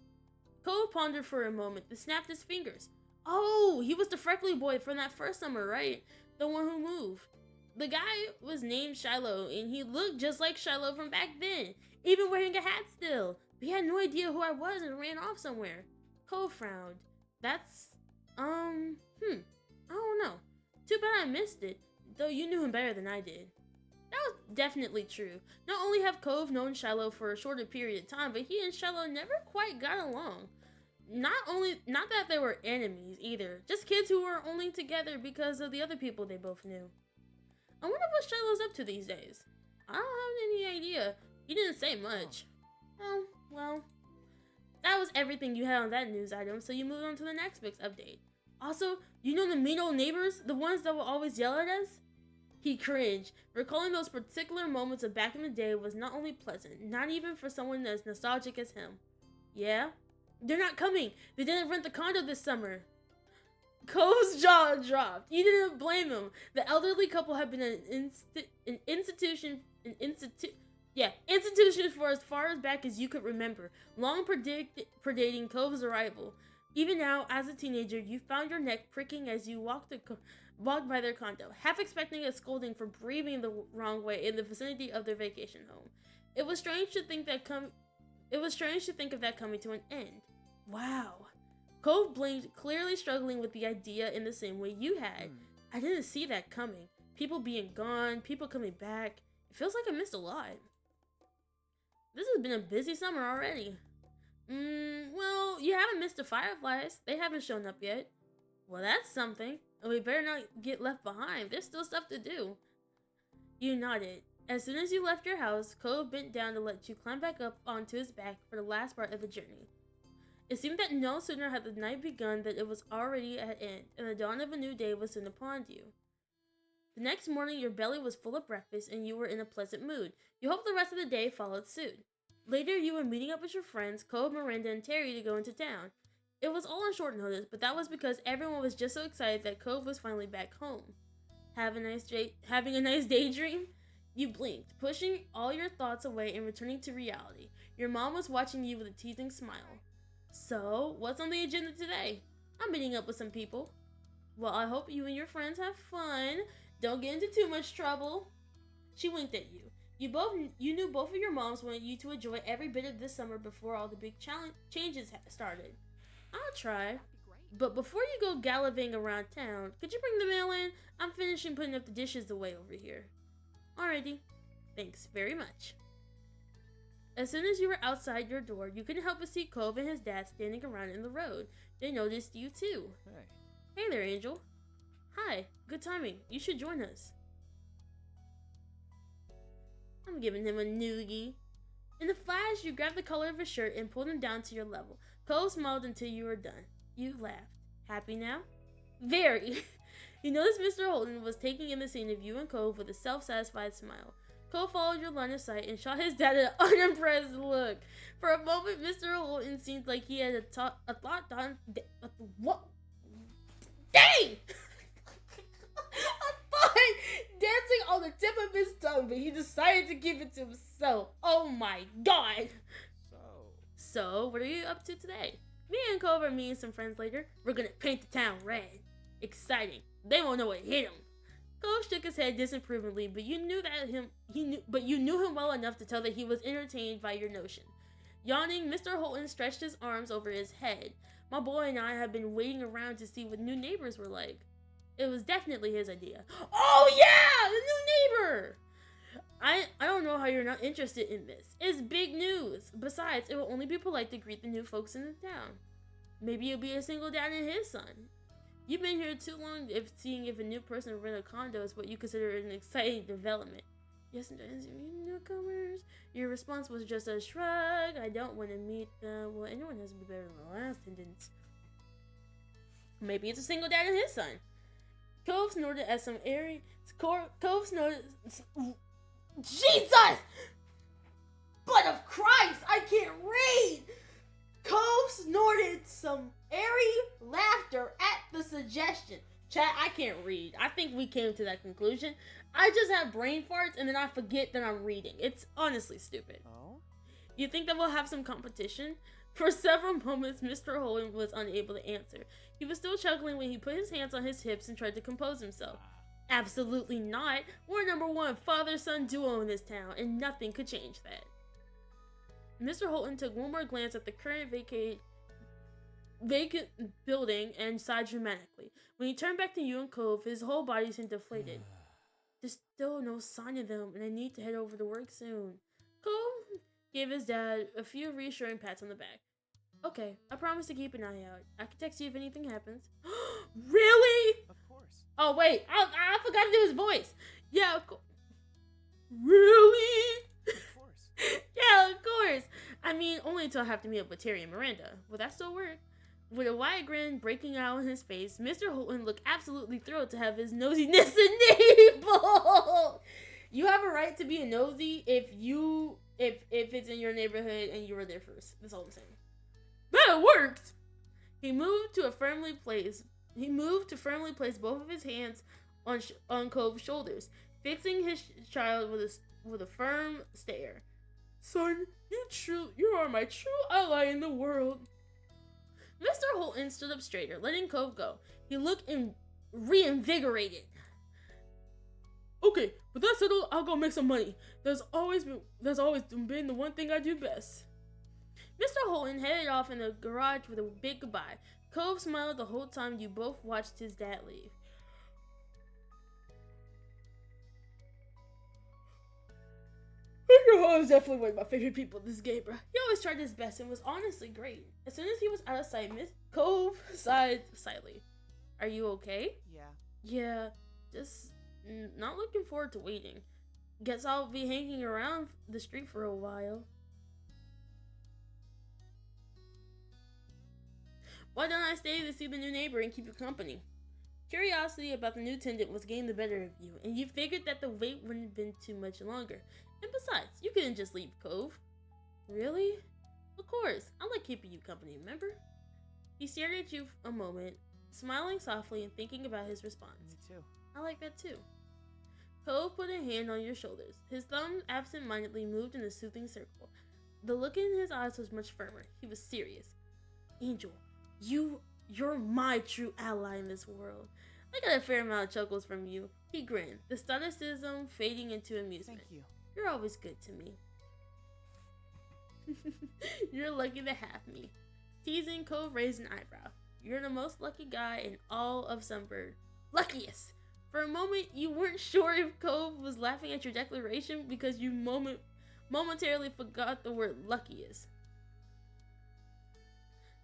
Cove pondered for a moment, then snapped his fingers. Oh, he was the freckly boy from that first summer, right? The one who moved. The guy was named Shiloh, and he looked just like Shiloh from back then, even wearing a hat still. But he had no idea who I was and ran off somewhere. Cove frowned. That's, I don't know. Too bad I missed it. Though you knew him better than I did. That was definitely true. Not only have Cove known Shiloh for a shorter period of time, but he and Shiloh never quite got along. Not that they were enemies either, just kids who were only together because of the other people they both knew. I wonder what Shiloh's up to these days. I don't have any idea. He didn't say much. Oh, well. That was everything you had on that news item, so you moved on to the next week's update. Also, you know the mean old neighbors? The ones that will always yell at us? He cringed. Recalling those particular moments of back in the day was not only pleasant, not even for someone as nostalgic as him. Yeah? They're not coming. They didn't rent the condo this summer. Cove's jaw dropped. You didn't blame him. The elderly couple had been an institution for as far as back as you could remember, long predating Cove's arrival. Even now, as a teenager, you found your neck pricking as you walked by their condo, half expecting a scolding for breathing the wrong way in the vicinity of their vacation home. It was strange to think of that coming to an end. Wow. Cove blinked, clearly struggling with the idea in the same way you had. I didn't see that coming. People being gone, people coming back. It feels like I missed a lot. This has been a busy summer already. Well, you haven't missed the Fireflies. They haven't shown up yet. Well, that's something. And we better not get left behind. There's still stuff to do. You nodded. As soon as you left your house, Cove bent down to let you climb back up onto his back for the last part of the journey. It seemed that no sooner had the night begun than it was already at end, and the dawn of a new day was soon upon you. The next morning, your belly was full of breakfast, and you were in a pleasant mood. You hoped the rest of the day followed suit. Later, you were meeting up with your friends, Cove, Miranda, and Terry, to go into town. It was all on short notice, but that was because everyone was just so excited that Cove was finally back home. Having a nice daydream? You blinked, pushing all your thoughts away and returning to reality. Your mom was watching you with a teasing smile. So, what's on the agenda today? I'm meeting up with some people. Well, I hope you and your friends have fun. Don't get into too much trouble. She winked at you. You knew both of your moms wanted you to enjoy every bit of this summer before all the big changes started. I'll try. But before you go gallivanting around town, could you bring the mail in? I'm finishing putting up the dishes away over here. Alrighty. Thanks very much. As soon as you were outside your door, you couldn't help but see Cove and his dad standing around in the road. They noticed you too. Hey there, Angel. Hi, good timing. You should join us. I'm giving him a noogie. In a flash, you grabbed the collar of his shirt and pulled him down to your level. Cove smiled until you were done. You laughed. Happy now? Very. You noticed Mr. Holden was taking in the scene of you and Cove with a self-satisfied smile. Cole followed your line of sight and shot his dad an unimpressed look. For a moment, Mr. Holden seemed like he had a thought on... What? Dang! A thought dancing on the tip of his tongue, but he decided to keep it to himself. Oh my god! So, what are you up to today? Me and Cove are meeting some friends later. We're gonna paint the town red. Exciting. They won't know what hit him. Cove shook his head disapprovingly, but you knew him well enough to tell that he was entertained by your notion. Yawning, Mr. Holton stretched his arms over his head. My boy and I have been waiting around to see what new neighbors were like. It was definitely his idea. Oh yeah! The new neighbor! I don't know how you're not interested in this. It's big news. Besides, it will only be polite to greet the new folks in the town. Maybe you'll be a single dad and his son. You've been here too long seeing if a new person rent a condo is what you consider an exciting development. Yes, newcomers. Your response was just a shrug. I don't want to meet them. Well, anyone has to be better than the last attendant. Maybe it's a single dad and his son. Cove snorted at some airy... Cove snorted... Jesus! Blood of Christ! I can't read! Cove snorted some airy laughter at the suggestion. Chat, I can't read. I think we came to that conclusion. I just have brain farts and then I forget that I'm reading. It's honestly stupid. Oh? You think that we'll have some competition? For several moments, Mr. Holden was unable to answer. He was still chuckling when he put his hands on his hips and tried to compose himself. Absolutely not. We're #1 father-son duo in this town, and nothing could change that. Mr. Holton took one more glance at the current vacant building and sighed dramatically. When he turned back to you and Cove, his whole body seemed deflated. There's still no sign of them, and I need to head over to work soon. Cove gave his dad a few reassuring pats on the back. Okay, I promise to keep an eye out. I can text you if anything happens. Really? Of course. Oh, wait. I forgot to do his voice. Yeah, really? Of course. Yeah, of course. I mean, only until I have to meet up with Terry and Miranda. Will that still work? With a wide grin breaking out on his face, Mr. Holton looked absolutely thrilled to have his nosiness enabled. You have a right to be a nosy if it's in your neighborhood and you were there first. That's all I'm saying. That worked. He moved to firmly place both of his hands on Cove's shoulders, fixing his child with a firm stare. Son, you are my true ally in the world. Mr. Holton stood up straighter, letting Cove go. He looked reinvigorated. Okay, with that settled, I'll go make some money. That's always been the one thing I do best. Mr. Holton headed off in the garage with a big goodbye. Cove smiled the whole time you both watched his dad leave. Mr. Holton is definitely one of my favorite people in this game, bro. He always tried his best and was honestly great. As soon as he was out of sight, Miss Cove sighed slightly. Are you okay? Yeah. Yeah, just not looking forward to waiting. Guess I'll be hanging around the street for a while. Why don't I stay to see the new neighbor and keep you company? Curiosity about the new tenant was getting the better of you, and you figured that the wait wouldn't have been too much longer. And besides, you couldn't just leave Cove. Really? Of course, I like keeping you company, remember? He stared at you a moment, smiling softly and thinking about his response. Me too. I like that too. Cove put a hand on your shoulders. His thumb absent-mindedly moved in a soothing circle. The look in his eyes was much firmer. He was serious. Angel, you're my true ally in this world. I got a fair amount of chuckles from you. He grinned, the stoicism fading into amusement. Thank you. You're always good to me. You're lucky to have me. Teasing, Cove raised an eyebrow. You're the most lucky guy in all of Sunbird. Luckiest! For a moment, you weren't sure if Cove was laughing at your declaration because you momentarily forgot the word luckiest.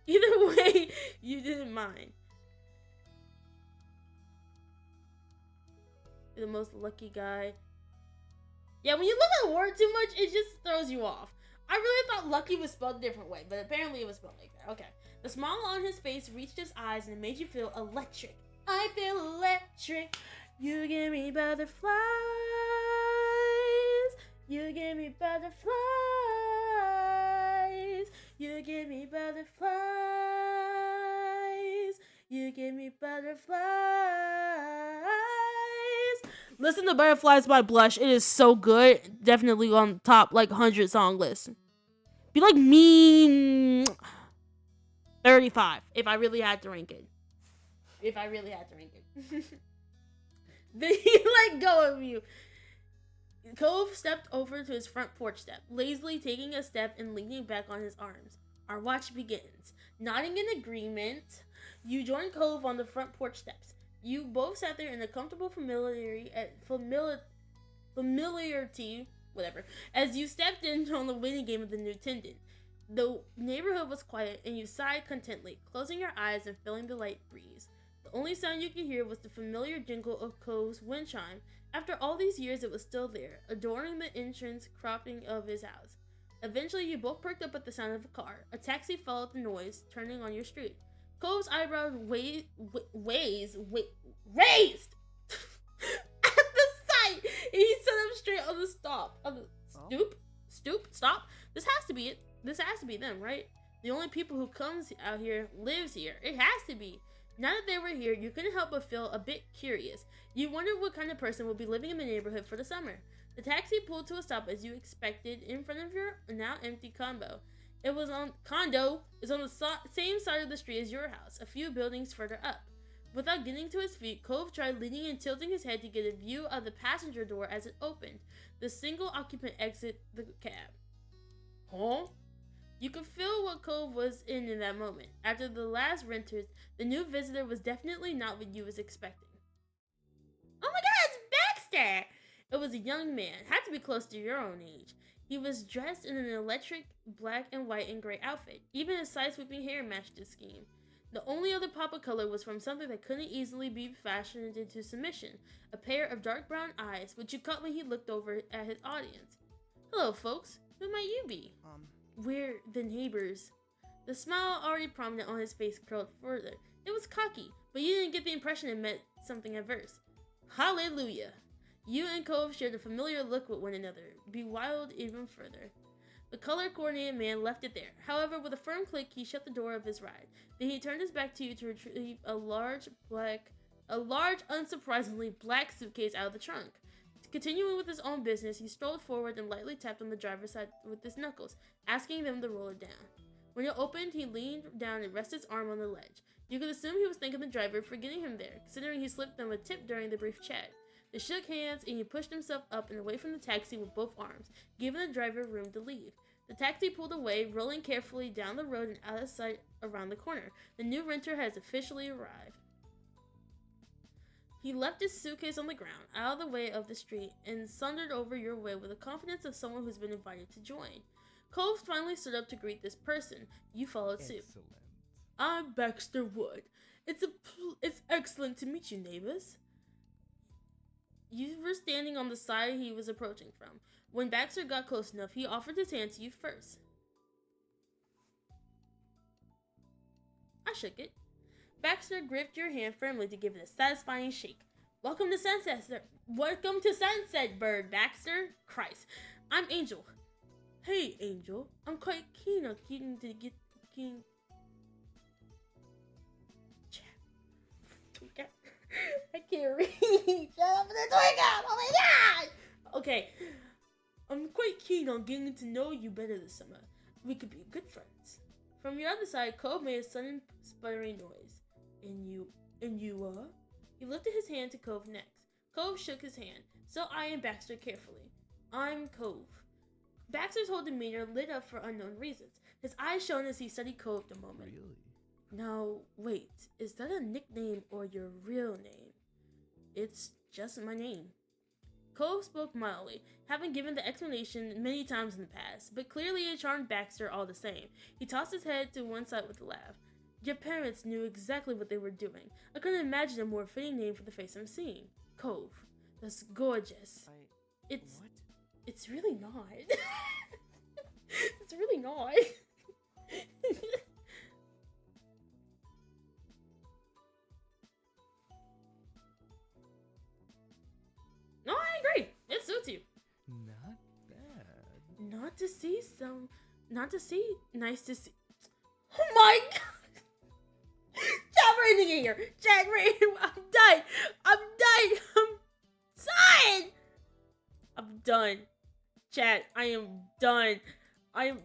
Either way, you didn't mind. You're the most lucky guy. Yeah, when you look at the word too much, it just throws you off. I really thought lucky was spelled a different way, but apparently it was spelled like that. Okay. The smile on his face reached his eyes and it made you feel electric. I feel electric. You give me butterflies. You give me butterflies. You give me butterflies. You give me butterflies. Listen to Butterflies by Blush. It is so good. Definitely on top, like, 100 song list. Be like me 35 if I really had to rank it. Then he let go of you. Cove stepped over to his front porch step, lazily taking a step and leaning back on his arms. Our watch begins. Nodding in agreement, you join Cove on the front porch steps. You both sat there in a comfortable familiarity, whatever, as you stepped in on the waiting game of the new tenant. The neighborhood was quiet, and you sighed contentedly, closing your eyes and feeling the light breeze. The only sound you could hear was the familiar jingle of Cove's wind chime. After all these years, it was still there, adorning the entrance cropping of his house. Eventually, you both perked up at the sound of a car. A taxi followed the noise, turning on your street. Cove's eyebrows raised at the sight, and he stood up straight on the stop. This has to be it. This has to be them, right? The only people who comes out here lives here. It has to be. Now that they were here, you couldn't help but feel a bit curious. You wondered what kind of person would be living in the neighborhood for the summer. The taxi pulled to a stop as you expected in front of your now empty condo. It was on the same side of the street as your house, a few buildings further up. Without getting to his feet, Cove tried leaning and tilting his head to get a view of the passenger door as it opened. The single occupant exited the cab. Huh? You could feel what Cove was in that moment. After the last renters, the new visitor was definitely not what you was expecting. Oh my god, it's that? It was a young man, had to be close to your own age. He was dressed in an electric black and white and gray outfit. Even his side-sweeping hair matched his scheme. The only other pop of color was from something that couldn't easily be fashioned into submission, a pair of dark brown eyes, which you caught when he looked over at his audience. Hello, folks. Who might you be? We're the neighbors. The smile already prominent on his face curled further. It was cocky, but you didn't get the impression it meant something adverse. Hallelujah! You and Cove shared a familiar look with one another, bewildered even further. The color-coordinated man left it there. However, with a firm click, he shut the door of his ride. Then he turned his back to you to retrieve a large, unsurprisingly black suitcase out of the trunk. Continuing with his own business, he strolled forward and lightly tapped on the driver's side with his knuckles, asking them to roll it down. When it opened, he leaned down and rested his arm on the ledge. You could assume he was thanking the driver for getting him there, considering he slipped them a tip during the brief chat. They shook hands, and he pushed himself up and away from the taxi with both arms, giving the driver room to leave. The taxi pulled away, rolling carefully down the road and out of sight around the corner. The new renter has officially arrived. He left his suitcase on the ground, out of the way of the street, and sauntered over your way with the confidence of someone who's been invited to join. Cove finally stood up to greet this person. You followed suit. Excellent. I'm Baxter Wood. It's excellent to meet you, neighbors. You were standing on the side he was approaching from. When Baxter got close enough, he offered his hand to you first. I shook it. Baxter gripped your hand firmly to give it a satisfying shake. Welcome to Sunset, sir. Welcome to Sunset, Bird Baxter. Christ. I'm Angel. Hey, Angel. I'm quite keen on getting to get keen. I can't read. Shut up the tweakup! Oh my god! Okay. I'm quite keen on getting to know you better this summer. We could be good friends. From your other side, Cove made a sudden sputtering noise. And you are? He lifted his hand to Cove next. Cove shook his hand, still eyeing Baxter carefully. I'm Cove. Baxter's whole demeanor lit up for unknown reasons. His eyes shone as he studied Cove a moment. Really? Now, wait, is that a nickname or your real name? It's just my name. Cove spoke mildly, having given the explanation many times in the past, but clearly it charmed Baxter all the same. He tossed his head to one side with a laugh. Your parents knew exactly what they were doing. I couldn't imagine a more fitting name for the face I'm seeing. Cove. That's gorgeous. It's... What? It's really not. It's really not. No, I agree. It suits you. Not bad. Nice to see. Oh my god! Chat rating here! Chat rating! I'm done! Chat, I am done. I am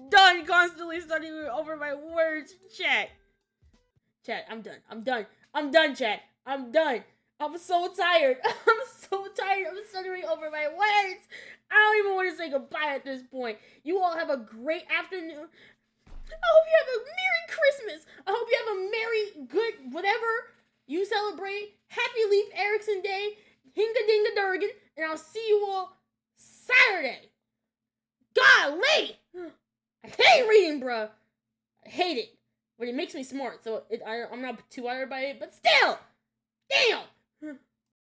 done constantly studying over my words. Chat, I'm done, chat. I'm done. I'm so tired. I'm so tired of stuttering over my words. I don't even want to say goodbye at this point. You all have a great afternoon. I hope you have a Merry Christmas. I hope you have a Merry, good, whatever you celebrate. Happy Leif Erikson Day. Hinga Dinga Durgan. And I'll see you all Saturday. Golly! I hate reading, bruh. I hate it. But it makes me smart, so I'm not too wired by it. But still! Damn!